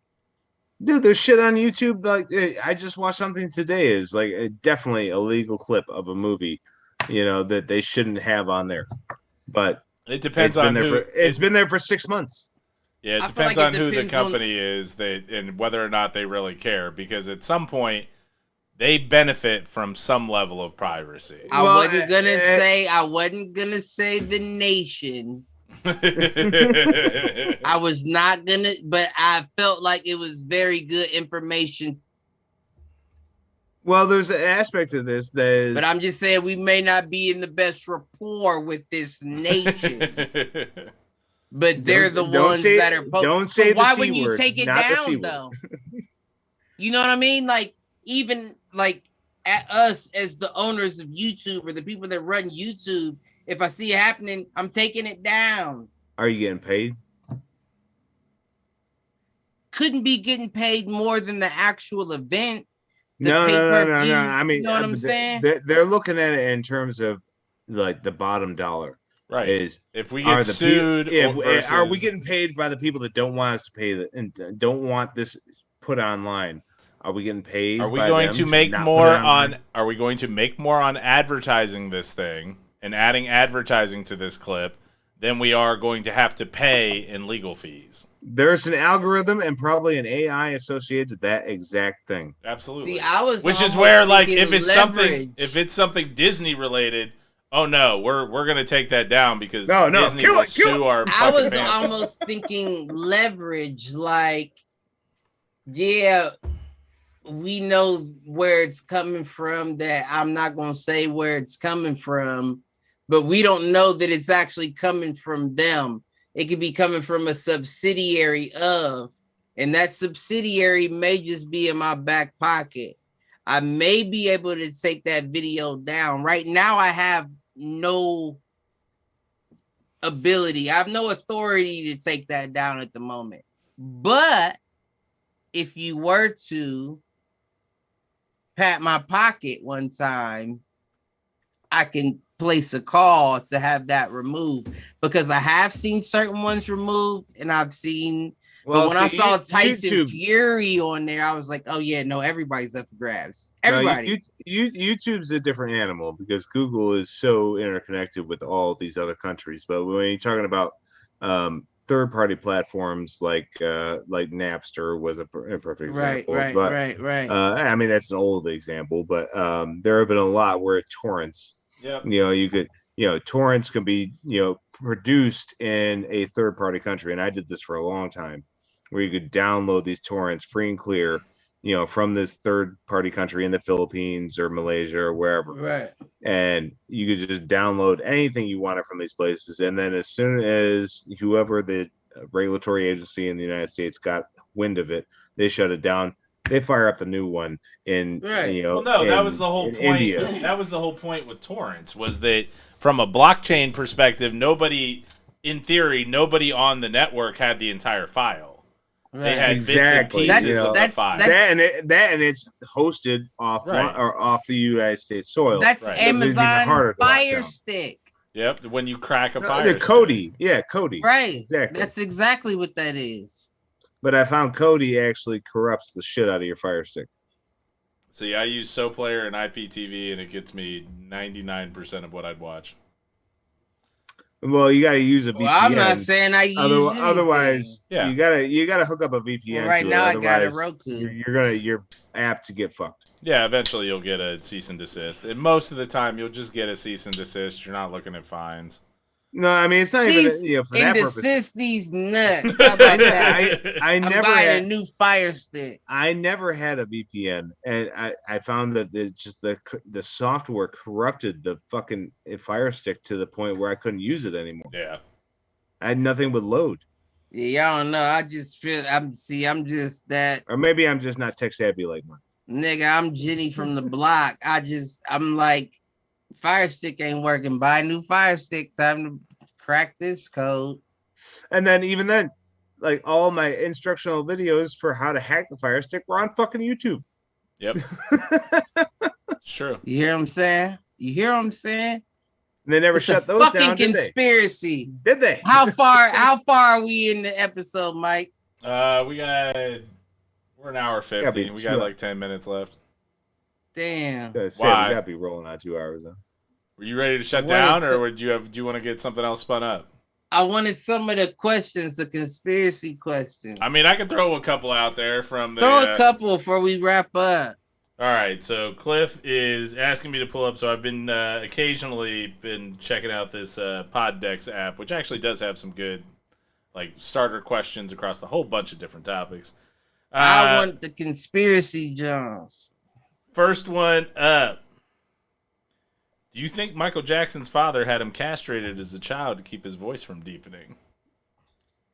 Speaker 3: Dude, there's shit on YouTube. Like, I just watched something today. Is like definitely a legal clip of a movie, that they shouldn't have on there. But
Speaker 2: it depends on who.
Speaker 3: It's been there for 6 months.
Speaker 2: Yeah, it depends on who the company is, and whether or not they really care. Because at some point, they benefit from some level of privacy.
Speaker 4: I wasn't gonna say the nation. I was not gonna, but I felt like it was very good information.
Speaker 3: Well, there's an aspect of this that is...
Speaker 4: But I'm just saying we may not be in the best rapport with this nation. But they're the ones that are...
Speaker 3: Don't say
Speaker 4: why wouldn't you take it down, though? You know what I mean? Like, even like at us as the owners of YouTube or the people that run YouTube, if I see it happening, I'm taking it down.
Speaker 3: Are you getting paid?
Speaker 4: Couldn't be getting paid more than the actual event.
Speaker 3: No. I mean,
Speaker 4: you know what I'm saying?
Speaker 3: They're looking at it in terms of like the bottom dollar.
Speaker 2: Right.
Speaker 3: Is
Speaker 2: if we get sued,
Speaker 3: are we getting paid by the people that don't want us to pay and don't want this put online? Are we getting paid?
Speaker 2: Are we going to make more on? Are we going to make more on advertising this thing and adding advertising to this clip than we are going to have to pay in legal fees?
Speaker 3: There's an algorithm and probably an AI associated to that exact thing.
Speaker 2: Absolutely.
Speaker 4: See,
Speaker 2: which is where, like, if it's something Disney related, oh no, we're gonna take that down because Disney will sue our.
Speaker 4: I was almost thinking leverage, like, yeah, we know where it's coming from. That I'm not gonna say where it's coming from, but we don't know that it's actually coming from them. It could be coming from a subsidiary of, and that subsidiary may just be in my back pocket. I may be able to take that video down. Right now, I have no ability. I have no authority to take that down at the moment. But if you were to pat my pocket one time, I can place a call to have that removed, because I have seen certain ones removed, and I've seen. But when I saw Tyson Fury on there, I was like, "Oh yeah, no, everybody's up for grabs. Everybody."
Speaker 3: YouTube's a different animal because Google is so interconnected with all these other countries. But when you're talking about third-party platforms like Napster was a perfect example.
Speaker 4: Right.
Speaker 3: I mean, that's an old example, but there have been a lot where torrents.
Speaker 2: Yeah.
Speaker 3: You could. Torrents can be produced in a third-party country, and I did this for a long time, where you could download these torrents free and clear, from this third-party country in the Philippines or Malaysia or wherever.
Speaker 4: Right.
Speaker 3: And you could just download anything you wanted from these places, and then as soon as whoever the regulatory agency in the United States got wind of it, they shut it down. They fire up the new one in,
Speaker 2: that was the whole point.
Speaker 3: India.
Speaker 2: That was the whole point with torrents, was that from a blockchain perspective, nobody on the network had the entire file.
Speaker 4: Right.
Speaker 2: They had bits and pieces of the file.
Speaker 3: That and it's hosted off the United States soil.
Speaker 4: That's Amazon Fire Stick.
Speaker 2: Yep, when you crack a Fire Stick.
Speaker 3: Kodi. Yeah, Kodi.
Speaker 4: Right.
Speaker 3: Exactly.
Speaker 4: That's exactly what that is.
Speaker 3: But I found Kodi actually corrupts the shit out of your Fire Stick.
Speaker 2: See, I use SoPlayer and IPTV, and it gets me 99% of what I'd watch.
Speaker 3: Well, you got to use a VPN.
Speaker 4: Well, I'm not saying I use anything.
Speaker 3: Otherwise, you gotta hook up a VPN.
Speaker 4: Well, right now, I got a Roku.
Speaker 3: You're apt to get fucked.
Speaker 2: Yeah, eventually you'll get a cease and desist, and most of the time you'll just get a cease and desist. You're not looking at fines.
Speaker 3: No, I mean, it's not even for that purpose.
Speaker 4: Desist these nuts. How about that? I'm buying a new Fire Stick.
Speaker 3: I never had a VPN, and I found that the software corrupted the fucking Fire Stick to the point where I couldn't use it anymore.
Speaker 2: Yeah,
Speaker 3: I had nothing but load.
Speaker 4: Yeah, I don't know. I just feel I'm just that,
Speaker 3: or maybe I'm just not tech savvy like mine.
Speaker 4: Nigga, I'm Jenny from the block. I'm like, Fire Stick ain't working. Buy a new Fire Stick. Time to crack this code.
Speaker 3: And then even then, like, all my instructional videos for how to hack the Fire Stick were on fucking YouTube.
Speaker 2: Yep. It's true.
Speaker 4: You hear what I'm saying? You hear what I'm saying?
Speaker 3: They never shut those down, did they?
Speaker 4: Conspiracy.
Speaker 3: Did they?
Speaker 4: How far are we in the episode, Mike?
Speaker 2: We're an hour 50. We got like 10 minutes left.
Speaker 4: Damn.
Speaker 3: Why? We gotta be rolling on 2 hours though.
Speaker 2: Were you ready to shut down, or do you want to get something else spun up?
Speaker 4: I wanted some of the questions, the conspiracy questions.
Speaker 2: I mean, I can throw a couple out there from the.
Speaker 4: Throw a couple before we wrap up.
Speaker 2: All right, so Cliff is asking me to pull up. So I've been occasionally checking out this Poddex app, which actually does have some good, like, starter questions across a whole bunch of different topics.
Speaker 4: I want the conspiracy, Jones.
Speaker 2: First one up. Do you think Michael Jackson's father had him castrated as a child to keep his voice from deepening?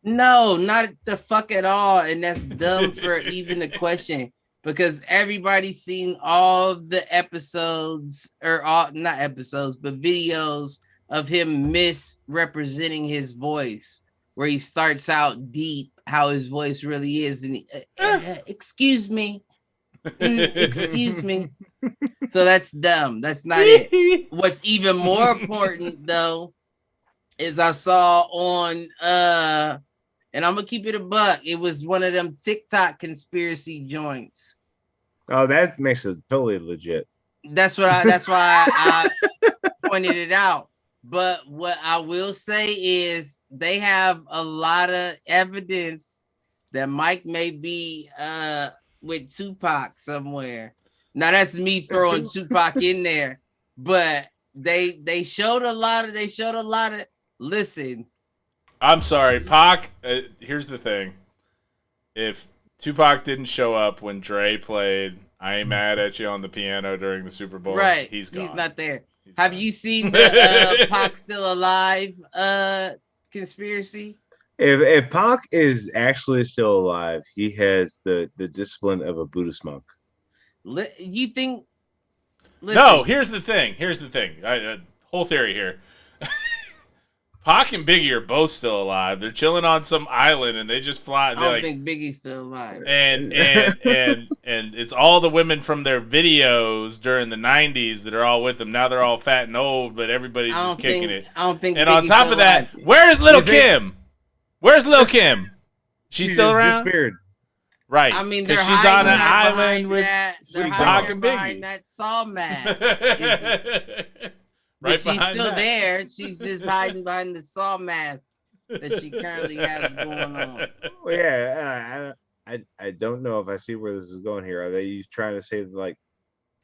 Speaker 4: No, not the fuck at all. And that's dumb for even a question, because everybody's seen all the episodes, or all, not episodes, but videos of him misrepresenting his voice, where he starts out deep, how his voice really is. And excuse me. Excuse me. So that's dumb. That's not it. What's even more important though is I saw on and I'm gonna keep it a buck. It was one of them TikTok conspiracy joints.
Speaker 3: Oh, that makes it totally legit.
Speaker 4: That's why I pointed it out. But what I will say is they have a lot of evidence that Mike may be with Tupac somewhere. Now that's me throwing Tupac in there, but they showed a lot of. Listen,
Speaker 2: I'm sorry, Pac. Here's the thing: if Tupac didn't show up when Dre played "I Ain't Mad at You" on the piano during the Super Bowl,
Speaker 4: right?
Speaker 2: He's gone.
Speaker 4: He's not there. Have you seen the Pac still alive conspiracy?
Speaker 3: If Pac is actually still alive, he has the discipline of a Buddhist monk.
Speaker 4: You think? Listen.
Speaker 2: No, here's the thing. Whole theory here. Pac and Biggie are both still alive. They're chilling on some island, and they just fly.
Speaker 4: I don't think Biggie's still alive.
Speaker 2: And it's all the women from their videos during the '90s that are all with them. Now they're all fat and old, but everybody's just kicking it.
Speaker 4: I don't think.
Speaker 2: And
Speaker 4: Biggie's
Speaker 2: on top of that,
Speaker 4: alive.
Speaker 2: where is Little Kim? Where's Lil Kim? She's still around.
Speaker 3: Disappeared.
Speaker 2: Right.
Speaker 4: I mean,
Speaker 2: she's on an island with
Speaker 4: Pac
Speaker 2: and
Speaker 4: behind
Speaker 2: Biggie.
Speaker 4: that saw mat.
Speaker 2: Right,
Speaker 4: she's still
Speaker 2: that.
Speaker 4: there. She's just hiding behind the saw mask that she currently has going on.
Speaker 3: Well, yeah, I don't know if I see where this is going here. Are they trying to say that, like,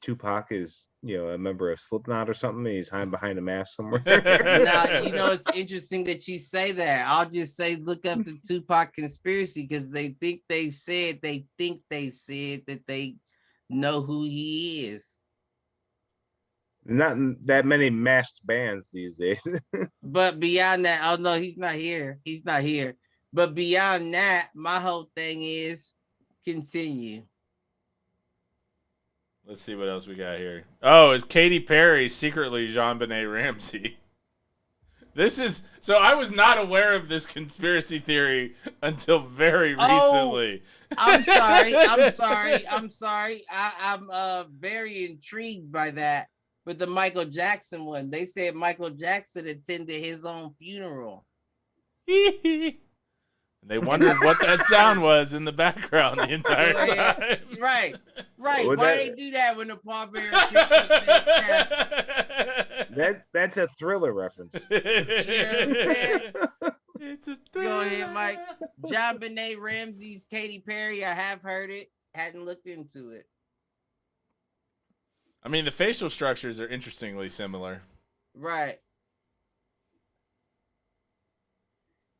Speaker 3: Tupac is, a member of Slipknot or something? And he's hiding behind a mask somewhere.
Speaker 4: Now, it's interesting that you say that. I'll just say, look up the Tupac conspiracy, because they think they said that they know who he is.
Speaker 3: Not that many masked bands these days.
Speaker 4: But beyond that, oh no, he's not here. But beyond that, my whole thing is continue.
Speaker 2: Let's see what else we got here. Oh, is Katy Perry secretly Jean-Benet Ramsey? So I was not aware of this conspiracy theory until very recently.
Speaker 4: I'm sorry. I'm very intrigued by that. With the Michael Jackson one, they said Michael Jackson attended his own funeral.
Speaker 2: They wondered what that sound was in the background the entire time.
Speaker 4: Right. Why they do that when the pallbearer
Speaker 3: That's a Thriller reference.
Speaker 4: You know what I'm saying?
Speaker 2: It's a Thriller.
Speaker 4: Go ahead, Mike. JonBenet Ramsey's Katy Perry. I have heard it. Hadn't looked into it.
Speaker 2: I mean, the facial structures are interestingly similar.
Speaker 4: Right.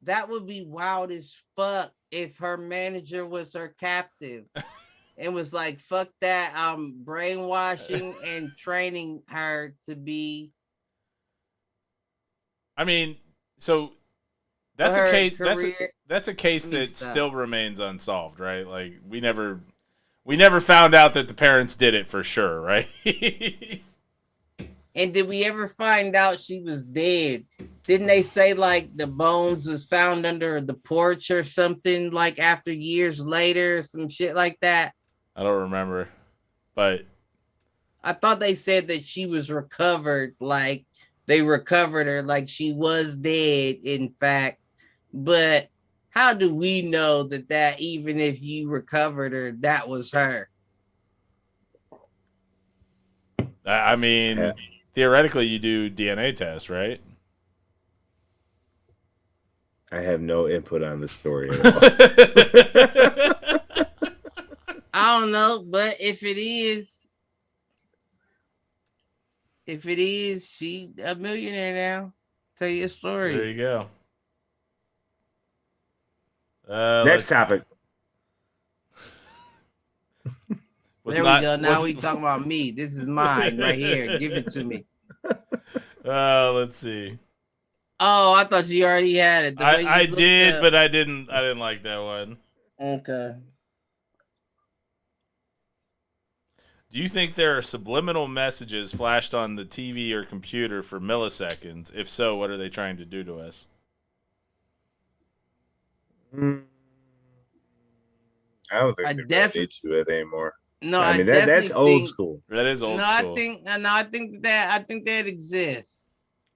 Speaker 4: That would be wild as fuck if her manager was her captive and was like, fuck that, I'm brainwashing and training her to be.
Speaker 2: I mean, so that's a case. That's a case that still remains unsolved, right? Like we never found out that the parents did it for sure, right?
Speaker 4: And did we ever find out she was dead? Didn't they say like the bones was found under the porch or something, like after years later, some shit like that?
Speaker 2: I don't remember, but
Speaker 4: I thought they said that she was recovered, like they recovered her, like she was dead, in fact. But how do we know that even if you recovered her, that was her?
Speaker 2: I mean, theoretically, you do DNA tests, right?
Speaker 3: I have no input on the story at all.
Speaker 4: I don't know, but if it is, she a millionaire now. Tell you a story.
Speaker 2: There you go.
Speaker 3: Next topic.
Speaker 4: There we go. Now we talking about me. This is mine right here. Give it to me.
Speaker 2: Let's see.
Speaker 4: Oh, I thought you already had it.
Speaker 2: I did, but I didn't like that one.
Speaker 4: Okay.
Speaker 2: Do you think there are subliminal messages flashed on the TV or computer for milliseconds? If so, what are they trying to do to us?
Speaker 3: I don't think they really need to do it anymore.
Speaker 4: No,
Speaker 3: I mean that's old school.
Speaker 2: That is old school.
Speaker 4: I think that exists.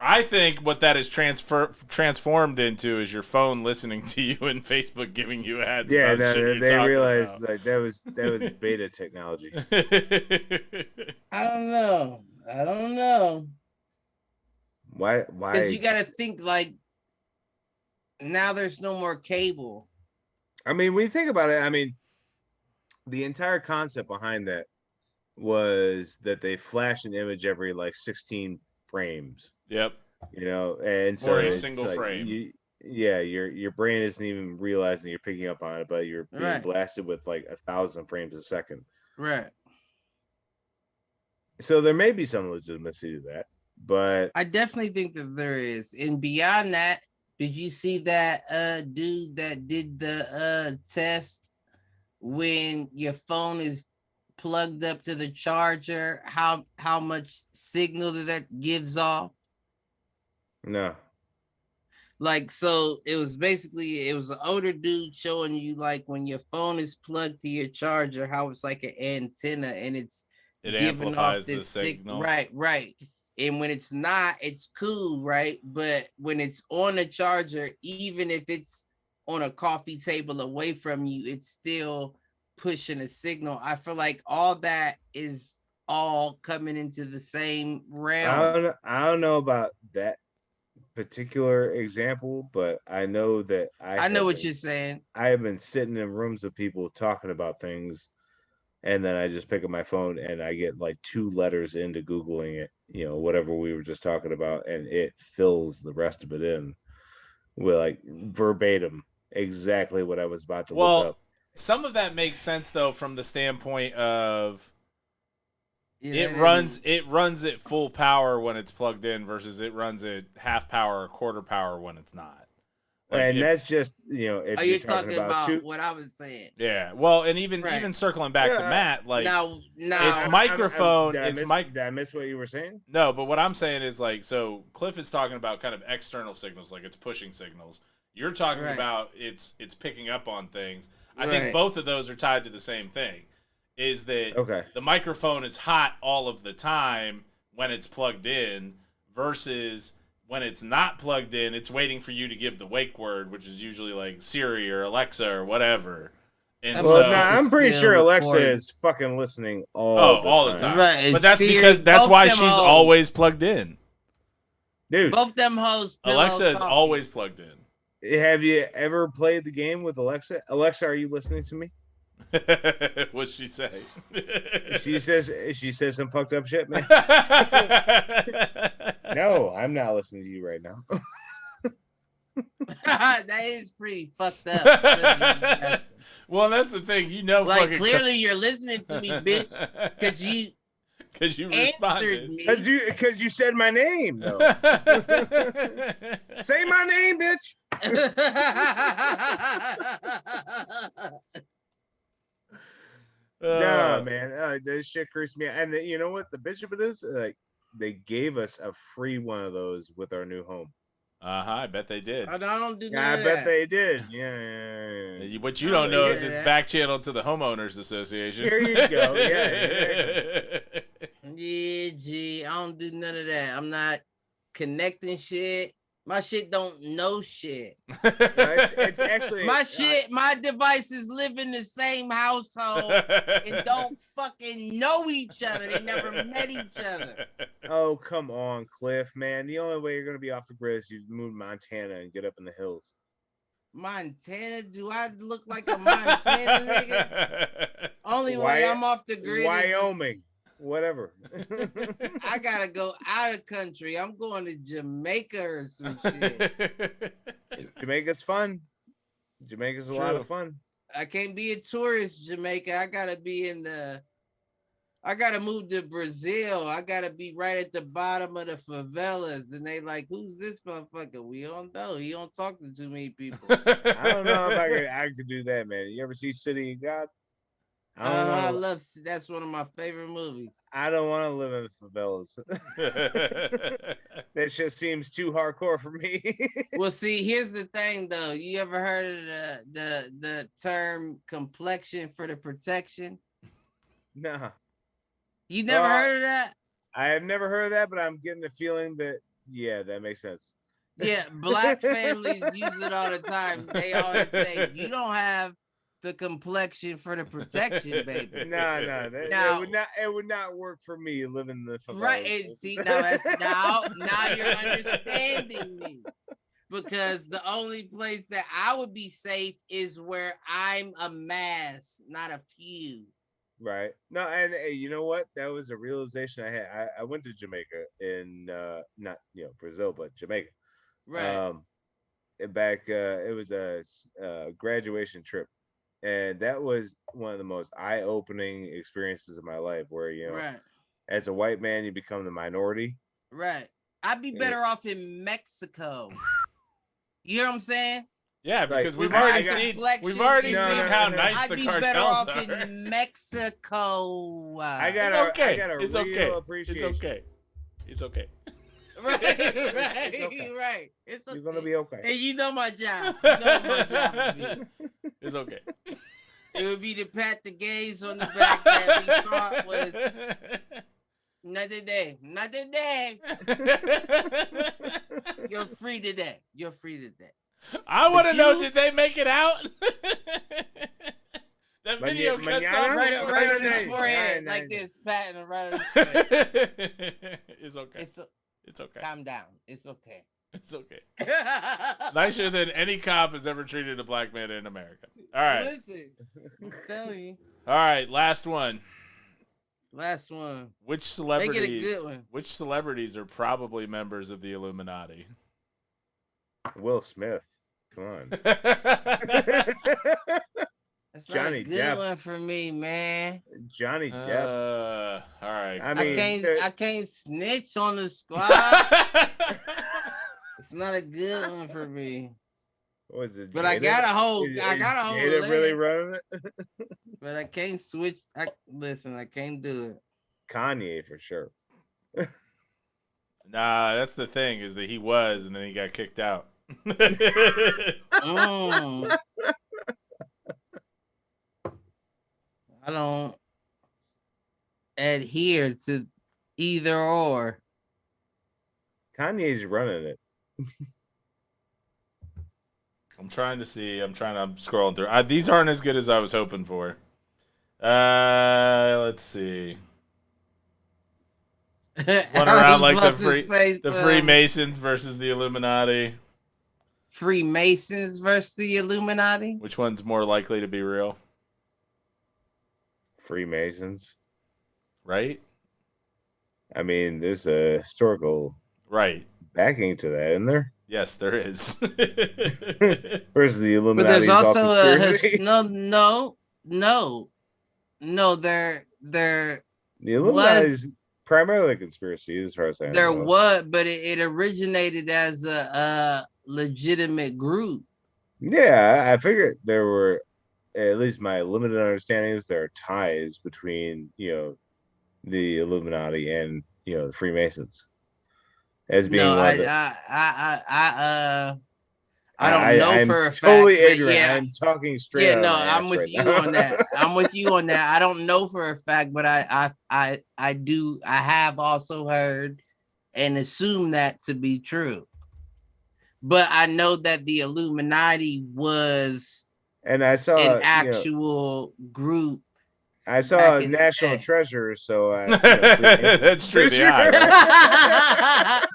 Speaker 2: I think what that is transformed into is your phone listening to you and Facebook giving you ads.
Speaker 3: Yeah,
Speaker 2: about shit
Speaker 3: they realized like that was beta technology.
Speaker 4: I don't know.
Speaker 3: Why?
Speaker 4: Because you got to think like now there's no more cable.
Speaker 3: I mean, when you think about it, I mean, the entire concept behind that was that they flash an image every like 16 frames.
Speaker 2: Yep.
Speaker 3: You know, and so
Speaker 2: or a single like frame.
Speaker 3: Your brain isn't even realizing you're picking up on it, but you're being blasted with like 1,000 frames a second.
Speaker 4: Right.
Speaker 3: So there may be some legitimacy to that, but
Speaker 4: I definitely think that there is. And beyond that, did you see that dude that did the test when your phone is plugged up to the charger, how much signal that gives off?
Speaker 3: No.
Speaker 4: Like, so it was an older dude showing you like when your phone is plugged to your charger, how it's like an antenna and it
Speaker 2: amplifies the signal.
Speaker 4: Right. And when it's not, it's cool, right? But when it's on the charger, even if it's on a coffee table away from you, it's still pushing a signal. I feel like all that is all coming into the same realm.
Speaker 3: I don't know about that particular example, but I know that
Speaker 4: I know what you're saying.
Speaker 3: I have been sitting in rooms of people talking about things, and then I just pick up my phone and I get like 2 letters into Googling it, you know, whatever we were just talking about, and it fills the rest of it in with like verbatim exactly what I was about to look up.
Speaker 2: Some of that makes sense though from the standpoint of it runs at full power when it's plugged in versus it runs at half power or quarter power when it's not. Like
Speaker 3: and that's just, you know, if you're talking about
Speaker 4: what I was saying.
Speaker 2: Yeah. Well, and even circling back to Matt, like
Speaker 4: now
Speaker 2: it's microphone.
Speaker 3: Did I miss what you were saying?
Speaker 2: No, but what I'm saying is like, so Cliff is talking about kind of external signals, like it's pushing signals. You're talking about it's picking up on things. I think both of those are tied to the same thing. Is that the microphone is hot all of the time when it's plugged in versus when it's not plugged in, it's waiting for you to give the wake word, which is usually like Siri or Alexa or whatever. And
Speaker 3: I'm pretty sure Alexa is fucking listening all the time.
Speaker 4: Right,
Speaker 2: but that's Siri, because that's why she's always plugged in.
Speaker 3: Dude,
Speaker 4: both them hoes.
Speaker 2: Alexa is always plugged in.
Speaker 3: Have you ever played the game with Alexa? Alexa, are you listening to me?
Speaker 2: What's she say?
Speaker 3: She says some fucked up shit, man. No, I'm not listening to you right now.
Speaker 4: That is pretty fucked up.
Speaker 2: Well, that's the thing, you know.
Speaker 4: Like clearly, you're listening to me, bitch, because you
Speaker 3: responded. Because you said my name. No. Say my name, bitch. No, man, this shit creeps me out. And you know what the bitch of it is? Like, they gave us a free one of those with our new home.
Speaker 2: I bet they did.
Speaker 4: I don't do
Speaker 3: I bet they did. Yeah.
Speaker 2: What you don't know is it's back channeled to the homeowners association.
Speaker 3: Here you go. Yeah.
Speaker 4: Yeah, G, I don't do none of that. I'm not connecting shit. My shit don't know shit.
Speaker 3: It's actually
Speaker 4: my devices live in the same household and don't fucking know each other. They never met each other.
Speaker 3: Oh, come on, Cliff, man. The only way you're gonna be off the grid is you move to Montana and get up in the hills.
Speaker 4: Montana? Do I look like a Montana nigga? Only way I'm off the grid
Speaker 3: Wyoming. Whatever.
Speaker 4: I gotta go out of country. I'm going to Jamaica or some shit.
Speaker 3: Jamaica's fun. Jamaica's a lot of fun.
Speaker 4: I can't be a tourist, Jamaica. I gotta move to Brazil. I gotta be right at the bottom of the favelas. And they like, who's this motherfucker? We don't know. He don't talk to too many people.
Speaker 3: I don't know if I could do that, man. You ever see City of God?
Speaker 4: I love. That's one of my favorite movies.
Speaker 3: I don't want to live in the favelas. That shit seems too hardcore for me.
Speaker 4: Well, see, here's the thing, though. You ever heard of the term complexion for the protection?
Speaker 3: Nah.
Speaker 4: You never heard of that?
Speaker 3: I have never heard of that, but I'm getting the feeling that that makes sense.
Speaker 4: Yeah, black families use it all the time. They always say you don't have the complexion for the protection, baby.
Speaker 3: No, it would not work for me living in the favelas.
Speaker 4: Right, and see, now you're understanding me, because the only place that I would be safe is where I'm a mass, not a few.
Speaker 3: Right. No, and hey, you know what? That was a realization I had. I went to Jamaica in not Brazil, but Jamaica.
Speaker 4: Right.
Speaker 3: Back it was a graduation trip. And that was one of the most eye-opening experiences of my life, where as a white man, you become the minority.
Speaker 4: Right. I'd be better off in Mexico. You know what I'm saying?
Speaker 2: Yeah, because we've already seen how nice the cartels are. I'd be better off
Speaker 4: in Mexico.
Speaker 2: It's okay. It's okay. It's okay.
Speaker 4: Right. It's okay.
Speaker 3: You're gonna be okay.
Speaker 4: And you know my job. You know what my job would be.
Speaker 2: It's okay.
Speaker 4: It would be to pat the gays on the back that we thought was not today. Not today. You're free today. You're free today.
Speaker 2: I want to know, did they make it out? That video cuts off
Speaker 4: right on his forehead, like this, patting him right on his forehead.
Speaker 2: It's okay. It's okay.
Speaker 4: Calm down. It's okay.
Speaker 2: It's okay. Nicer than any cop has ever treated a black man in America. All right.
Speaker 4: Listen, I'm telling you.
Speaker 2: All right, last one. Which celebrities?
Speaker 4: Make it a good one.
Speaker 2: Which celebrities are probably members of the Illuminati?
Speaker 3: Will Smith. Come on.
Speaker 4: That's Johnny not a good Depp. One for me, man.
Speaker 3: Johnny Depp.
Speaker 2: All right.
Speaker 4: I can't snitch on the squad. It's not a good one for me.
Speaker 3: What is it?
Speaker 4: But I got a whole.
Speaker 3: Jada really running it.
Speaker 4: But I can't switch. I can't do it.
Speaker 3: Kanye for sure.
Speaker 2: Nah, that's the thing, is that he was, and then he got kicked out.
Speaker 4: I don't adhere to either or.
Speaker 3: Kanye's running it.
Speaker 2: I'm scrolling through. These aren't as good as I was hoping for. Let's see. One around like the Freemasons versus the Illuminati.
Speaker 4: Freemasons versus the Illuminati?
Speaker 2: Which one's more likely to be real?
Speaker 3: Freemasons.
Speaker 2: Right?
Speaker 3: I mean, there's a historical backing to that, isn't there?
Speaker 2: Yes, there is.
Speaker 3: Versus the Illuminati.
Speaker 4: But there's also they're
Speaker 3: the Illuminati is primarily a conspiracy, as far as I know.
Speaker 4: There was, but it originated as a legitimate group.
Speaker 3: Yeah, I figured there were, at least my limited understanding is, there are ties between the Illuminati and the Freemasons as being
Speaker 4: I I don't know for a fact.
Speaker 3: Totally ignorant.
Speaker 4: Yeah,
Speaker 3: I'm talking straight.
Speaker 4: Yeah, no, I'm with you on that. I'm with you on that. I don't know for a fact, but I do. I have also heard and assume that to be true. But I know that the Illuminati was,
Speaker 3: and I saw
Speaker 4: an actual group.
Speaker 3: I saw National Treasure, so
Speaker 2: that's true. The eye.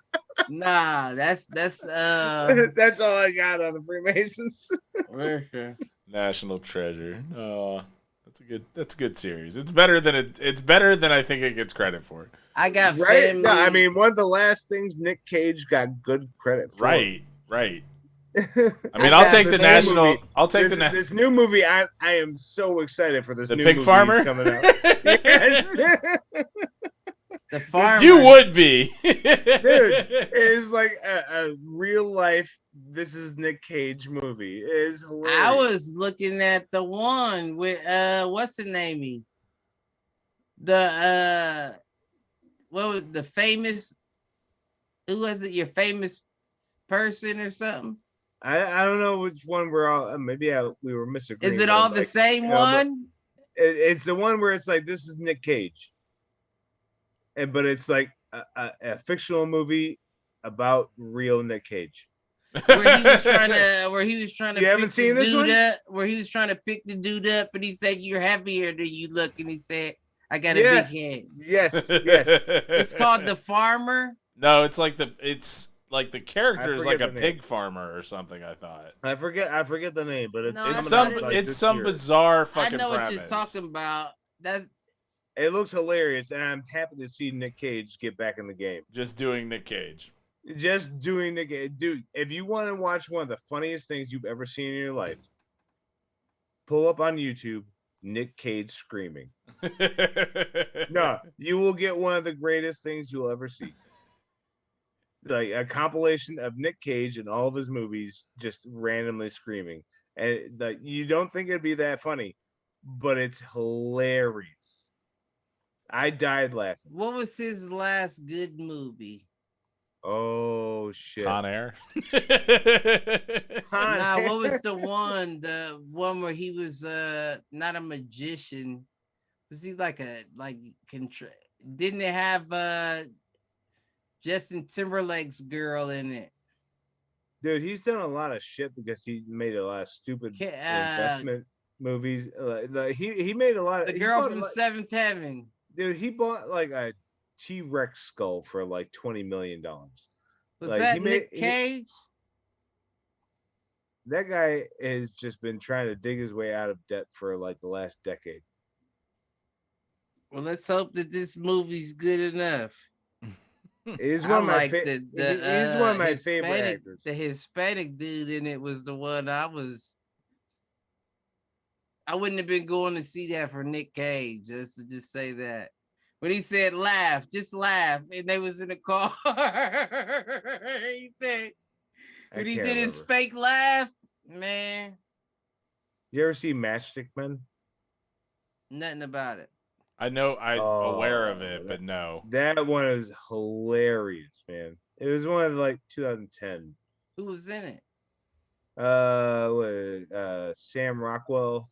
Speaker 4: Nah, that's
Speaker 3: that's all I got on the Freemasons.
Speaker 2: National Treasure. Oh, that's a good series. It's better than I think it gets credit for.
Speaker 4: I got family.
Speaker 3: No, I mean, one of the last things Nick Cage got good credit for.
Speaker 2: Right. I mean, I'll take the national.
Speaker 3: Movie.
Speaker 2: I'll take
Speaker 3: this new movie. I am so excited for this.
Speaker 2: The
Speaker 3: new
Speaker 2: Pig
Speaker 3: movie
Speaker 2: Farmer
Speaker 3: coming out. Yes.
Speaker 4: The farmer.
Speaker 2: You would be,
Speaker 3: dude. It is like a real life. This is Nick Cage movie. It is hilarious.
Speaker 4: I was looking at the one with what's the name? The what was the famous? Who was it? Your famous person or something?
Speaker 3: I don't know which one we're all. We were misagreeing.
Speaker 4: Is it all the same one?
Speaker 3: It's the one where it's like this is Nick Cage, but it's like a fictional movie about real Nick Cage.
Speaker 4: Where he was trying to
Speaker 3: you haven't seen this one?
Speaker 4: Where he was trying to pick the dude up, and he said, "You're happier than you look," and he said, "I got a big head."
Speaker 3: Yes.
Speaker 4: It's called The Farmer.
Speaker 2: No, it's like the character is like a pig farmer or something. I thought.
Speaker 3: I forget the name, but
Speaker 2: it's some bizarre fucking.
Speaker 4: I know
Speaker 2: premise.
Speaker 4: what you're talking about.
Speaker 3: It looks hilarious, and I'm happy to see Nick Cage get back in the game.
Speaker 2: Just doing Nick Cage.
Speaker 3: Dude. If you want to watch one of the funniest things you've ever seen in your life, pull up on YouTube Nick Cage screaming. No, you will get one of the greatest things you'll ever see. Like a compilation of Nick Cage and all of his movies just randomly screaming. And like you don't think it'd be that funny, but it's hilarious. I died laughing.
Speaker 4: What was his last good movie?
Speaker 3: Oh shit.
Speaker 2: Con Air.
Speaker 4: What was the one where he was not a magician? Was he didn't it have Justin Timberlake's girl in it?
Speaker 3: Dude, he's done a lot of shit because he made a lot of stupid investment movies. He made a lot of
Speaker 4: The Girl from Seventh Heaven.
Speaker 3: Dude, he bought like a T-Rex skull for like $20 million.
Speaker 4: Was that Nick Cage?
Speaker 3: That guy has just been trying to dig his way out of debt for like the last decade.
Speaker 4: Well, let's hope that this movie's good enough.
Speaker 3: He's one of my favorite actors.
Speaker 4: The Hispanic dude in it was the one I wouldn't have been going to see that for Nick Cage. Just say that. When he said laugh, just laugh, and they was in the car. He said when he did his fake laugh, man.
Speaker 3: You ever see Matchstick Men?
Speaker 4: Nothing about it.
Speaker 2: I know I'm aware of it, but no.
Speaker 3: That one is hilarious, man. It was one of like 2010.
Speaker 4: Who was in it?
Speaker 3: Sam Rockwell.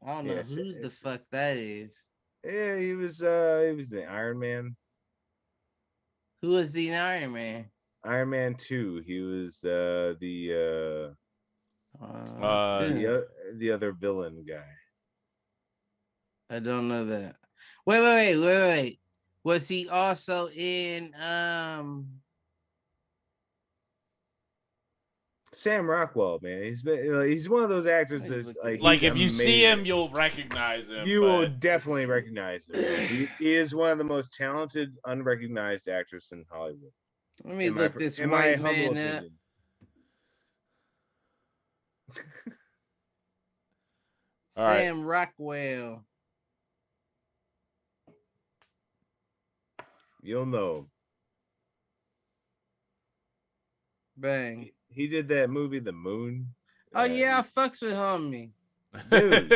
Speaker 4: I don't know who the fuck that is.
Speaker 3: Yeah, he was the Iron Man.
Speaker 4: Who was the Iron Man?
Speaker 3: Iron Man 2. He was the other villain guy.
Speaker 4: I don't know that. Wait. Was he also in
Speaker 3: Sam Rockwell, man? He's one of those actors that's
Speaker 2: like if you see him, you'll recognize him.
Speaker 3: You will definitely recognize him. He is one of the most talented, unrecognized actors in Hollywood.
Speaker 4: Let me look this white man up. Sam Rockwell.
Speaker 3: You'll know.
Speaker 4: Bang.
Speaker 3: He did that movie, The Moon.
Speaker 4: Oh yeah, I fucks with homie.
Speaker 3: Dude,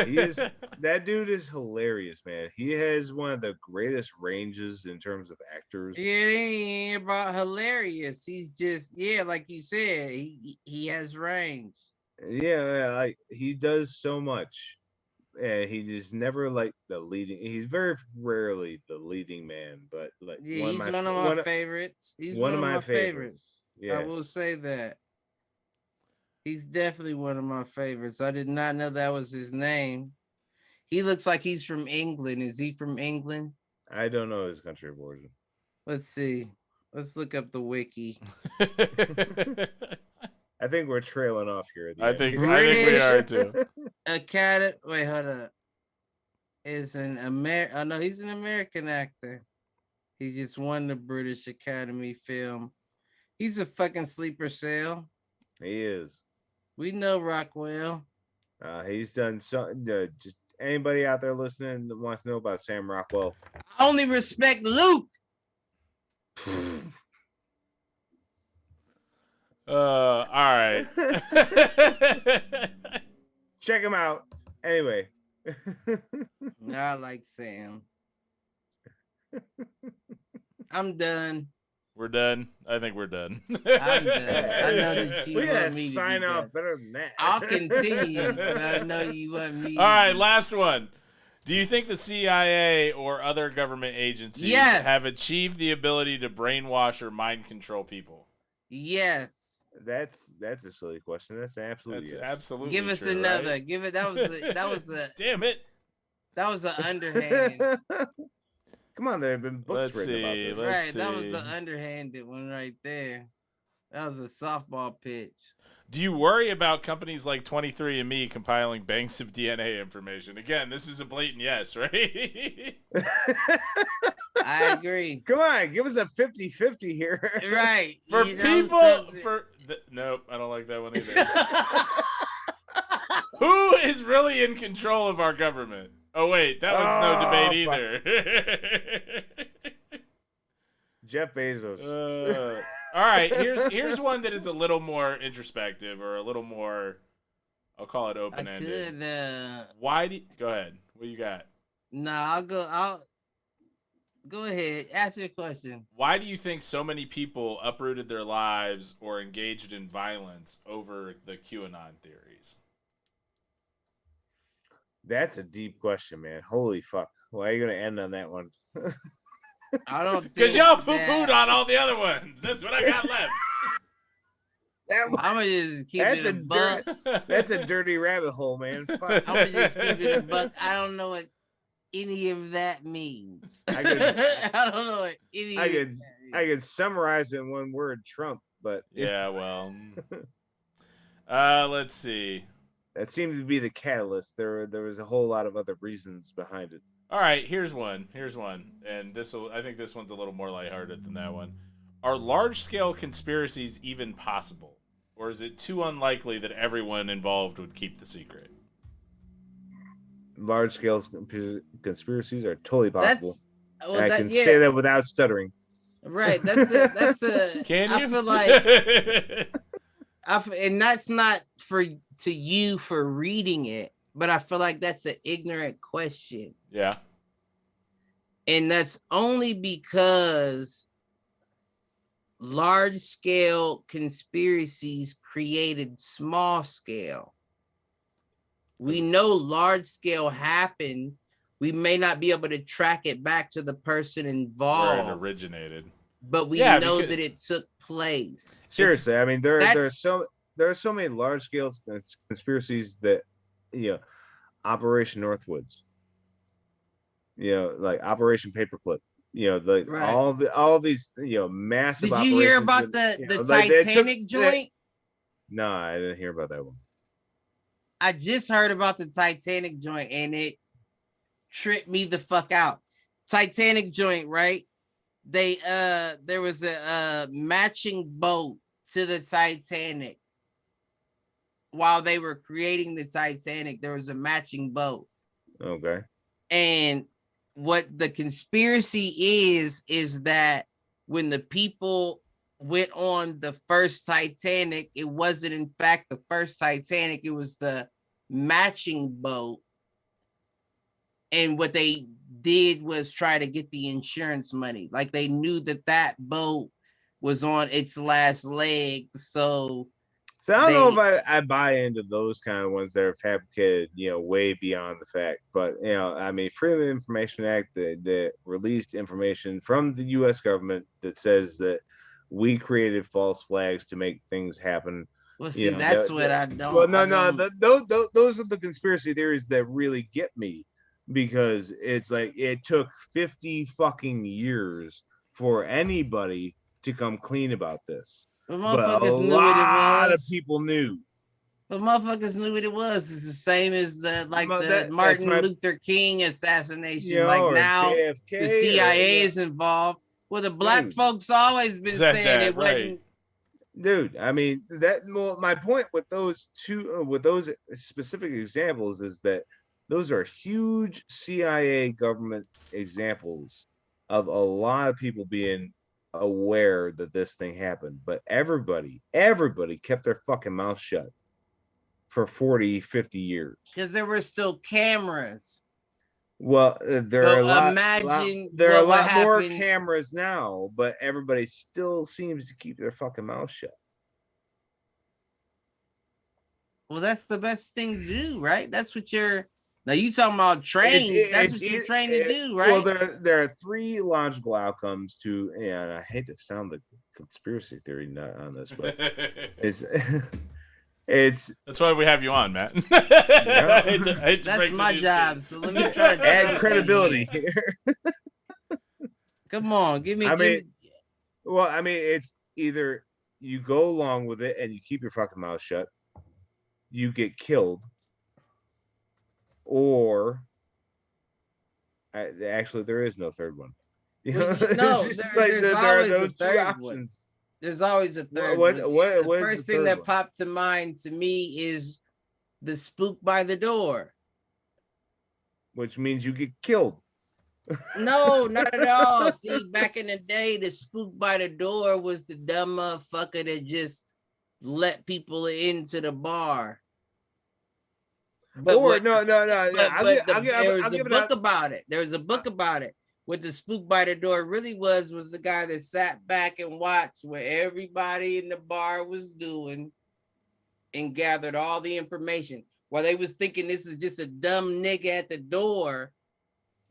Speaker 3: that dude is hilarious, man. He has one of the greatest ranges in terms of actors.
Speaker 4: It ain't about hilarious. He's just like you said, he has range.
Speaker 3: Yeah, like he does so much. And he is never like the leading. He's very rarely the leading man, but like
Speaker 4: he's one of my favorites. He's one of my favorites. Yeah. I will say that. He's definitely one of my favorites. I did not know that was his name. He looks like he's from England. Is he from England?
Speaker 3: I don't know his country of origin.
Speaker 4: Let's see. Let's look up the wiki.
Speaker 3: I think we're trailing off here.
Speaker 2: I think we are too.
Speaker 4: Academy. Wait, hold up. Is an Oh no, he's an American actor. He just won the British Academy film. He's a fucking sleeper cell.
Speaker 3: He is.
Speaker 4: We know Rockwell.
Speaker 3: He's done so. Just anybody out there listening that wants to know about Sam Rockwell.
Speaker 4: I only respect Luke.
Speaker 2: All right.
Speaker 3: Check him out. Anyway.
Speaker 4: I like Sam. I'm done.
Speaker 2: We're done. I think we're done.
Speaker 4: I'm done. I know that you want me to
Speaker 3: sign off better than that.
Speaker 4: I'll continue, but I know you want me.
Speaker 2: All right, last one. Do you think the CIA or other government agencies have achieved the ability to brainwash or mind control people?
Speaker 4: Yes.
Speaker 3: That's a silly question. That's absolutely
Speaker 2: absolutely.
Speaker 4: Give us
Speaker 2: true,
Speaker 4: another.
Speaker 2: Right?
Speaker 4: Give it. That was a.
Speaker 2: Damn it.
Speaker 4: That was an underhand.
Speaker 3: Come on, there have been books written about this.
Speaker 4: Right, that was the underhanded one right there. That was a softball pitch.
Speaker 2: Do you worry about companies like 23andMe compiling banks of DNA information? Again, this is a blatant yes, right?
Speaker 4: I agree.
Speaker 3: Come on, give us a 50-50 here.
Speaker 4: Right.
Speaker 2: For people, nope, I don't like that one either. Who is really in control of our government? Oh, wait, that one's no debate either.
Speaker 3: Jeff Bezos.
Speaker 2: All right, here's one that is a little more introspective or a little more, I'll call it open-ended. Why do you, go ahead. What you got?
Speaker 4: I'll go ahead. Ask your question.
Speaker 2: Why do you think so many people uprooted their lives or engaged in violence over the QAnon theories?
Speaker 3: That's a deep question, man. Holy fuck. Why are you going to end on that one?
Speaker 4: I don't think
Speaker 2: because y'all poo-pooed on all the other ones. That's what I got left.
Speaker 4: I'm gonna just keep it a buck.
Speaker 3: That's a dirty rabbit hole, man. Fuck.
Speaker 4: I'm gonna just keep it a buck. I don't know what any of that means. I don't know what any.
Speaker 3: I could summarize it in one word: Trump. But
Speaker 2: yeah, well, let's see.
Speaker 3: That seemed to be the catalyst. There was a whole lot of other reasons behind it.
Speaker 2: All right, here's one, and I think this one's a little more lighthearted than that one. Are large-scale conspiracies even possible, or is it too unlikely that everyone involved would keep the secret?
Speaker 3: Large-scale conspiracies are totally possible. I can say that without stuttering.
Speaker 4: Right. That's a.
Speaker 2: Can you?
Speaker 4: I feel like. And that's not to you for reading it, but I feel like that's an ignorant question.
Speaker 2: Yeah.
Speaker 4: And that's only because large scale conspiracies created small scale. We know large scale happened. We may not be able to track it back to the person involved.
Speaker 2: Where it originated.
Speaker 4: But we know that it took place.
Speaker 3: Seriously, I mean, there are so many large scale conspiracies that, Operation Northwoods, like Operation Paperclip, all these, massive.
Speaker 4: Did you hear about the Titanic joint?
Speaker 3: No, I didn't hear about that one.
Speaker 4: I just heard about the Titanic joint and it tripped me the fuck out. Titanic joint, right? There was a matching boat to the Titanic. While they were creating the Titanic, there was a matching boat.
Speaker 3: Okay.
Speaker 4: And what the conspiracy is that when the people went on the first Titanic, it wasn't in fact the first Titanic, it was the matching boat. And what they did was try to get the insurance money. Like they knew that boat was on its last leg. So
Speaker 3: I don't know if I buy into those kind of ones that are fabricated, way beyond the fact. But, I mean, Freedom of Information Act that released information from the U.S. government that says that we created false flags to make things happen.
Speaker 4: Well, see, that's what I don't.
Speaker 3: Well, those are the conspiracy theories that really get me, because it's like it took 50 fucking years for anybody to come clean about this. But a lot of people knew.
Speaker 4: But motherfuckers knew what it was. It's the same as the Martin Luther King assassination. Now JFK, the CIA is involved. Well, the black folks always been saying it wasn't.
Speaker 3: Dude, I mean my point with those specific examples is that those are huge CIA government examples of a lot of people being aware that this thing happened, but everybody kept their fucking mouth shut for 40-50 years because
Speaker 4: there were still cameras.
Speaker 3: Well, there are a lot more cameras now, but everybody still seems to keep their fucking mouth shut.
Speaker 4: Well, that's the best thing to do, right? That's what now you talking about trained. That's what you're trained to do, right?
Speaker 3: Well, there are 3 logical outcomes to, and I hate to sound like a conspiracy theory nut on this, but it's
Speaker 2: that's why we have you on, Matt.
Speaker 3: Yeah.
Speaker 2: I hate to
Speaker 4: that's my job. So let me try to
Speaker 3: add credibility here.
Speaker 4: Come on, give me.
Speaker 3: Well, I mean, it's either you go along with it and you keep your fucking mouth shut, you get killed. Or actually, there is no third one.
Speaker 4: Well, there's always those 2 options. There's always a third one. The first thing that popped to mind to me is the spook by the door,
Speaker 3: which means you get killed.
Speaker 4: No, not at all. See, back in the day, the spook by the door was the dumb motherfucker that just let people into the bar. But
Speaker 3: no.
Speaker 4: There was a book about it. There was a book about it. What the spook by the door really was the guy that sat back and watched what everybody in the bar was doing and gathered all the information. While they was thinking this is just a dumb nigga at the door,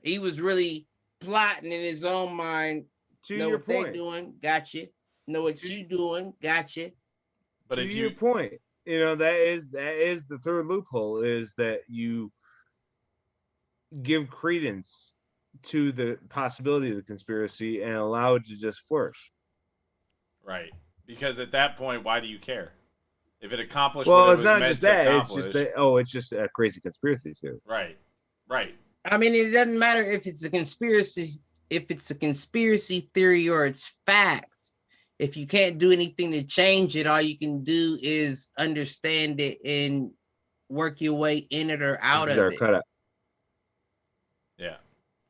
Speaker 4: he was really plotting in his own mind. Know what they doing? Gotcha. Know what you doing? Gotcha.
Speaker 3: But to your point. That is the third loophole, is that you give credence to the possibility of the conspiracy and allow it to just flourish.
Speaker 2: Right. Because at that point, why do you care? If it accomplished
Speaker 3: what
Speaker 2: it was meant to accomplish.
Speaker 3: It's just a crazy conspiracy theory.
Speaker 2: Right.
Speaker 4: I mean, it doesn't matter if it's a conspiracy theory or it's fact. If you can't do anything to change it, all you can do is understand it and work your way in it or out of it.
Speaker 3: Cutout.
Speaker 2: Yeah.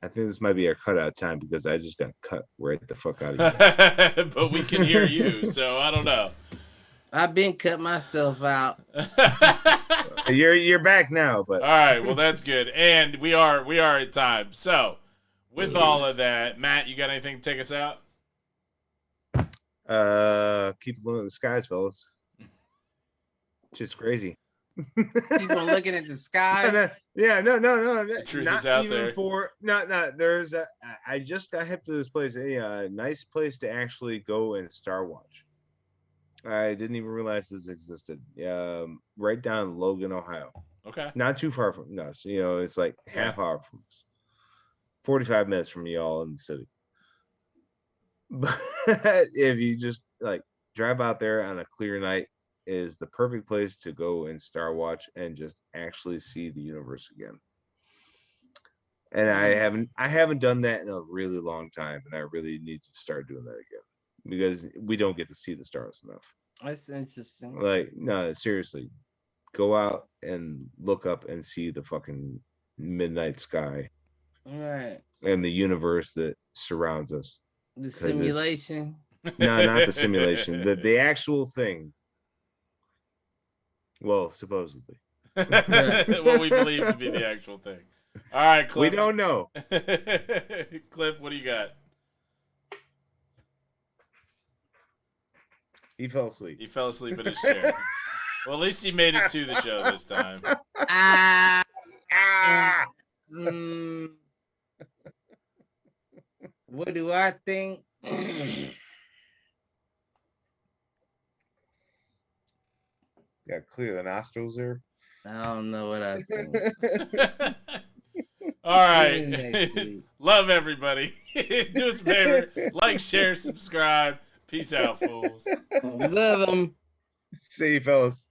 Speaker 3: I think this might be our cutout time because I just got cut right the fuck out of here.
Speaker 2: But we can hear you, so I don't know.
Speaker 4: I've been cut myself out.
Speaker 3: You're back now, but
Speaker 2: all right, well that's good. And we are at time. So with all of that, Matt, you got anything to take us out?
Speaker 3: Keep looking at the skies, fellas. Just crazy.
Speaker 4: Keep on looking at the skies.
Speaker 3: No.
Speaker 2: The truth is out there.
Speaker 3: There's I just got hip to this place. A nice place to actually go and star watch. I didn't even realize this existed. Right down in Logan, Ohio.
Speaker 2: Okay.
Speaker 3: Not too far from us. It's like half hour from us. 45 minutes from y'all in the city. But if you just drive out there on a clear night, is the perfect place to go and star watch and just actually see the universe again. And I haven't done that in a really long time, and I really need to start doing that again because we don't get to see the stars enough.
Speaker 4: That's interesting.
Speaker 3: No, seriously, go out and look up and see the fucking midnight sky,
Speaker 4: right,
Speaker 3: and the universe that surrounds us.
Speaker 4: The simulation?
Speaker 3: No, not the simulation. The actual thing. Well, supposedly.
Speaker 2: what we believe to be the actual thing. All right, Cliff.
Speaker 3: We don't know.
Speaker 2: Cliff, what do you got?
Speaker 3: He fell asleep.
Speaker 2: He fell asleep in his chair. Well, at least he made it to the show this time.
Speaker 4: What do I think?
Speaker 3: Got clear the nostrils there.
Speaker 4: I don't know what I think.
Speaker 2: All right. Love everybody. Do us a favor. Like, share, subscribe. Peace out, fools.
Speaker 4: Love them.
Speaker 3: See you, fellas.